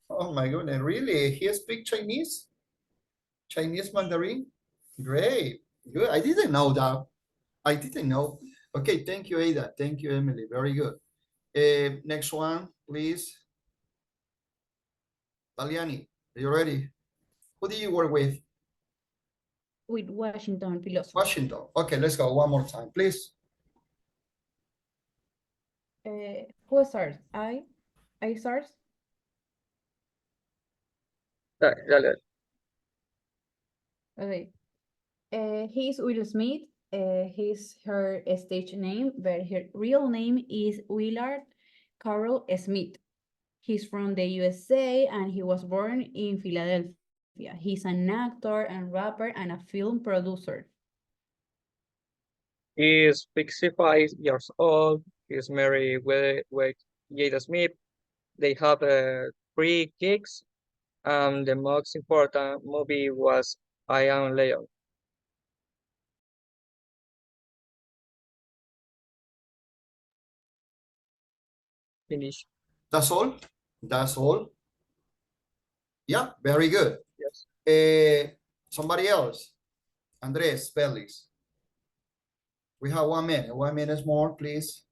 Oh my goodness, really? He speaks Chinese? Chinese Mandarin? Great, good. I didn't know that. I didn't know. Okay, thank you, Ada. Thank you, Emily. Very good. Next one, please. Taliani, are you ready? Who do you work with? With Washington philosophy. Washington. Okay, let's go one more time, please. Who starts? I start. Dale. Okay. He's Will Smith. He's her stage name, but her real name is Willard Carroll Smith. He's from the USA and he was born in Philadelphia. He's an actor and rapper and a film producer. He is 65 years old. He's married with Jada Smith. They have 3 kids. The most important movie was I Am Leon. Finish. That's all? That's all? Yeah, very good. Yes. Somebody else? Andres, Felix. We have 1 minute. 1 minute more, please.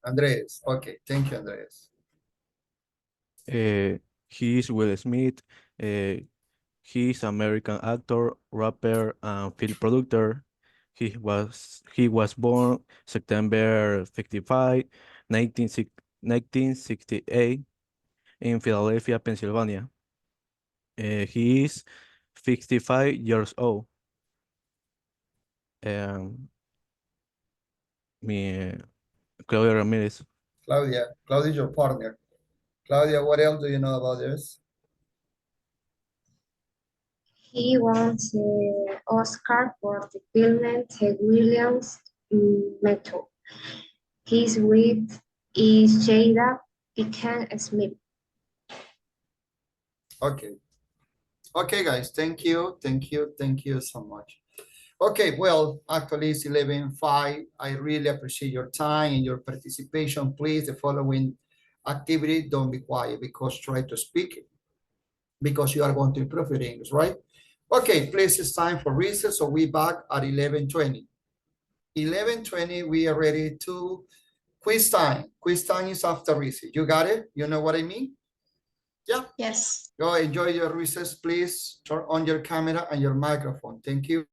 Andres. Okay, thank you, Andres. He is Will Smith. He is American actor, rapper, and film producer. He was born September 55, 1968 in Philadelphia, Pennsylvania. He is 55 years old. Um, mi Claudia Ramirez. Claudia is your partner. Claudia, what else do you know about this? He won the Oscar for the film The Williams Method. His wife is Jada Pinkett Smith. Okay. Okay, guys, thank you so much. Okay, well, actually it's 11:05. I really appreciate your time and your participation. Please, the following activity, don't be quiet because try to speak because you are going to improve your English, right? Okay, please, it's time for recess, so we back at 11:20. 11:20, we are ready to quiz time. Quiz time is after recess. You got it? You know what I mean? Yeah. Yes. Go enjoy your recess, please. Turn on your camera and your microphone. Thank you.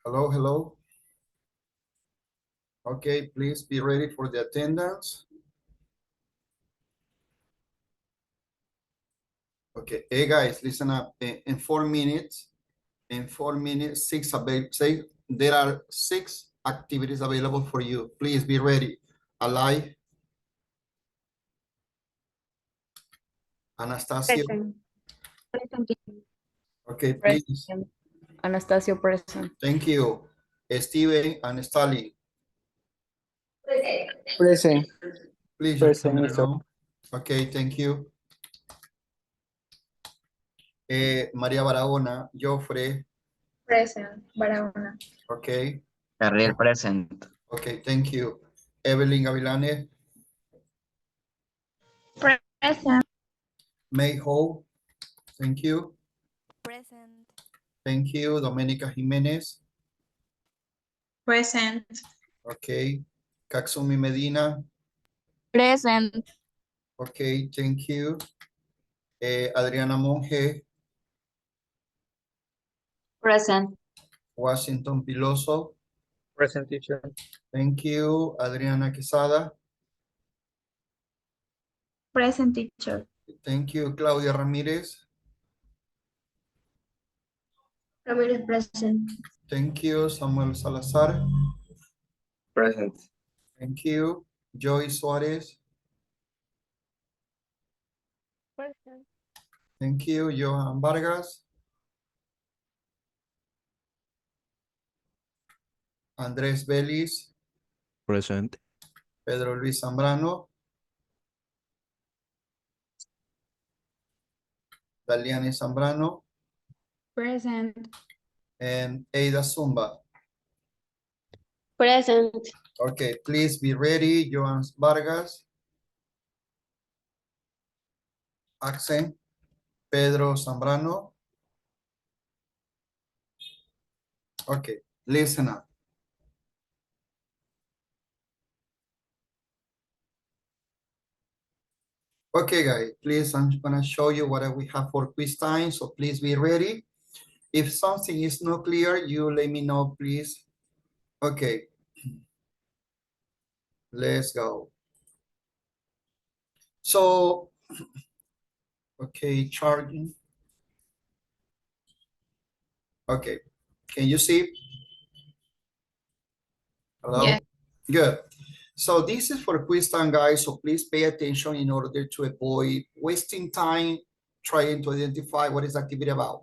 Hello, hello. Okay, please be ready for the attendance. Okay, hey guys, listen up. In 4 minutes, there are 6 activities available for you. Please be ready. Alay, Anastasio. Okay, please. Present. Anastasio present. Thank you. Steven and Stali. Present. Please just Present, turn it Mister. on. Okay, thank you. María Barahona, Joffre. Present. Barahona. Okay, Carriel present. okay, thank you. Evelyn Gavilanes, Present. May Ho, thank you. Present. Thank you. Domenica Jimenez, Present. okay. Katsumi Medina, Present. okay, thank you. Adriana Monge, Present. Washington Piloso, Present, teacher. thank you. Adriana Quesada, Present, teacher. thank you. Claudia Ramirez, Ramirez present. thank you. Samuel Salazar, Present. thank you. Joy Suarez, Present. thank you. Johan Vargas, Andrés Vélez, Present. Pedro Luis Zambrano, Daliane Zambrano, Present. and Ada Zumba. Present. Okay, please be ready. Johan Vargas, Accent, Pedro Zambrano. Okay, listen up. Okay, guys, please, I'm gonna show you what we have for quiz time, so please be ready. If something is not clear, you let me know, please. Okay. Let's go. So, okay, charging. Okay, can you see? Hello? Yes. Good. So this is for quiz time, guys, so please pay attention in order to avoid wasting time trying to identify what is activity about.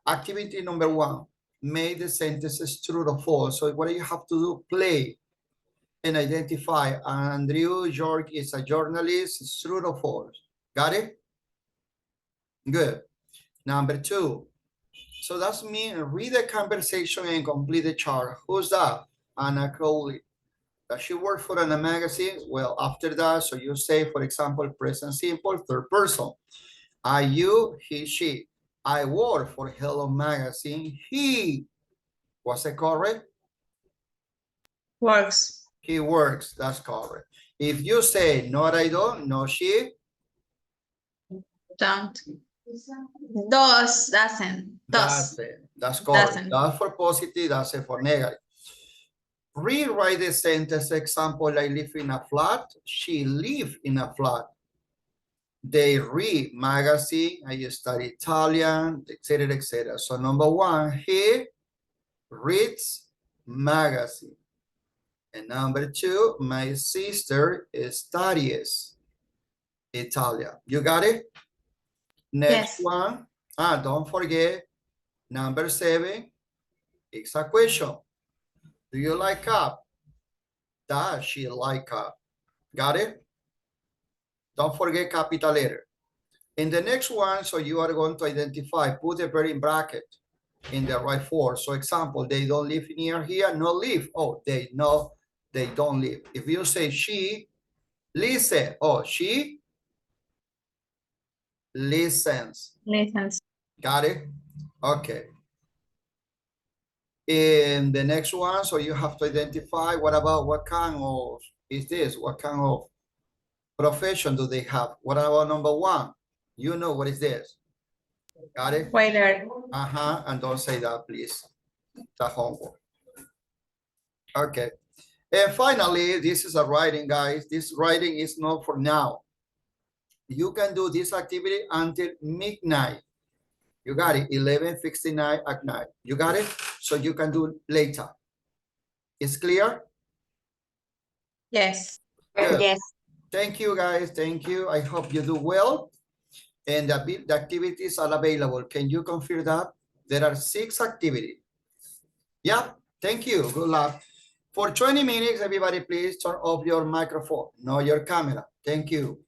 Activity number 1, make the sentences true or false. So what do you have to do? Play and identify. Andrew York is a journalist. It's true or false? Got it? Good. Number 2. So that's mean read the conversation and complete the chart. Who's that? Anna Crowley. Does she work for a magazine? Well, after that, so you say, for example, present simple, third person. I, you, he, she. I work for Hello Magazine. He. Was it correct? Works. He works. That's correct. If you say, no, I don't, no, she. Don't. Does. Doesn't. Does. Doesn't. That's correct. Doesn't. That's for positive, that's for negative. Rewrite the sentence. Example, I live in a flat. She live in a flat. They read magazine. I study Italian, etc., etc. So number 1, he reads magazine. And number 2, my sister studies Italian. You got it? Next Yes. one. Don't forget, number 7, it's a question. Do you like cup? Does she like cup? Got it? Don't forget capital letter. In the next one, so you are going to identify, put a verb in bracket in the right form. So example, they don't live near here, no live. Oh, they know they don't live. If you say she listen, oh, she listens. Listens. Got it? Okay. In the next one, so you have to identify what about what kind of is this? What kind of profession do they have? What about number 1? You know what is this? Got it? Waiter. And don't say that, please. The homework. Okay. And finally, this is a writing, guys. This writing is not for now. You can do this activity until midnight. You got it, 11:59 at night. You got it? So you can do later. It's clear? Yes. Good. Yes. Thank you, guys. Thank you. I hope you do well. And the activities are available. Can you confirm that? There are 6 activities. Yeah, thank you. Good luck. For 20 minutes, everybody, please turn off your microphone, not your camera. Thank you.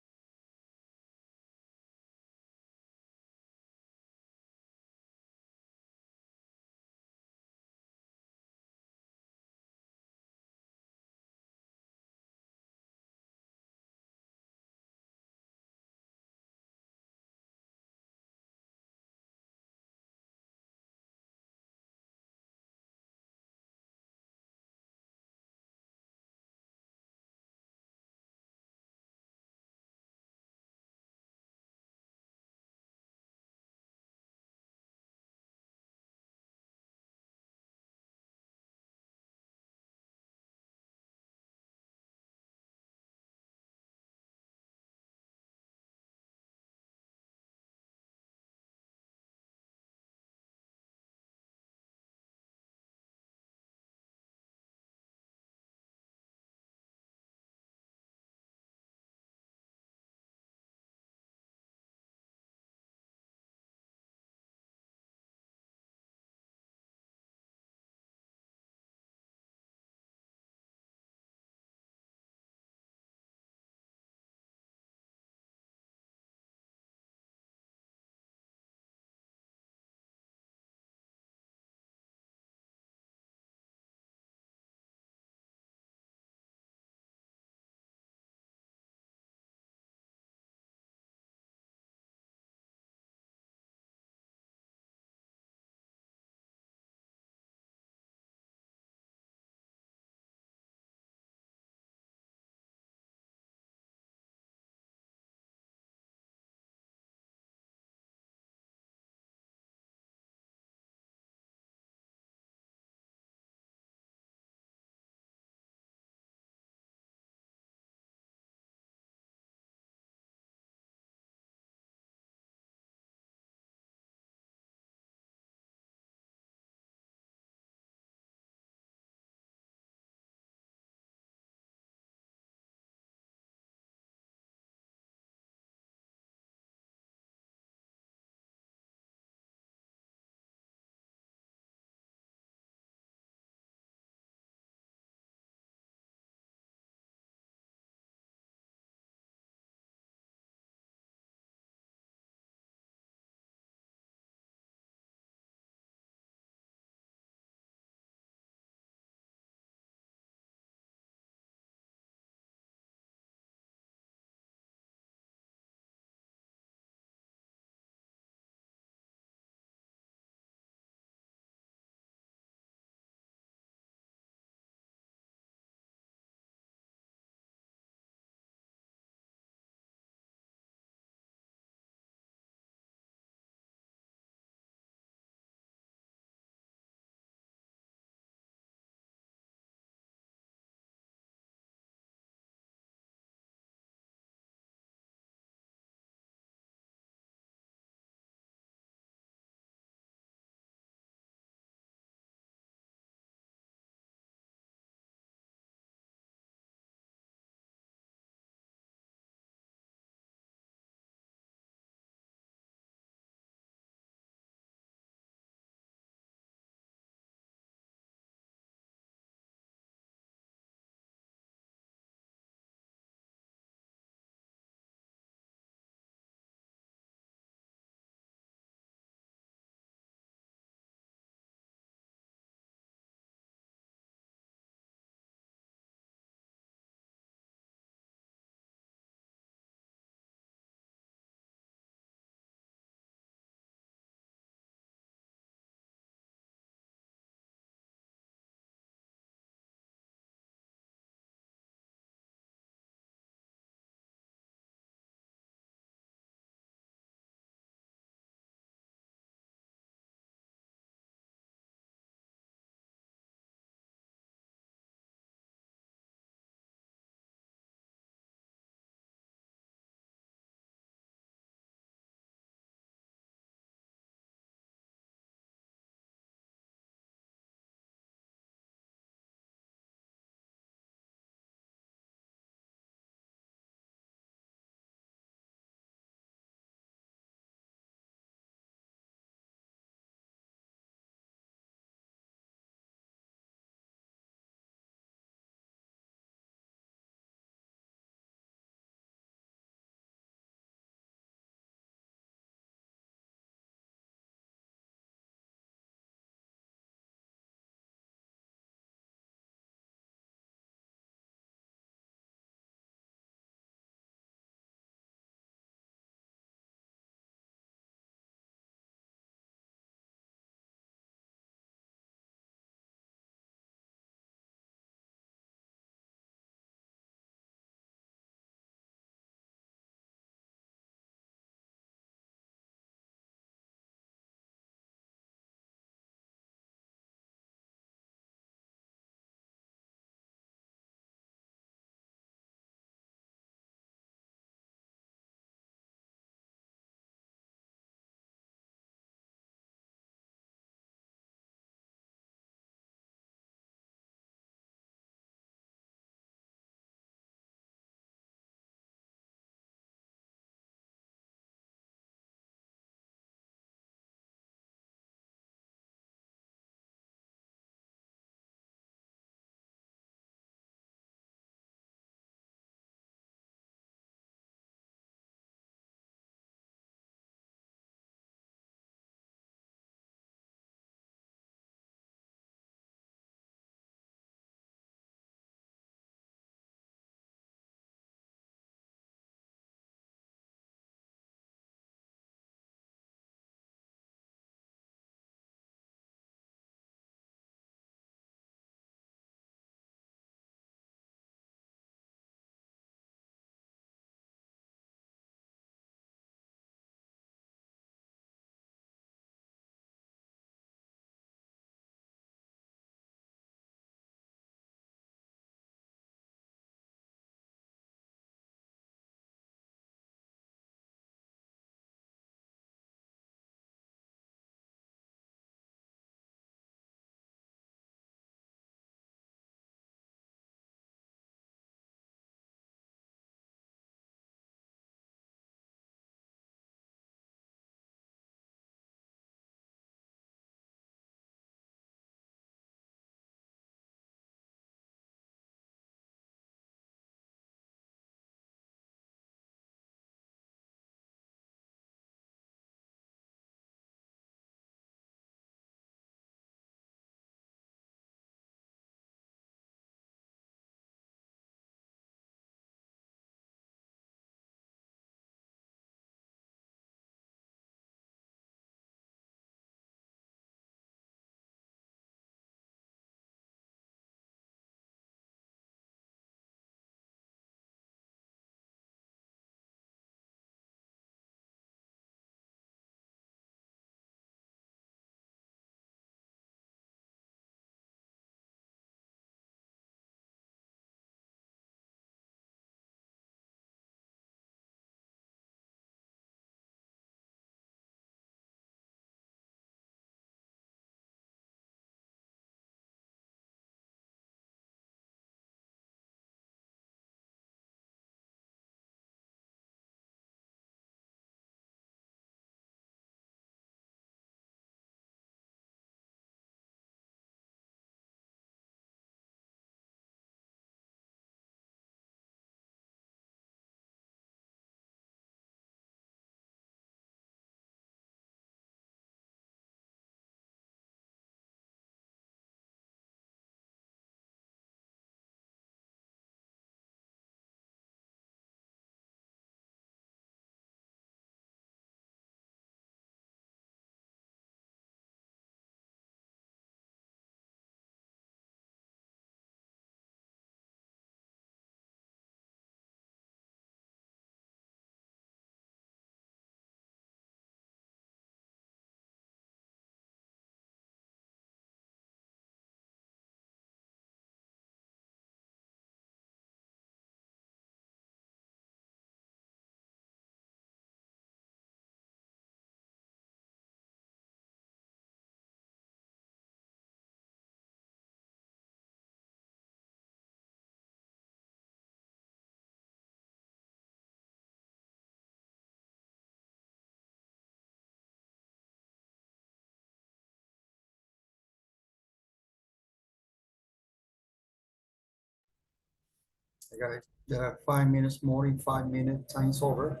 I got it. There are 5 minutes more in 5 minutes. Time's over.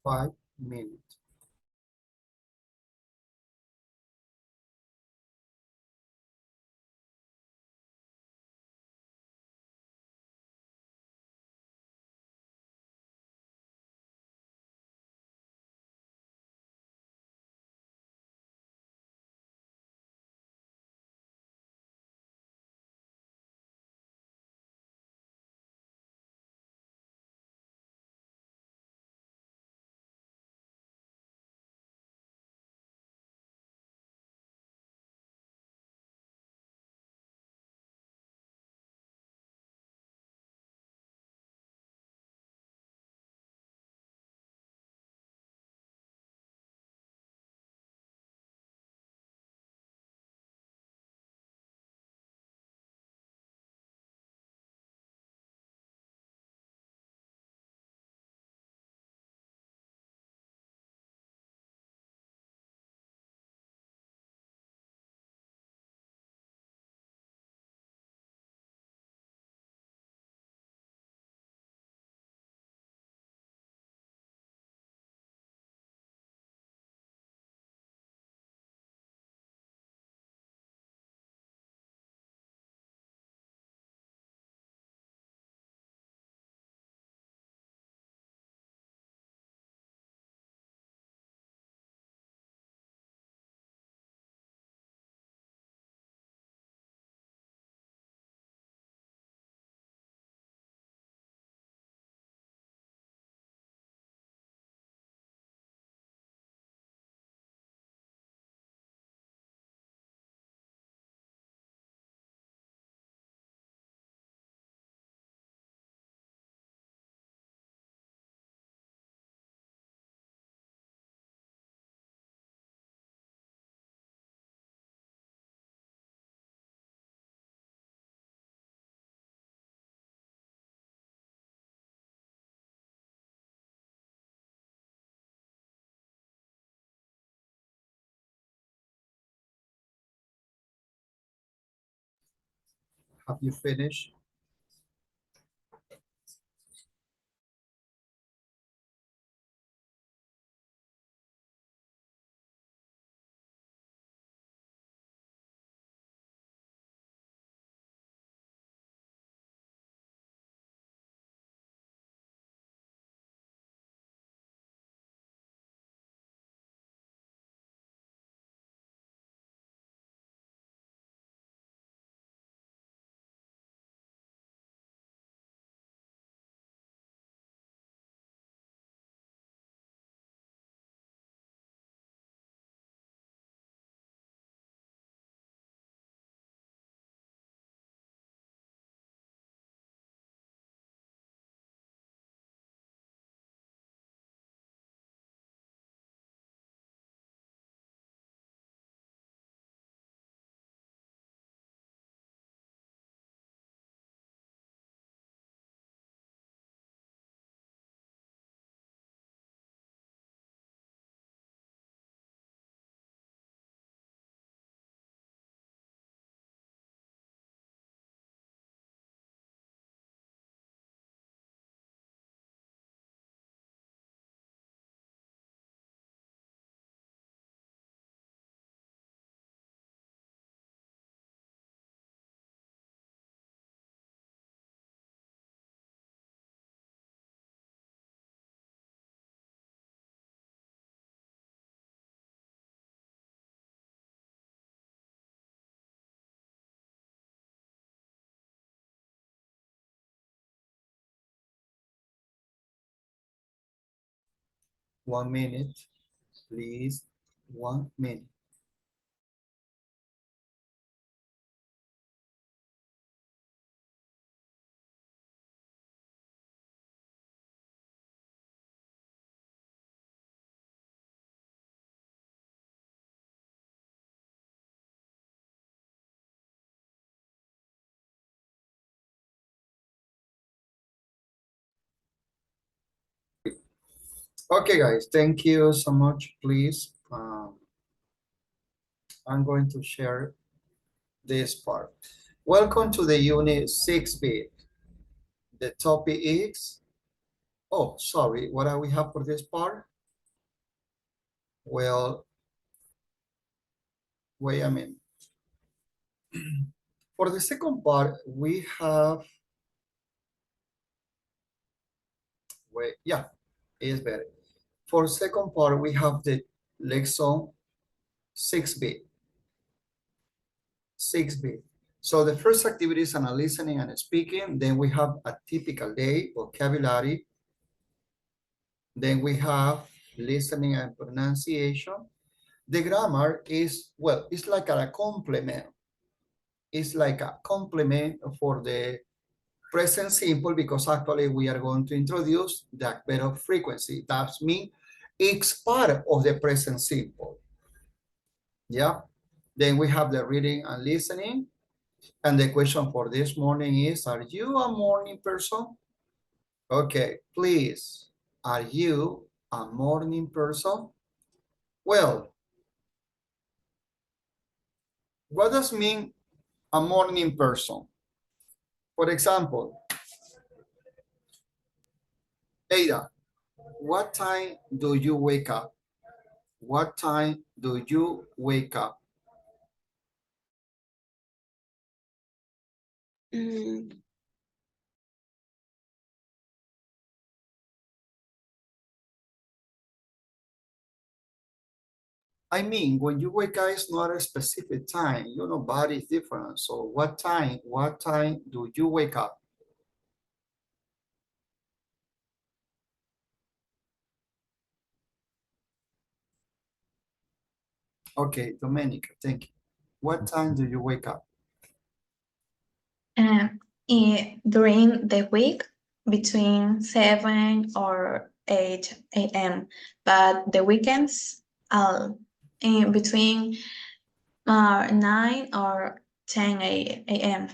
5 minutes. Have you finished? One minute, please. 1 minute. Okay, guys, thank you so much. Please, I'm going to share this part. Welcome to the unit 6 bit. The topic is, oh, sorry, what do we have for this part? Well, wait a minute. For the second part, we have, wait, yeah, it's better. For second part, we have the lesson 6B. 6B. So the first activity is listening and speaking. Then we have a typical day, vocabulary. Then we have listening and pronunciation. The grammar is, well, it's like a complement. It's like a complement for the present simple, because actually we are going to introduce the adverb frequency. That means it's part of the present simple. Yeah. Then we have the reading and listening. And the question for this morning is, are you a morning person? Okay, please. Are you a morning person? Well, what does mean a morning person? For example, Ada, what time do you wake up? What time do you wake up? I mean, when you wake up, it's not a specific time. You know, body is different. So what time do you wake up? Okay, Domenica, thank you. What time do you wake up? During the week, between 7 or 8 a.m. But the weekends, in between 9 or 10 a.m.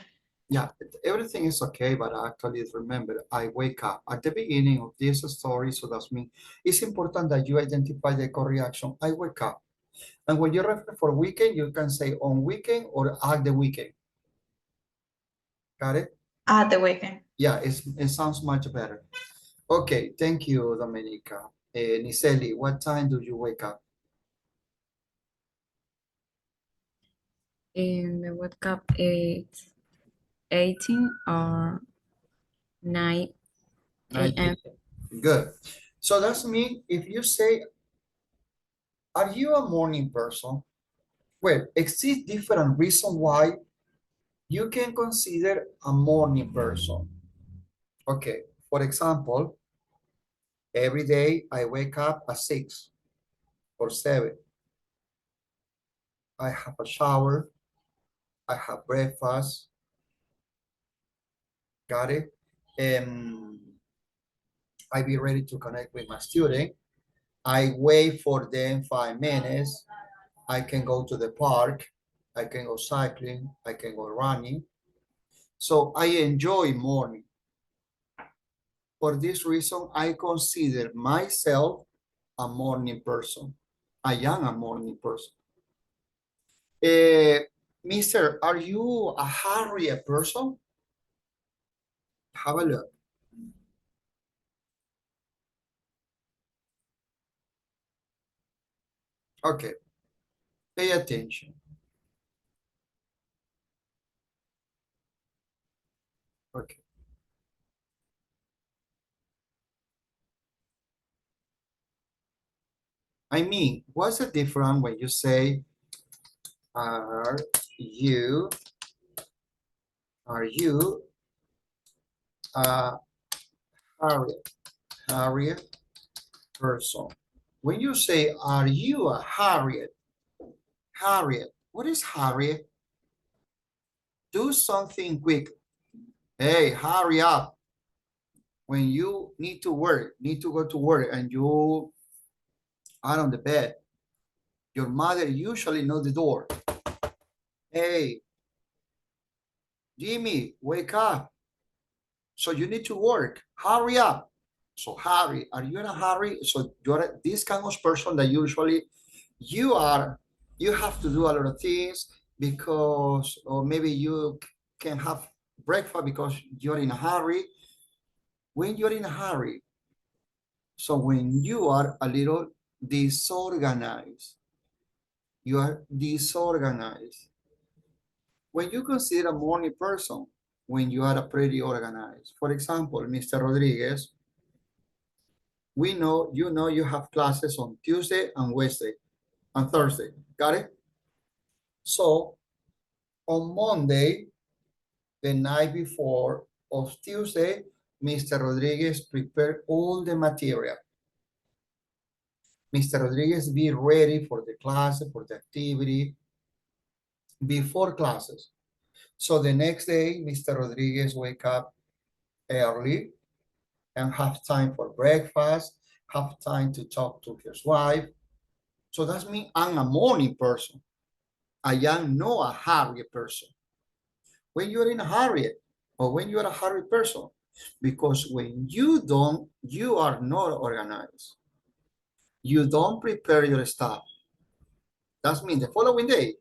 Yeah, everything is okay, but actually remember, I wake up at the beginning of this story, so that's me. It's important that you identify the correct reaction. I wake up. And when you refer for weekend, you can say on weekend or at the weekend. Got it? At the weekend. Yeah, it sounds much better. Okay, thank you, Domenica. Niseli, what time do you wake up? In the wake up at 18 or 9 a.m. Good. So that's mean if you say, are you a morning person? Well, exists different reasons why you can consider a morning person. Okay, for example, every day I wake up at 6 or 7. I have a shower, I have breakfast, got it? I be ready to connect with my student. I wait for them 5 minutes. I can go to the park. I can go cycling. I can go running. So I enjoy morning. For this reason, I consider myself a morning person. I am a morning person. Mister, are you a Harriet person? Have a look. Okay, pay attention. Okay. I mean, what's the difference when you say, are you a Harriet person? When you say, are you a Harriet? What is Harriet? Do something quick. Hey, hurry up. When you need to go to work, and you are on the bed, your mother usually knows the door. Hey, Jimmy, wake up. So you need to work. Hurry up. So hurry. Are you in a hurry? So you're this kind of person that usually you have to do a lot of things because, or maybe you can have breakfast because you're in a hurry. When you're in a hurry. So when you are a little disorganized, you are disorganized. When you consider a morning person, when you are a pretty organized. For example, Mr. Rodriguez, we know you have classes on Tuesday and Wednesday and Thursday. Got it? So on Monday, the night before of Tuesday, Mr. Rodriguez prepared all the material. Mr. Rodriguez be ready for the class, for the activity, before classes. So the next day, Mr. Rodriguez wake up early and have time for breakfast, have time to talk to his wife. So that's me, I'm a morning person. I am not a hurry person. When you're in a hurry, or when you're a hurry person, because when you are not organized. You don't prepare your stuff. That means the following day,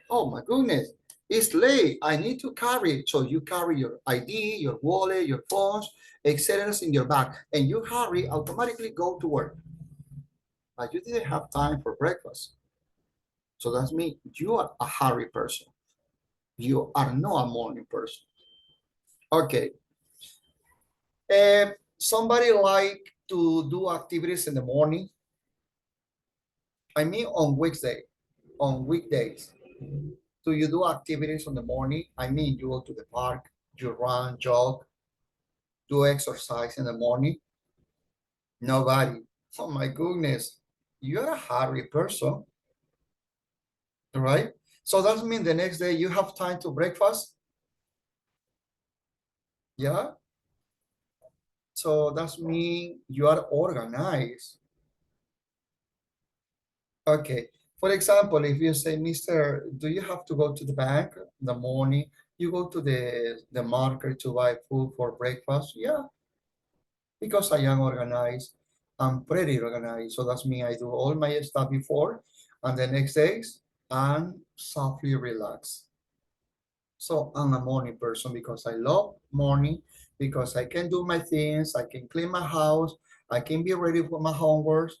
oh my goodness, it's late, I need to carry it. So you carry your ID, your wallet, your phones, etc. in your bag, and you hurry, automatically go to work. But you didn't have time for breakfast. So that means you are a hurry person. You are not a morning person. Okay. Somebody like to do activities in the morning? I mean on weekdays. Do you do activities in the morning? I mean, you go to the park, you run, jog, do exercise in the morning? Nobody. Oh my goodness, you're a hurry person, right? So that means the next day you have time to breakfast? Yeah? So that means you are organized. Okay. For example, if you say, Mr., do you have to go to the bank in the morning? You go to the market to buy food for breakfast? Yeah. Because I am organized, I'm pretty organized. So that's me, I do all my stuff before, and the next days, I'm softly relaxed. So I'm a morning person because I love morning, because I can do my things, I can clean my house, I can be ready for my homework,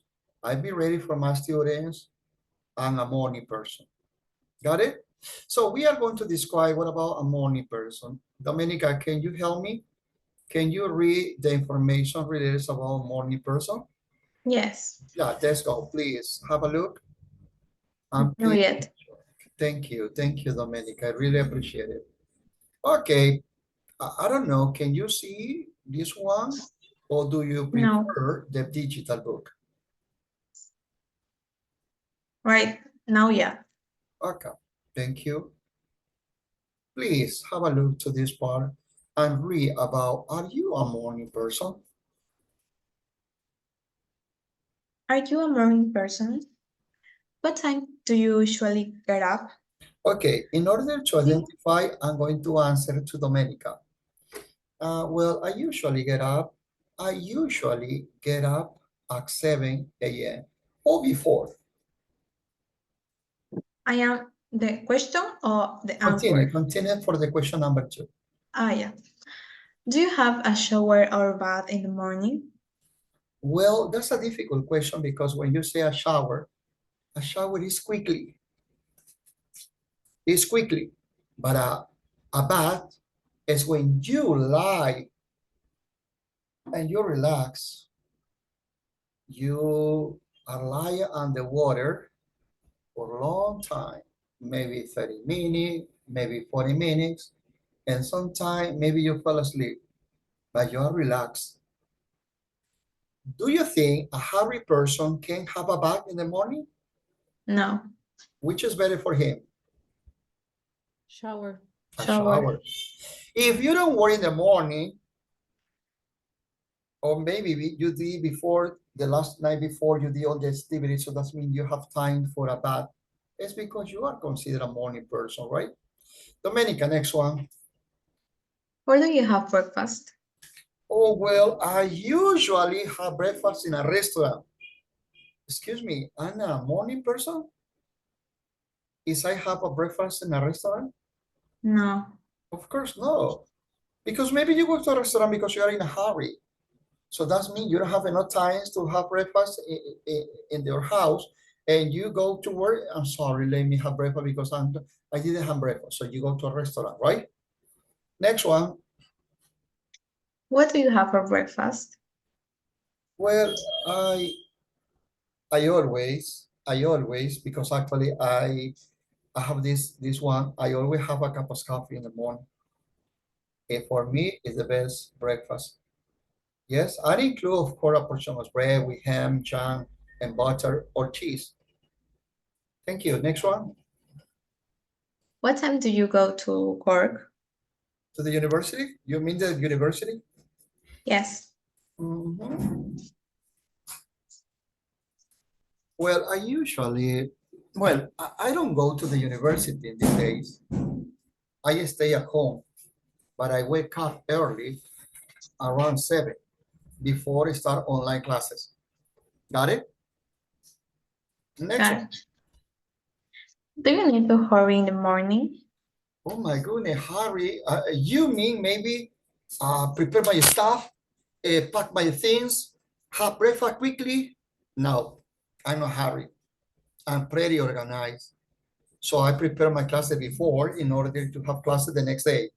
I be ready for my students. I'm a morning person. Got it? So we are going to describe what about a morning person. Domenica, can you help me? Can you read the information related about morning person? Yes. Yeah, let's go. Please have a look. Not yet. Thank you, Domenica. I really appreciate it. Okay, I don't know. Can you see this one, or do you No. prefer the digital book? Right now, yeah. Okay, thank you. Please have a look to this part and read about, are you a morning person? Are you a morning person? What time do you usually get up? Okay, in order to identify, I'm going to answer to Domenica. Well, I usually get up at 7 a.m. or before. I am the question or the answer? Continue for the question number 2. Yeah. Do you have a shower or bath in the morning? Well, that's a difficult question because when you say a shower is quickly. It's quickly. But a bath is when you lie and you relax. You are lying on the water for a long time, maybe 30 minutes, maybe 40 minutes, and sometimes maybe you fall asleep, but you are relaxed. Do you think a hurry person can have a bath in the morning? No. Which is better for him? Shower. A shower. If you don't work in the morning, or maybe you did before, the last night before you did all the activities, so that means you have time for a bath. It's because you are considered a morning person, right? Domenica, next one. Where do you have breakfast? Oh, well, I usually have breakfast in a restaurant. Excuse me, I'm a morning person? Is I have a breakfast in a restaurant? No. Of course, no. Because maybe you go to a restaurant because you are in a hurry. So that means you don't have enough time to have breakfast in your house, and you go to work. I'm sorry, let me have breakfast because I didn't have breakfast. So you go to a restaurant, right? Next one. What do you have for breakfast? Well, I always, because actually I have this one. I always have a cup of coffee in the morning. And for me, it's the best breakfast. Yes, I include, of course, a portion of bread with ham, jam, and butter or cheese. Thank you. Next one. What time do you go to work? To the university? You mean the university? Yes. Mhm. Well, I don't go to the university these days. I stay at home, but I wake up early around 7 before I start online classes. Got it? Next Got one. it. Do you need to hurry in the morning? Oh my goodness, hurry. You mean maybe prepare my stuff, pack my things, have breakfast quickly? No, I'm not hurry. I'm pretty organized. So I prepare my classes before in order to have classes the next day.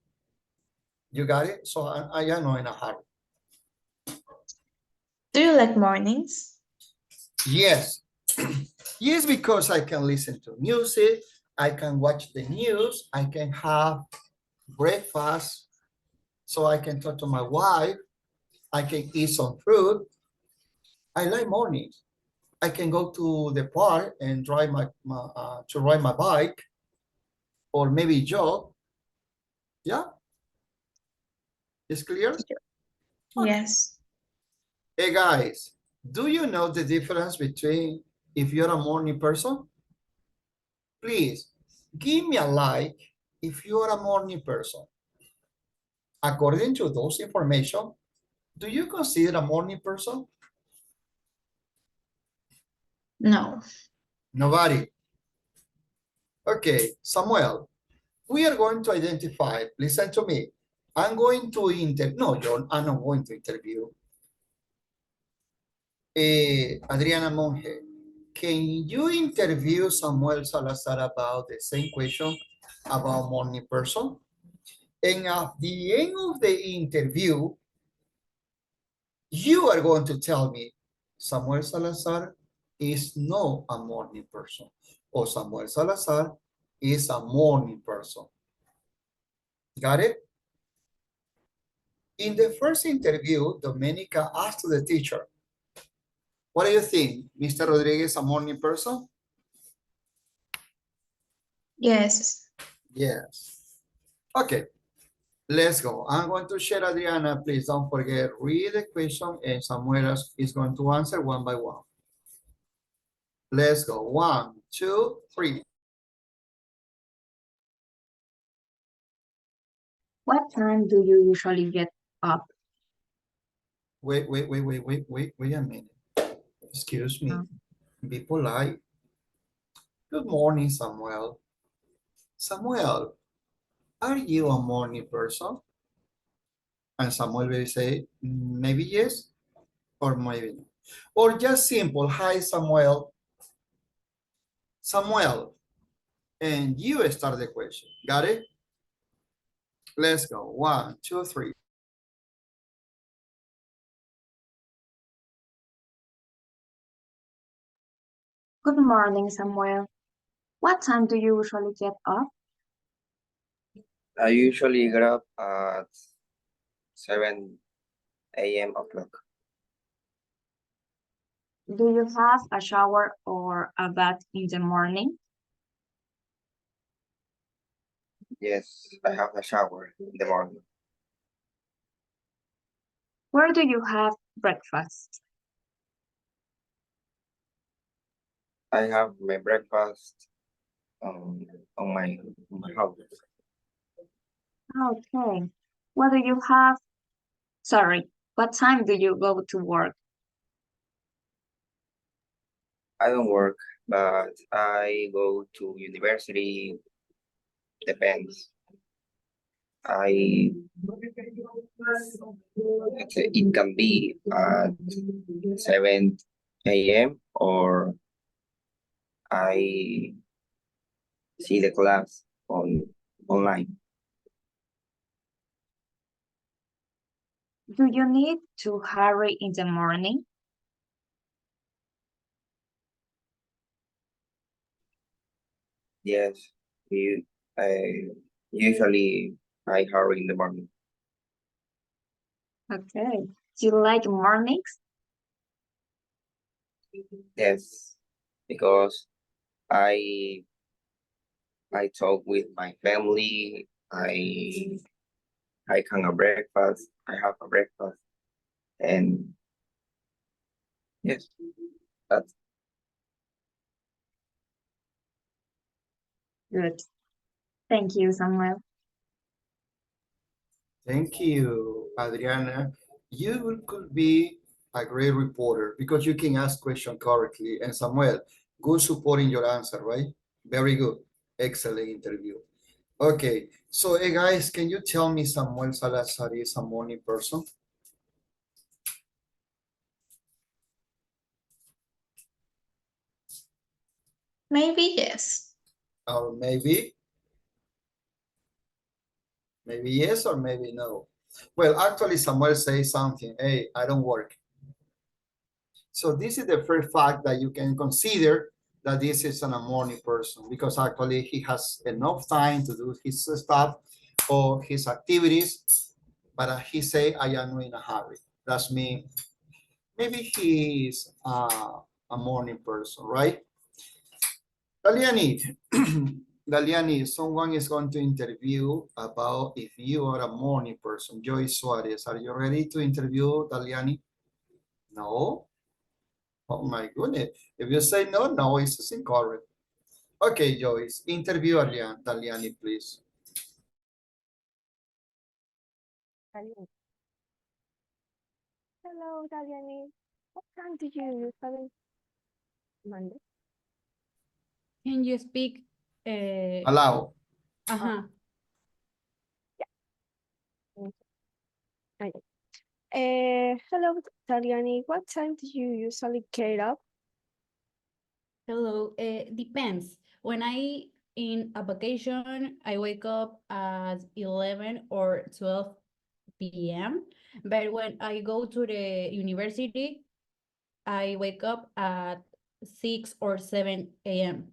You got it? So I am not in a hurry. Do you like mornings? Yes. Yes, because I can listen to music, I can watch the news, I can have breakfast, so I can talk to my wife, I can eat some fruit. I like mornings. I can go to the park and drive to ride my bike or maybe jog. Yeah, it's clear? Yes. Hey guys, do you know the difference between if you're a morning person? Please give me a like if you are a morning person. According to those information, do you consider a morning person? No. Nobody. Okay, Samuel, we are going to identify, listen to me. I'm going to no, John, I'm not going to interview. Adriana Monge, can you interview Samuel Salazar about the same question about morning person? And at the end of the interview, you are going to tell me Samuel Salazar is not a morning person, or Samuel Salazar is a morning person. Got it? In the first interview, Domenica asked the teacher, what do you think? Mr. Rodriguez a morning person? Yes. Yes. Okay, let's go. I'm going to share Adriana. Please don't forget, read the question and Samuel is going to answer one by one. Let's go. 1, 2, 3. What time do you usually get up? Wait a minute. Excuse me. Be polite. Good morning, Samuel. Samuel, are you a morning person? And Samuel will say, maybe yes, or maybe no. Or just simple, hi, Samuel. Samuel, and you start the question. Got it? Let's go. 1, 2, 3. Good morning, Samuel. What time do you usually get up? I usually get up at 7 a.m. o'clock. Do you have a shower or a bath in the morning? Yes, I have a shower in the morning. Where do you have breakfast? I have my breakfast on my house. Okay. What do you have? Sorry, what time do you go to work? I don't work, but I go to university. Depends. I It can be at 7 a.m. or I see the class online. Do you need to hurry in the morning? Yes, I usually I hurry in the morning. Okay. Do you like mornings? Yes, because I I talk with my family. I can have breakfast. I have a breakfast, and yes, that's Good. Thank you, Samuel. Thank you, Adriana. You could be a great reporter because you can ask questions correctly. And Samuel, good supporting your answer, right? Very good. Excellent interview. Okay, so hey guys, can you tell me Samuel Salazar is a morning person? Maybe yes. Or maybe yes or maybe no. Well, actually Samuel says something, hey, I don't work. So this is the first fact that you can consider that this is a morning person because actually he has enough time to do his stuff or his activities, but he say, I am not in a hurry. That's me. Maybe he's a morning person, right? Daliani, Daliani, someone is going to interview about if you are a morning person. Joyce Suarez, are you ready to interview Daliani? No? Oh my goodness. If you say no, no, it's incorrect. Okay, Joyce, interview Daliani, please. Hello, Daliani. What time do you usually Monday? Can you speak? Allow. Uh-huh. Hello, Daliani. What time do you usually get up? Hello. Depends. When I in a vacation, I wake up at 11 or 12 p.m. But when I go to the university, I wake up at 6 or 7 a.m.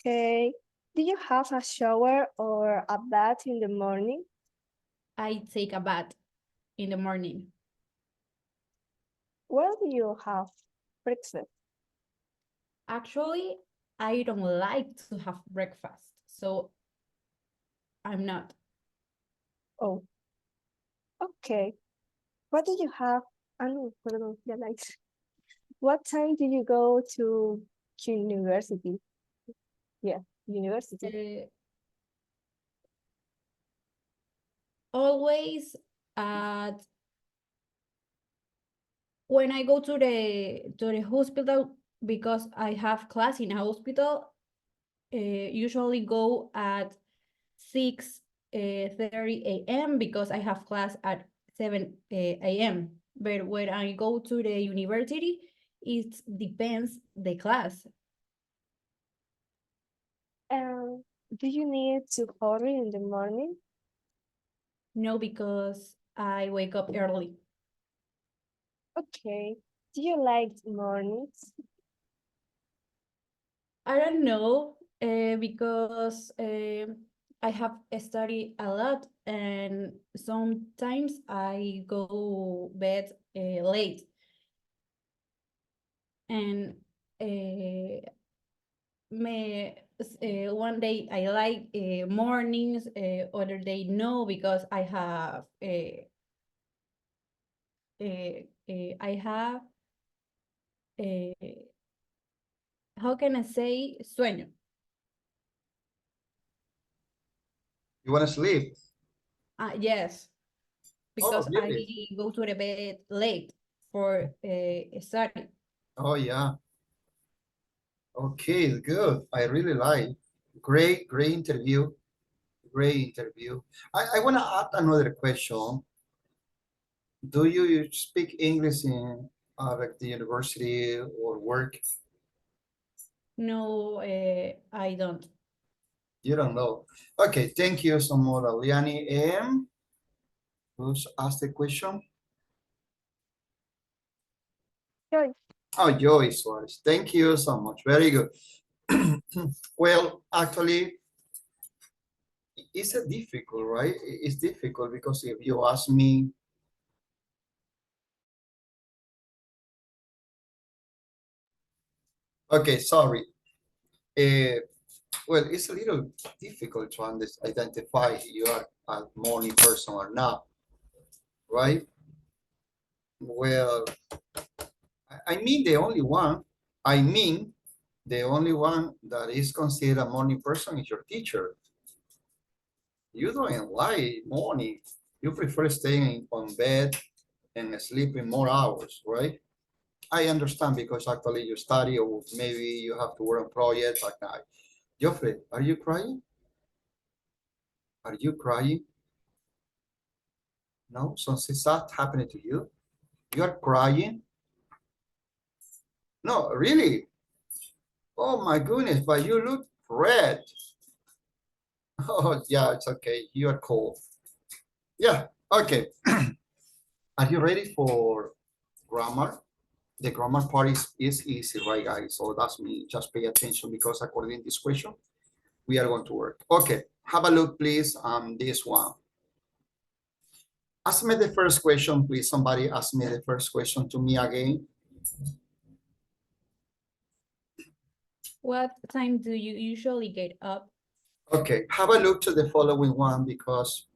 Okay. Do you have a shower or a bath in the morning? I take a bath in the morning. Where do you have breakfast? Actually, I don't like to have breakfast, so I'm not. Oh, okay. What do you have? No, perdón, ya la hice. What time do you go to university? Yeah, university. Always when I go to the hospital because I have class in a hospital, usually go at 6:30 a.m. because I have class at 7 a.m. But when I go to the university, it depends the class. Do you need to hurry in the morning? No, because I wake up early. Okay. Do you like mornings? I don't know, because I have studied a lot and sometimes I go bed late. And one day I like mornings, other day no, because I have how can I say sueño? You want to sleep? Yes, because I really? go to the bed late for study. Oh, yeah. Okay, good. I really like. Great interview. great interview. I want to add another question. Do you speak English in at the university or work? No, I don't. You don't know. Okay, thank you so much, Liani. And who's asked the question? Joy. Oh, Joyce Suarez. Thank you so much. Very good. Well, actually, it's a difficult, right? It's difficult because if you ask me, okay, sorry. Well, it's a little difficult to identify if you are a morning person or not, right? Well, I mean the only one that is considered a morning person is your teacher. You don't like morning. You prefer staying on bed and sleeping more hours, right? I understand because actually you study or maybe you have to work on projects at night. Geoffrey, are you crying? Are you crying? No, something sad happening to you? You are crying? No, really? Oh my goodness, but you look red. Oh yeah, it's okay. You are cold. Yeah, okay. Are you ready for grammar? The grammar part is easy, right, guys? So that's me. Just pay attention because according to this question, we are going to work. Okay, have a look, please, on this one. Ask me the first question, please. Somebody ask me the first question to me again. What time do you usually get up? Okay, have a look to the following one because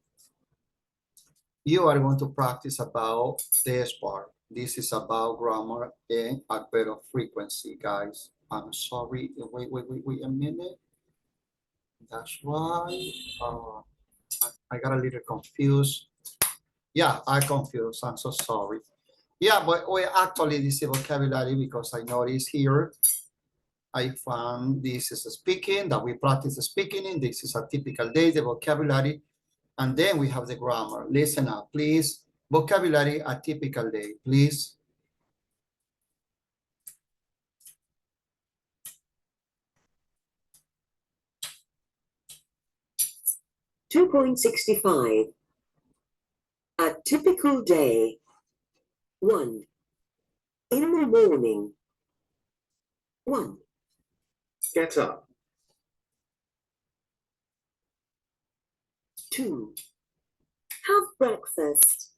you are going to practice about this part. This is about grammar and adverb of frequency, guys. I'm sorry. Wait a minute. That's right. I got a little confused. Yeah, I confused. I'm so sorry. Yeah, but we actually this is vocabulary because I noticed here. I found this is a speaking that we practice speaking in. This is a typical day, the vocabulary. And then we have the grammar. Listen up, please. Vocabulary, a typical day, please. $2.65. A typical day. 1. In the morning. 1. Get up. 2. Have breakfast.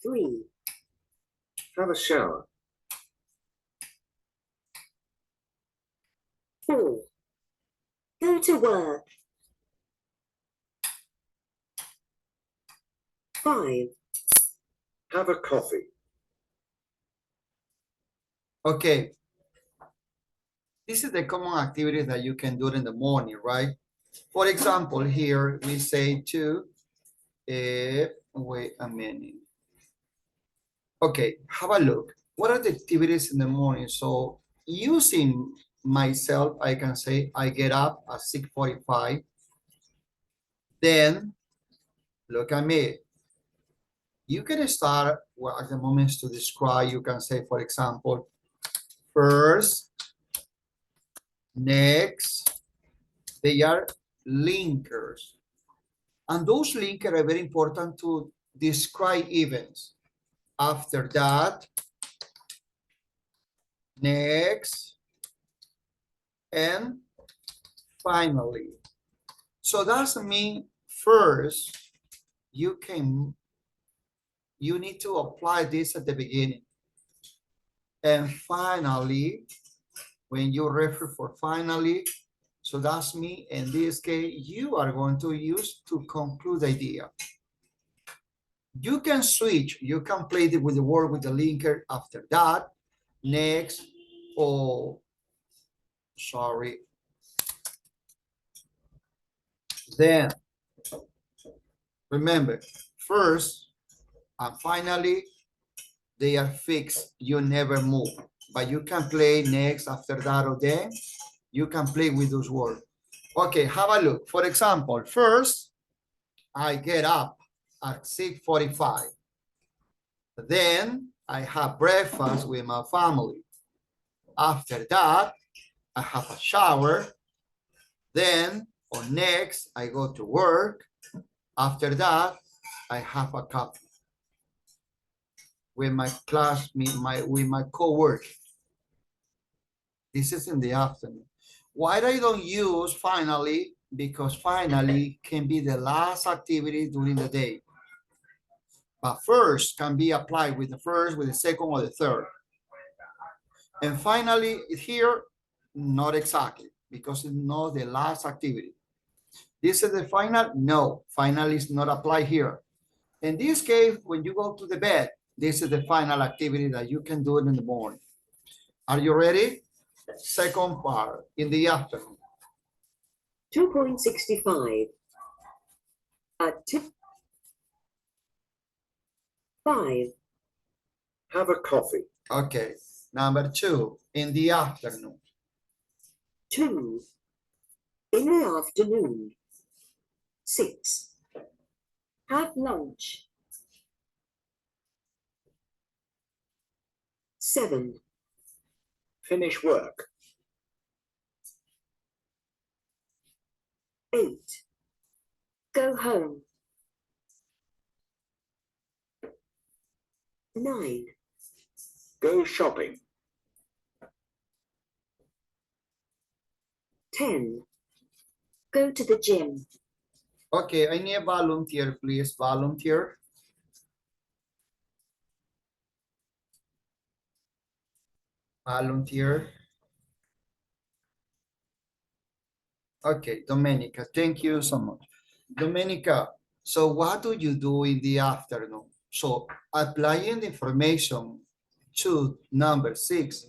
3. Have a shower. 4. Go to work. 5. Have a coffee. Okay. This is the common activities that you can do in the morning, right? For example, here we say to, wait a minute. Okay, have a look. What are the activities in the morning? So using myself, I can say I get up at 6:45. Then look at me. You can start well, at the moments to describe. You can say, for example, first, next. They are linkers. And those linkers are very important to describe events. After that, next, and finally. So that's mean first, you need to apply this at the beginning. And finally, when you refer for finally, so that's me, in this case, you are going to use to conclude the idea. You can switch, you can play with the word with the linker after that, next, or sorry. Then, remember, first and finally, they are fixed, you never move. But you can play next, after that, or then. You can play with those words. Okay, have a look. For example, first, I get up at 6:45. Then I have breakfast with my family. After that, I have a shower. Then, or next, I go to work. After that, I have a coffee with my classmate, with my co-worker. This is in the afternoon. Why I don't use finally? Because finally can be the last activity during the day. But first can be applied with the first, with the second, or the third. And finally, here, not exactly, because it's not the last activity. This is the final? No, final is not applied here. In this case, when you go to the bed, this is the final activity that you can do it in the morning. Are you ready? Second part, in the afternoon. 2.65. Tip 5. Have a coffee. Okay, number 2, in the afternoon. 2. In the afternoon. 6. Have lunch. 7. Finish work. 8. Go home. 9. Go shopping. 10. Go to the gym. Okay, I need a volunteer, please. Volunteer. Volunteer. Okay, Domenica, thank you so much. Domenica, so what do you do in the afternoon? So applying the information to number 6,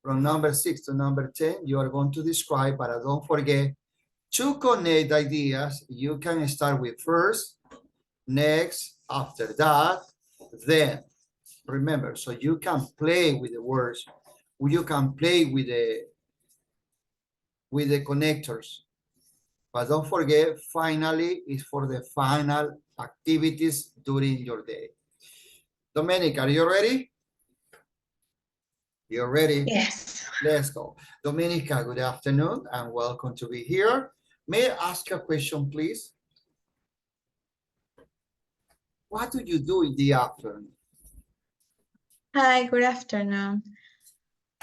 from number 6 to number 10, you are going to describe, but don't forget to connect ideas. You can start with first, next, after that, then. Remember, so you can play with the words, you can play with the connectors. But don't forget, finally is for the final activities during your day. Domenica, are you ready? You're ready? Yes. Let's go. Domenica, good afternoon and welcome to be here. May I ask a question, please? What do you do in the afternoon? Hi, good afternoon.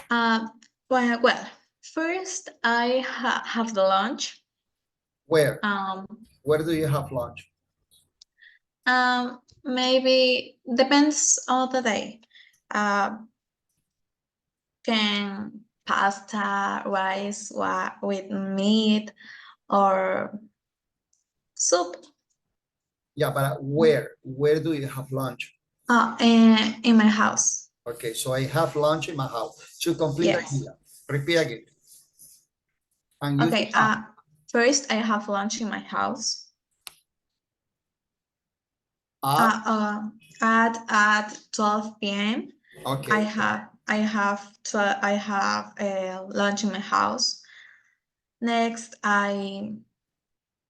Well, first I have the lunch. Where? Where do you have lunch? Maybe depends on the day. Can pasta, rice with meat or soup. Yeah, but where? Where do you have lunch? In my house. Okay, so I have lunch in my house. To complete the Yes. idea, repeat again. And you Okay, first I have lunch in my house. At 12 p.m. Okay. I have lunch in my house. Next, I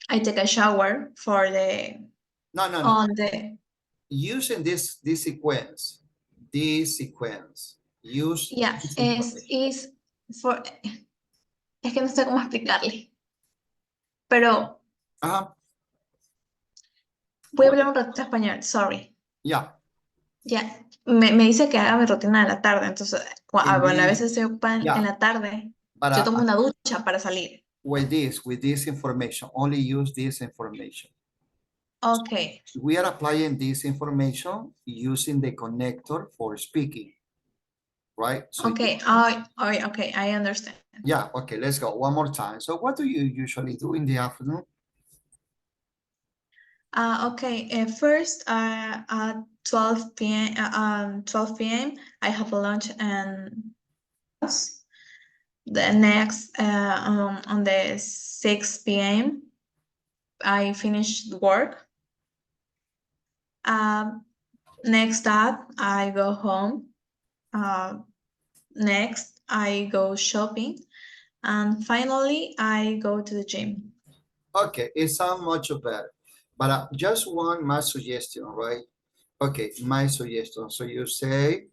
take a shower for the No. on the Using this sequence, use yeah this es for es que no sé cómo explicarle, pero voy a hablar un ratito español, sorry. Ya. Ya, me dice que haga mi rutina de la tarde, entonces, bueno, a veces estoy ocupada Yeah. en la tarde, But, yo tomo una ducha para salir. With this information, only use this information. Okay. We are applying this information using the connector for speaking, right? So Okay, okay, I understand. yeah, okay, let's go one more time. So what do you usually do in the afternoon? Okay, first at 12 p.m. 12 p.m. I have a lunch and the next on the 6 p.m. I finished work. Next up, I go home. Next, I go shopping. And finally, I go to the gym. Okay, it sounds much better. But just one my suggestion, right? Okay, my suggestion. So you say,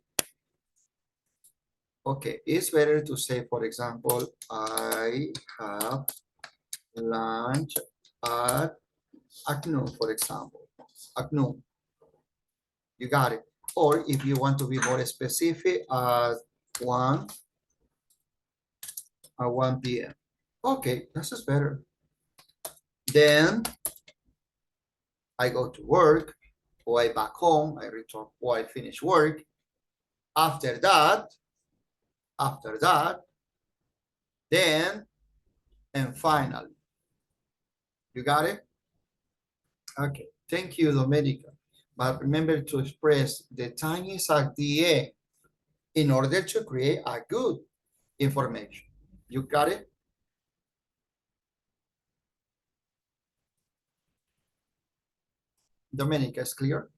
okay, it's better to say, for example, I have lunch at noon, for example, at noon. You got it. Or if you want to be more specific, at 1 p.m. Okay, this is better. Then I go to work, or I back home, I return, or I finish work. After that, then, and finally. You got it? Okay, thank you, Domenica. But remember to express the time is at the end in order to create a good information. You got it? Domenica, is clear?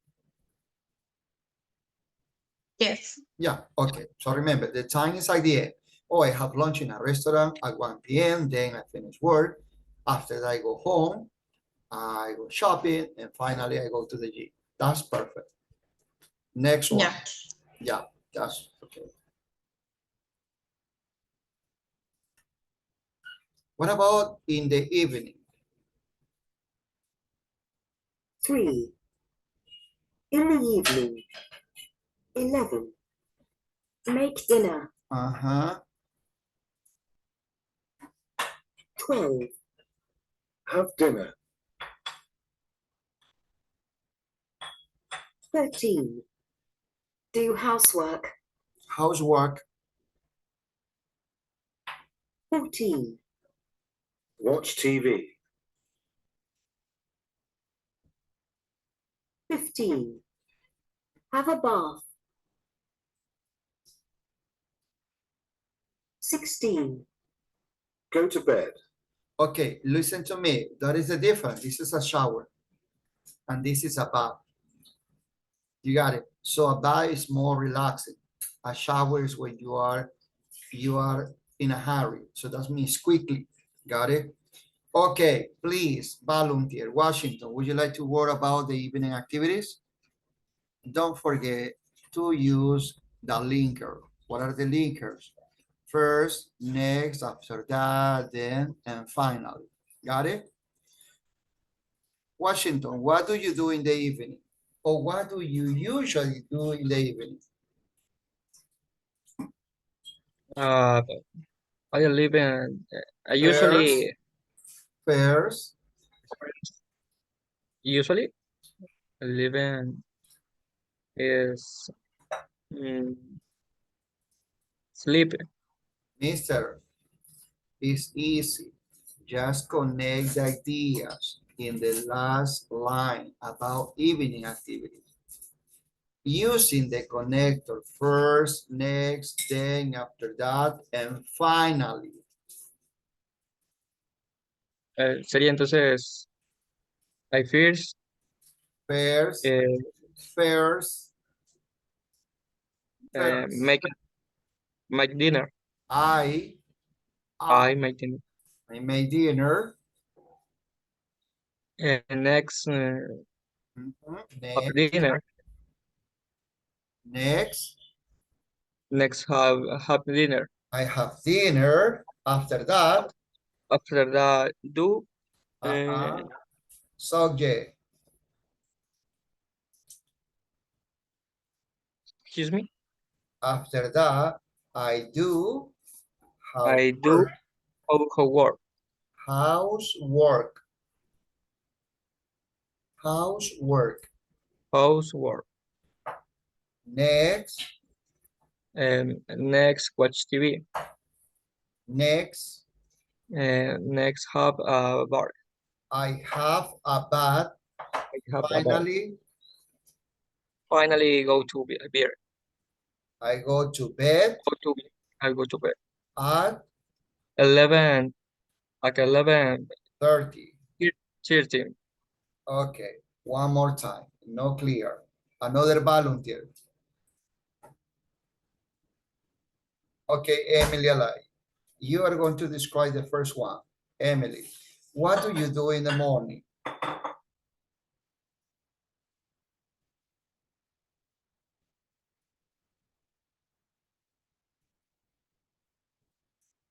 Yes. Yeah, okay. So remember, the time is at the end. Oh, I have lunch in a restaurant at 1 p.m., then I finish work. After that, I go home, I go shopping, and finally I go to the gym. That's perfect. Next one. Yeah, that's okay. What about in the evening? 3. In the evening. 11. Make dinner. 12. Have dinner. 13. Do housework. Housework. 14. Watch TV. 15. Have a bath. 16. Go to bed. Okay, listen to me. That is the difference. This is a shower, and this is a bath. You got it. So a bath is more relaxing. A shower is when you are in a hurry. So that means quickly. Got it? Okay, please volunteer. Washington, would you like to word about the evening activities? Don't forget to use the linker. What are the linkers? First, next, after that, then, and finally. Got it? Washington, what do you do in the evening? Or what do you usually do in the evening? I live in, I usually I live in is sleeping. Mister, it's easy. Just connect the ideas in the last line about evening activities. Using the connector first, next, then, after that, and finally. Sería entonces, I first. Make dinner. I make dinner. I made dinner. And next, dinner. Next have dinner. I have dinner. After that. Do. Subject. Excuse me. After that, I do. Housework. Housework. Next. Next, watch TV. Next. Next, have a bar. I have a bath. Finally, go to beer. I go to bed. I go to bed. At 11. At 11:30. 13. Okay, one more time. No clear. Another volunteer. Okay, Emily Alay. You are going to describe the first one. Emily, what do you do in the morning?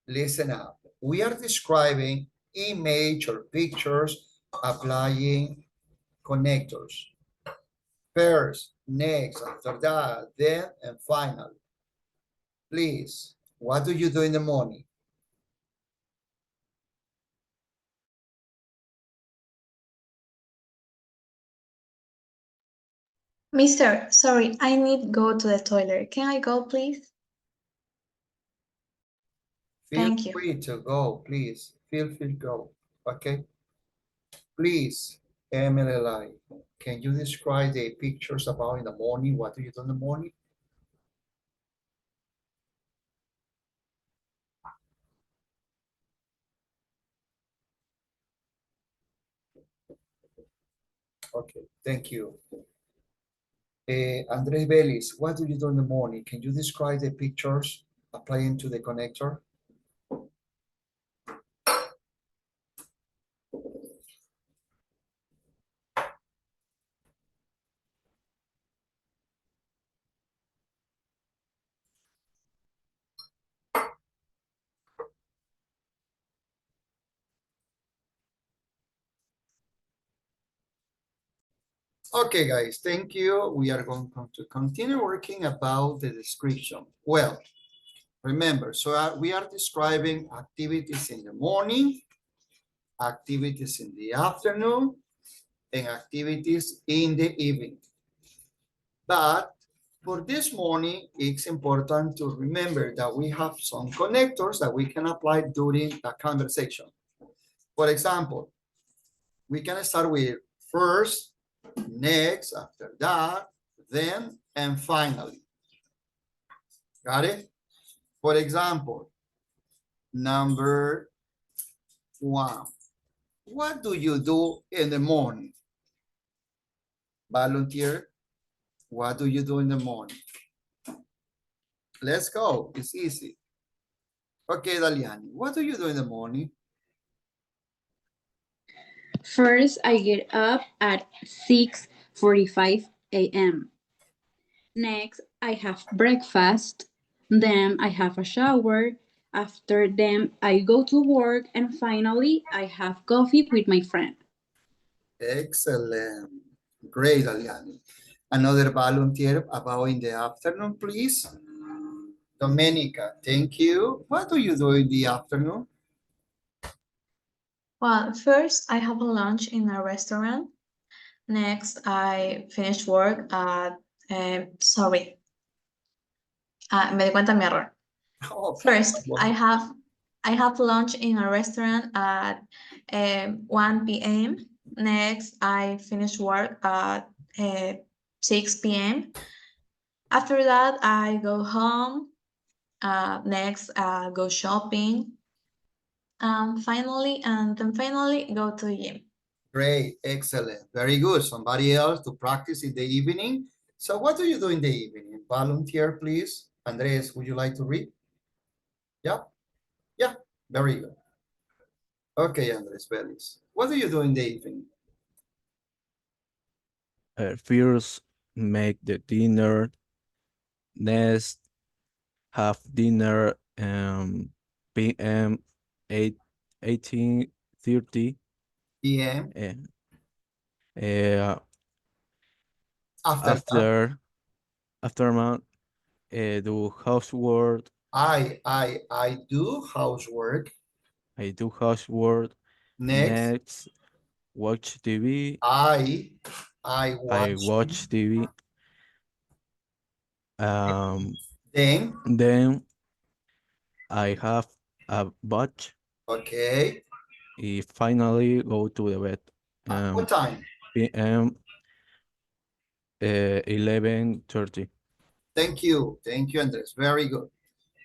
Listen up. We are describing image or pictures applying connectors. First, next, after that, then, and finally. Please, what do you do in the morning? Mister, sorry, I need go to the toilet. Can I go, please? Feel Thank you. free to go, please. Feel free to go, okay? Please, Emily, can you describe the pictures about in the morning? What do you do in the morning? Okay, thank you. Andres Vélez, what do you do in the morning? Can you describe the pictures applying to the connector? Okay, guys, thank you. We are going to continue working about the description. Well, remember, so we are describing activities in the morning, activities in the afternoon, and activities in the evening. But for this morning, it's important to remember that we have some connectors that we can apply during the conversation. For example, we can start with first, next, after that, then, and finally. Got it? For example, number 1. What do you do in the morning? Volunteer, what do you do in the morning? Let's go. It's easy. Okay, Daliani, what do you do in the morning? First, I get up at 6:45 a.m. Next, I have breakfast. Then I have a shower. After them, I go to work. And finally, I have coffee with my friend. Excellent. Great, Daliani. Another volunteer about in the afternoon, please. Domenica, thank you. What do you do in the afternoon? Well, first I have a lunch in a restaurant. Next, I finish work at, sorry, me di cuenta de mi error. Oh, First, I have lunch in a restaurant at 1 p.m. Next, I finish work at 6 p.m. After that, I go home. Next, go shopping. Finally, go to the gym. Great, excellent, very good. Somebody else to practice in the evening. So what do you do in the evening? Volunteer, please. Andres, would you like to read? Yeah, yeah, very good. Okay, Andres Vélez, what do you do in the evening? First, make the dinner. Next, have dinner PM 18:30 PM. After do housework. I do housework. I do housework. Next, watch TV. I watch TV. Then I have a bath. Okay. Finally go to the bed. What time? PM 11:30. Thank you, Andres. Very good.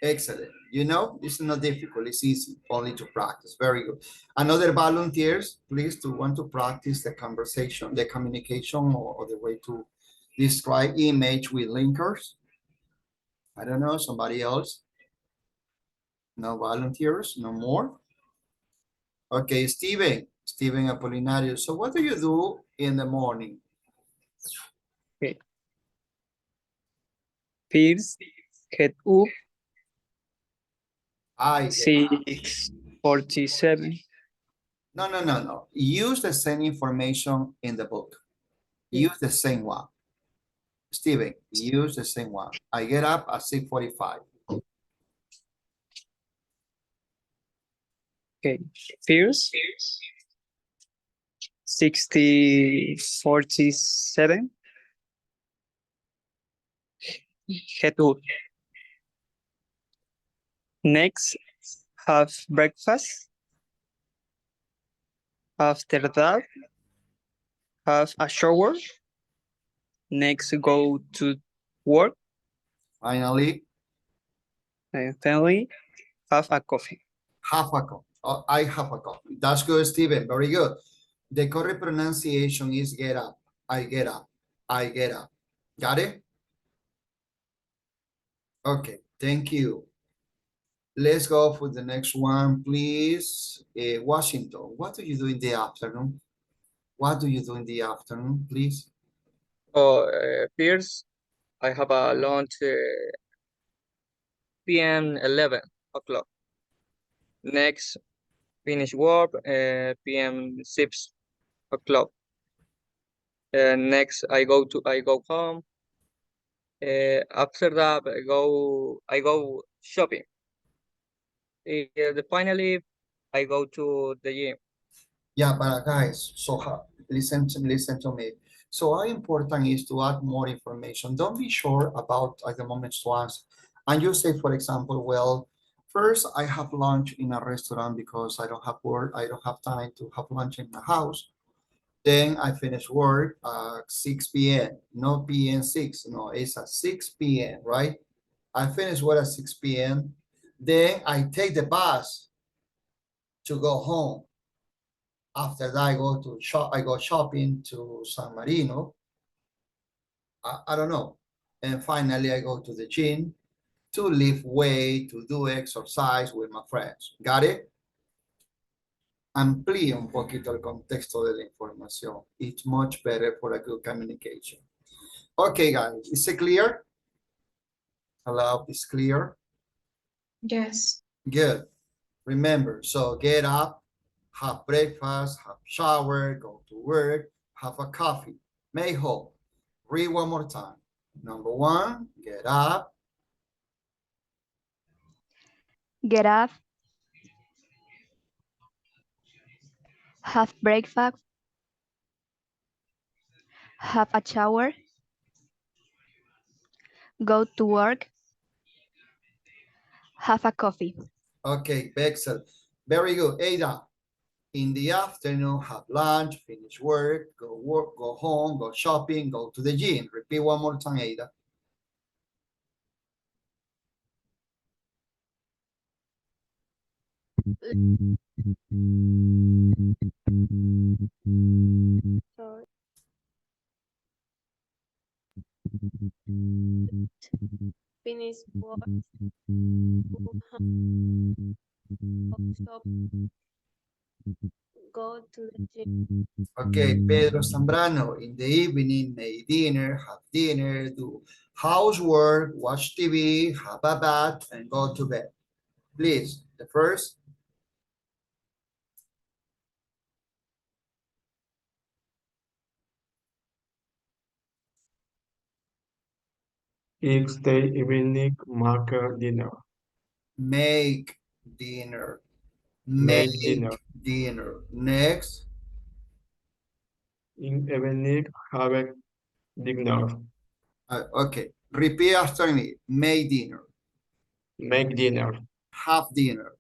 Excellent. You know, it's not difficult, it's easy, only to practice. Very good. Another volunteers, please, to want to practice the conversation, the communication, or the way to describe image with linkers. I don't know, somebody else? No volunteers, no more. Okay, Steven Apolinario. So what do you do in the morning? Okay. First, get up. I 6:47. No. Use the same information in the book. Use the same one. Steven, use the same one. I get up at 6:45. Okay. First, 60:47. Get up. Next, have breakfast. After that, have a shower. Next, go to work. Finally, And finally, have a coffee. have a coffee. Oh, I have a coffee. That's good, Steven. Very good. The correct pronunciation is get up. I get up. I get up. Got it? Okay, thank you. Let's go for the next one, please. Washington, what do you do in the afternoon? What do you do in the afternoon, please? Oh, first, I have a lunch p.m. 11 o'clock. Next, finish work p.m. 6 o'clock. Next, I go home. After that, I go shopping. Finally, I go to the gym. Yeah, but guys, so listen to me. So how important is to add more information? Don't be sure about at the moment to answer. And you say, for example, well, first I have lunch in a restaurant because I don't have work. I don't have time to have lunch in my house. Then I finish work at 6 p.m. Not p.m. 6. No, it's at 6 p.m., right? I finish work at 6 p.m. Then I take the bus to go home. After that, I go shopping to San Marino. I don't know. And finally, I go to the gym to lift weight, to do exercise with my friends. Got it? Amplía un poquito el contexto de la información. It's much better for a good communication. Okay, guys, is it clear? Hello, is clear? Yes. Good. Remember, so get up, have breakfast, have shower, go to work, have a coffee. Mayho, read one more time. Number one, get up. Get up. Have breakfast. Have a shower. Go to work. Have a coffee. Okay, excellent. Very good. Ada, in the afternoon, have lunch, finish work, go home, go shopping, go to the gym. Repeat one more time, Ada. So finish work, stop, go to the gym. Okay, Pedro Zambrano, in the evening, make dinner, have dinner, do housework, watch TV, have a bath, and go to bed. Please, the first. Each day evening, make dinner. Make dinner. Make dinner. Dinner. Next. In evening, have dinner. Okay, repeat after me. Make dinner. Make dinner. Have dinner.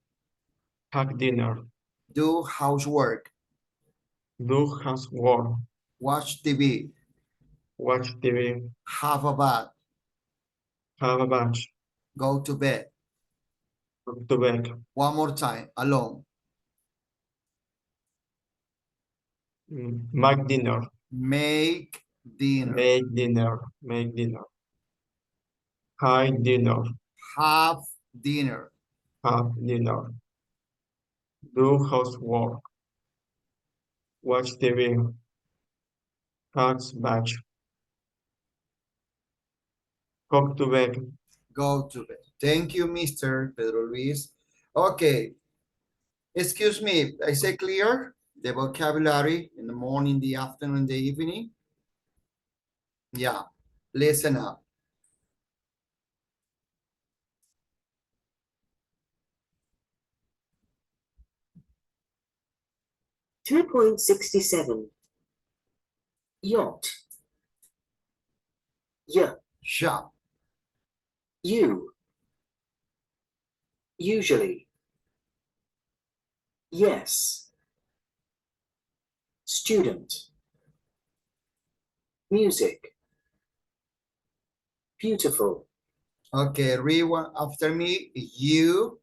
Have dinner. Do housework. Do housework. Watch TV. Watch TV. Have a bath. Have a bath. Go to bed. Go to bed. One more time, alone. Make dinner. Make dinner. Make dinner. Make dinner. Hide dinner. Have dinner. have dinner, do housework, watch TV, catch batch, go to bed. Go to bed. Thank you, Mr. Pedro Luis. Okay. Excuse me, I say clear the vocabulary in the morning, the afternoon, the evening. Yeah, listen up. 2.67. Yacht. Shop. You. Usually. Yes. Student. Music. Beautiful. Okay, read one after me. You.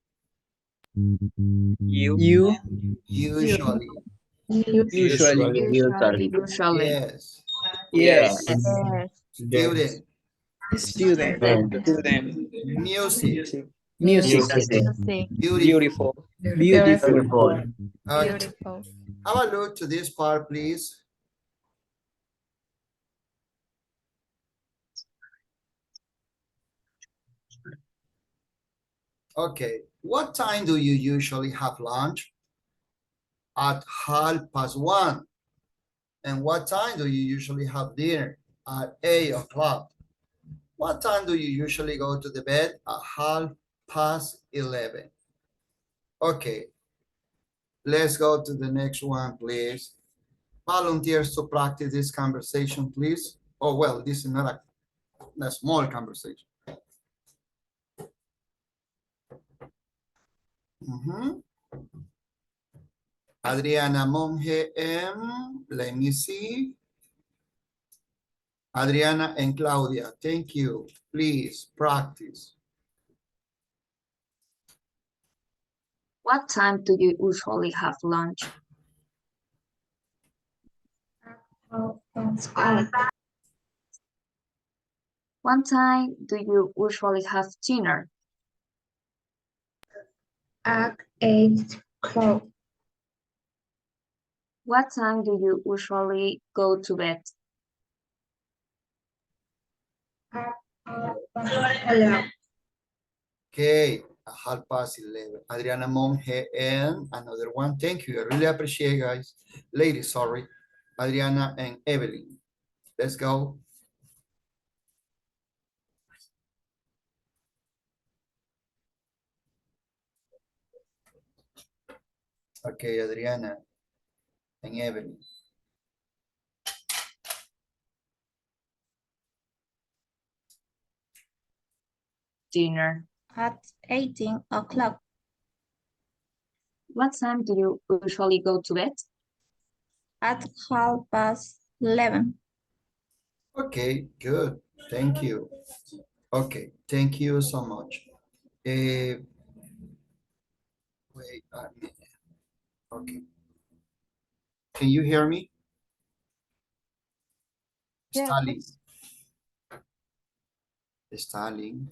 You. Usually. Usually. Usually. Yes. Yes. Student. Student. Music. Music. Beautiful. Beautiful. Okay. Have a look to this part, please. Okay. What time do you usually have lunch? At 1:30. And what time do you usually have dinner? At 8 o'clock. What time do you usually go to the bed? At 11:30. Okay. Let's go to the next one, please. Volunteers to practice this conversation, please. Oh, well, this is not a small conversation. Adriana Monge M. Let me see. Adriana and Claudia, thank you. Please practice. What time do you usually have lunch? What time do you usually have dinner? At 8 o'clock. What time do you usually go to bed? Okay, at 11:30. Adriana Monge and another one. Thank you. I really appreciate, guys. Ladies, sorry. Adriana and Evelyn. Let's go. Okay, Adriana and Evelyn. Dinner. At 18 o'clock. What time do you usually go to bed? At 11:30. Okay, good. Thank you. Okay, thank you so much. Wait a minute. Okay. Can you hear me? Yeah. Stalin. Stalin.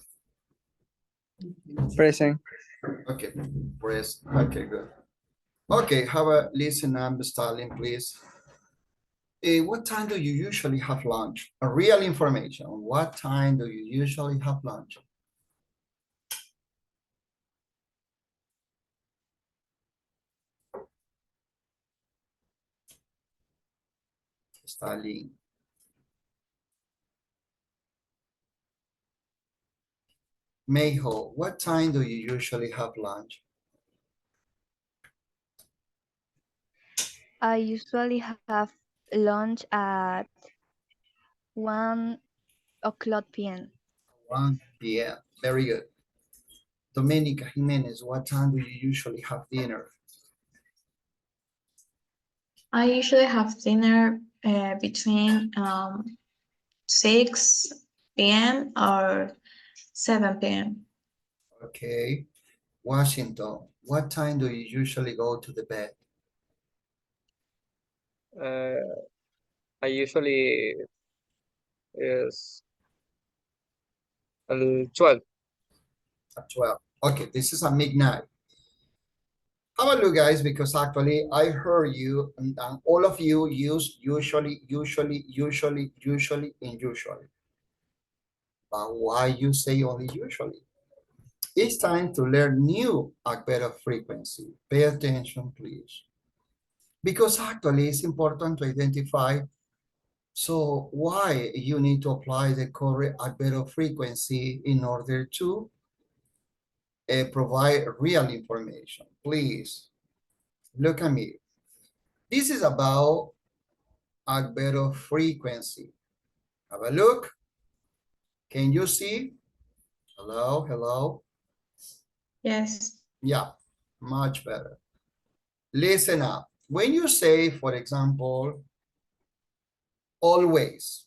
Present. Okay, press. Okay, good. Okay, have a listen up, Stalin, please. What time do you usually have lunch? A real information. What time do you usually have lunch? Stalin. Mayho, what time do you usually have lunch? I usually have lunch at 1 o'clock p.m. 1 p.m. Very good. Domenica Jimenez, what time do you usually have dinner? I usually have dinner between 6 p.m. or 7 p.m. Okay. Washington, what time do you usually go to the bed? I usually is 12. At 12. Okay, this is a midnight. How about you guys? Because actually I heard you and all of you use usually, usually, usually, usually, and usually. But why you say only usually? It's time to learn new adverb frequency. Pay attention, please. Because actually it's important to identify. So why you need to apply the correct adverb frequency in order to provide real information. Please look at me. This is about adverb frequency. Have a look. Can you see? Hello, hello. Yes. Yeah, much better. Listen up. When you say, for example, always,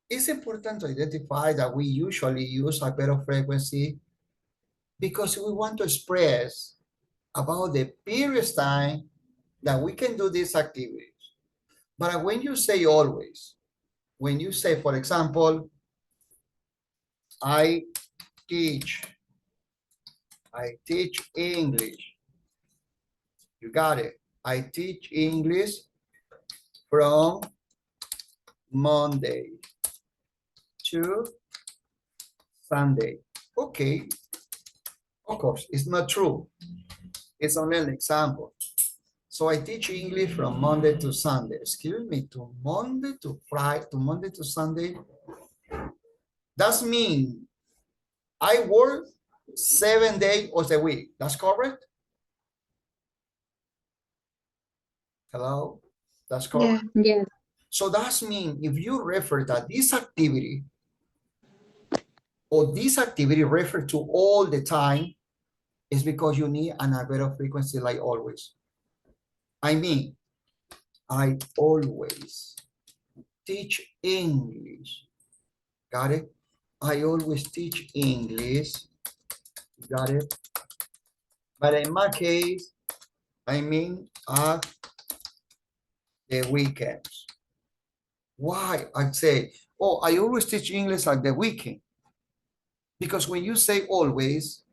it's important to identify that we usually use adverb frequency because we want to express about the period of time that we can do these activities. But when you say always, when you say, for example, I teach English. You got it. I teach English from Monday to Sunday. Okay. Of course, it's not true. It's only an example. So I teach English from Monday to Sunday. Excuse me, to Monday to Friday, to Monday to Sunday. That means I work 7 days of the week. That's correct? Hello? That's correct? Yes. So that means if you refer that this activity or this activity refer to all the time, it's because you need an adverb frequency like always. I mean, I always teach English. Got it? I always teach English. Got it? But in my case, I mean at the weekends. Why? I say, oh, I always teach English at the weekend. Because when you say always,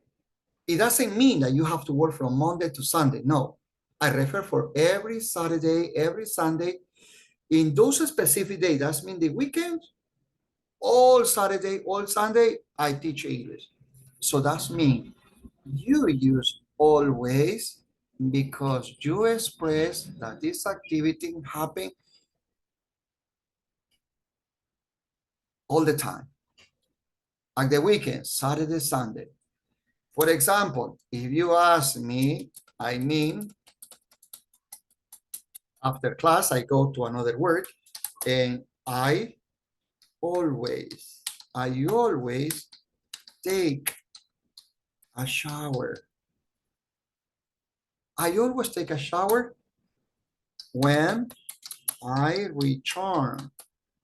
it doesn't mean that you have to work from Monday to Sunday. No, I refer for every Saturday, every Sunday. In those specific days, that means the weekend, all Saturday, all Sunday, I teach English. So that means you use always because you express that this activity happen all the time. At the weekend, Saturday, Sunday. For example, if you ask me, I mean, after class, I go to another work and I always take a shower. I always take a shower when I return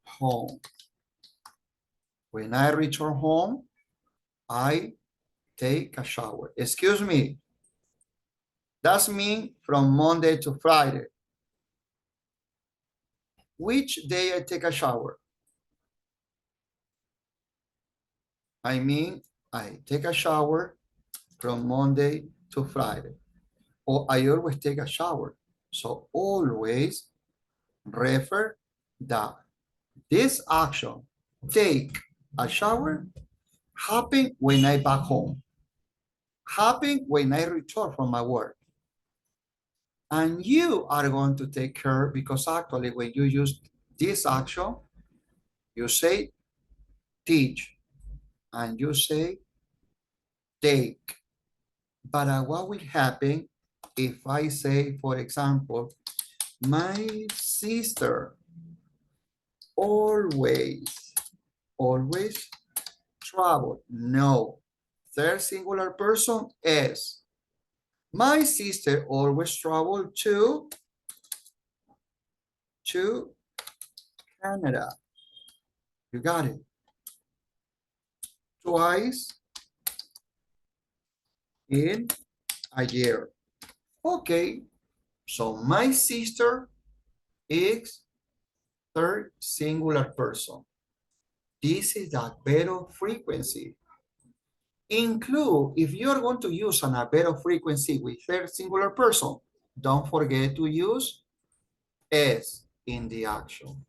home. When I return home, I take a shower. Excuse me. That's me from Monday to Friday. Which day I take a shower? I mean, I take a shower from Monday to Friday. Or I always take a shower. So always refer that this action, take a shower, happen when I back home. Happen when I return from my work. And you are going to take care because actually when you use this action, you say teach and you say take. But what will happen if I say, for example, my sister always travel? No. Third singular person is. My sister always travel to Canada. You got it. Twice in a year. Okay. So my sister is third singular person. This is that better frequency. Include, if you're going to use an adverb of frequency with third singular person, don't forget to use S in the action.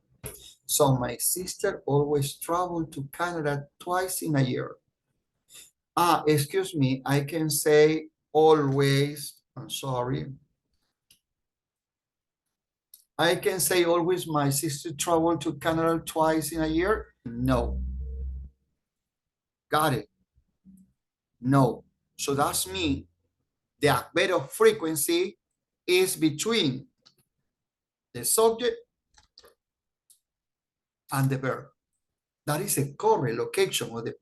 So my sister always traveled to Canada twice in a year. Excuse me, I can say always, I'm sorry. I can say always my sister traveled to Canada twice in a year? No. Got it? No. So that's me. The adverb of frequency is between the subject and the verb. That is a correct location of the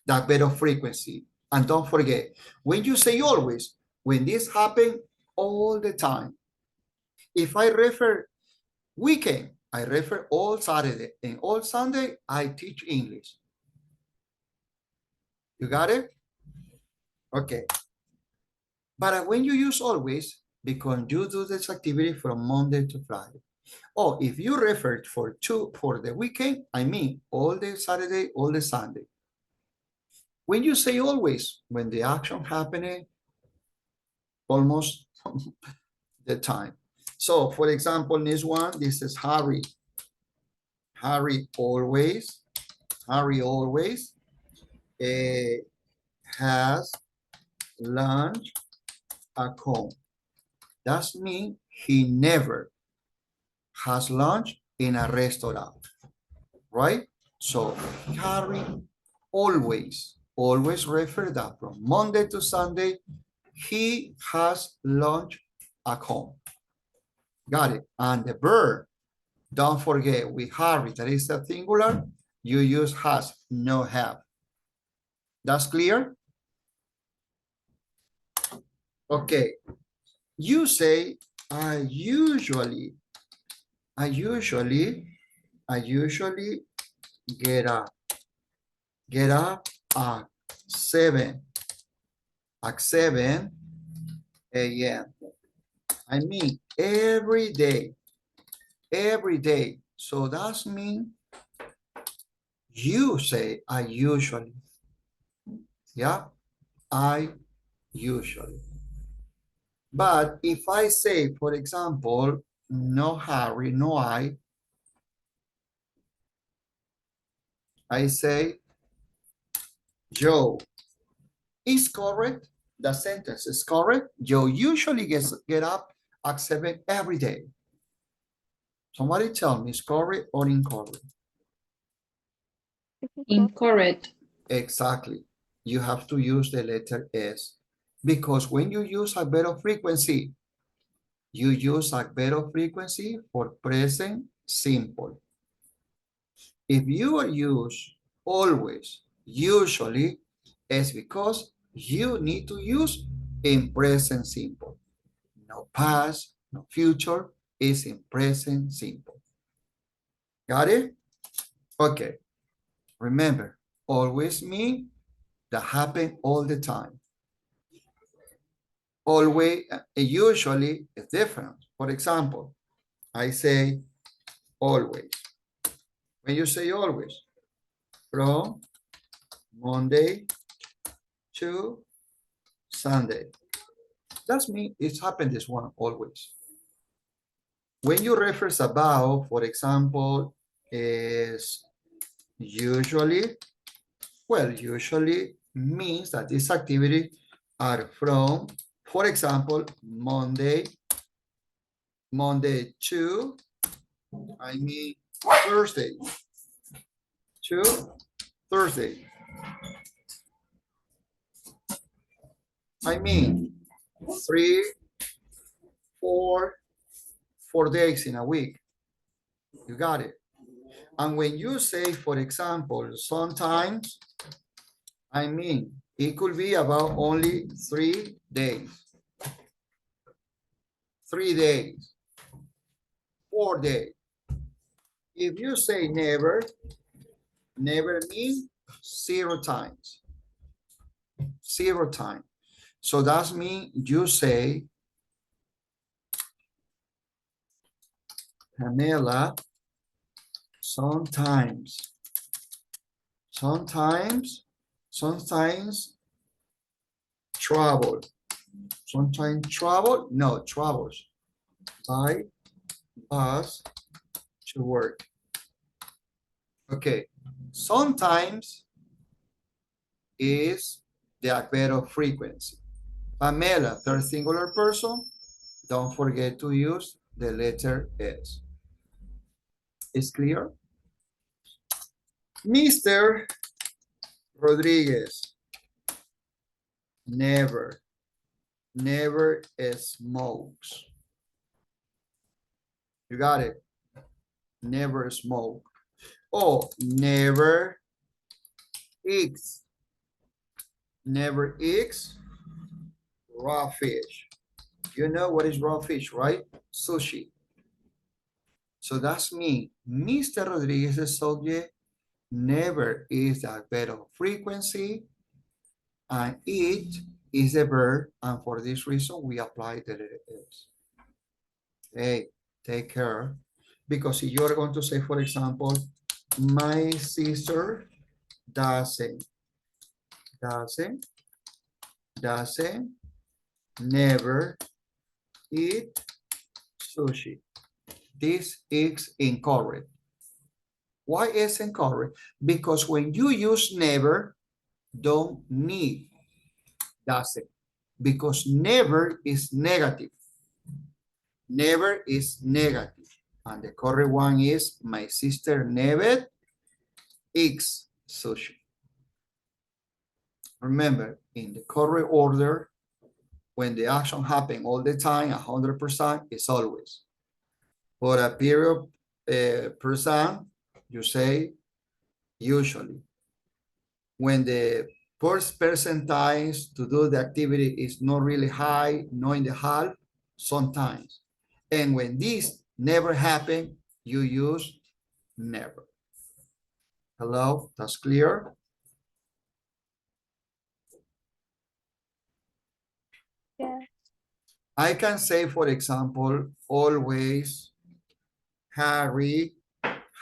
adverb of frequency. And don't forget, when you say always, when this happens all the time. If I refer weekend, I refer all Saturday, and all Sunday, I teach English. You got it? Okay. But when you use always, because you do this activity from Monday to Friday. Oh, if you refer for the weekend, I mean all the Saturday, all the Sunday. When you say always, when the action happening almost the time. So for example, this one, this is Harry. Harry always has lunch at home. That means he never has lunch in a restaurant, right? So Harry always refer that from Monday to Sunday, he has lunch at home. Got it? And the verb, don't forget, with Harry, that is a singular, you use has, no have. That's clear? Okay. You say, I usually get up at 7 a.m. I mean, every day. So that's mean you say, I usually. Yeah, I usually. But if I say, for example, no Harry, no I say, Joe is correct. The sentence is correct. Joe usually get up at 7 every day. Somebody tell me, is correct or incorrect? Incorrect. Exactly. You have to use the letter S. Because when you use a verb of frequency, you use a verb of frequency for present simple. If you use always, usually, it's because you need to use in present simple. No past, no future, is in present simple. Got it? Okay. Remember, always mean that happen all the time. Always, usually is different. For example, I say always. When you say always, from Monday to Sunday. That's me, it's happened this one always. When you reference about, for example, is usually, well, usually means that this activity are from, for example, Monday to, I mean, Thursday to Thursday. I mean, 4 days in a week. You got it. And when you say, for example, sometimes, I mean, it could be about only 3 days. 3 days. 4 days. If you say never, never means 0 times. 0 times. So that means you say, Pamela, sometimes travel. Sometimes travel, no, travels. By bus to work. Okay, sometimes is the adverb of frequency. Pamela, third singular person, don't forget to use the letter S. Is clear? Mr. Rodriguez, never smokes. You got it? Never smoke. Oh, never eats. Never eats raw fish. You know what is raw fish, right? Sushi. So that's me. Mr. Rodriguez, the subject, never is the adverb of frequency, and eat is the verb, and for this reason, we apply the letter S. Hey, take care. Because if you're going to say, for example, my sister doesn't never eat sushi. This is incorrect. Why is incorrect? Because when you use never, don't need doesn't. Because never is negative. Never is negative. And the correct one is my sister never eats sushi. Remember, in the correct order, when the action happens all the time, 100%, it's always. For a period percent, you say usually. When the first percentage to do the activity is not really high, not in the half, sometimes. And when this never happen, you use never. Hello, that's clear? Yeah. I can say, for example, always Harry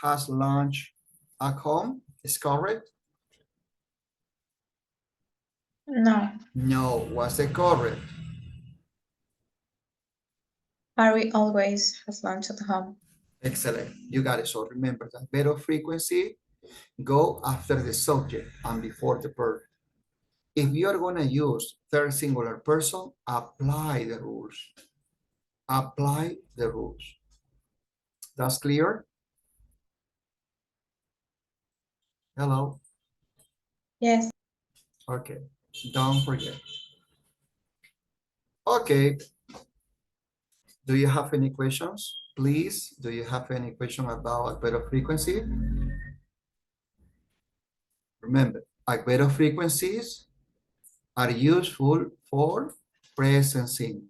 has lunch at home. Is correct? No, No, what's the correct? Harry always has lunch at home. Excellent, you got it. So remember that verb of frequency go after the subject and before the verb. If you're gonna use third singular person, apply the rules. Apply the rules. That's clear? Hello? Yes. Okay, don't forget. Okay. Do you have any questions? Please, do you have any question about adverb frequency? Remember, adverb frequencies are useful for present simple.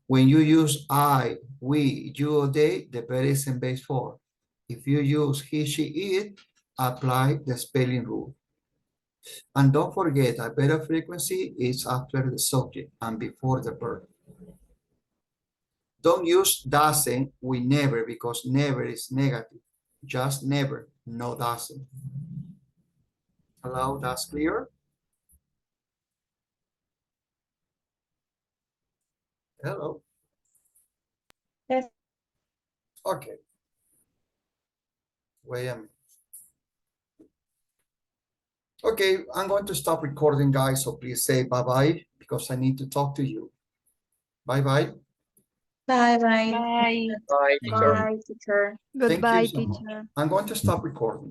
When you use I, we, you, or they, the verb is in base form. If you use he, she, it, apply the spelling rule. And don't forget, adverb frequency is after the subject and before the verb. Don't use doesn't with never because never is negative. Just never, no doesn't. Hello, that's clear? Hello. Yes. Okay. Wait a minute. Okay, I'm going to stop recording, guys, so please say bye-bye because I need to talk to you. Bye-bye. Bye-bye. Bye. Bye, teacher. Bye, teacher. Thank you Goodbye, so much. teacher. I'm going to stop recording.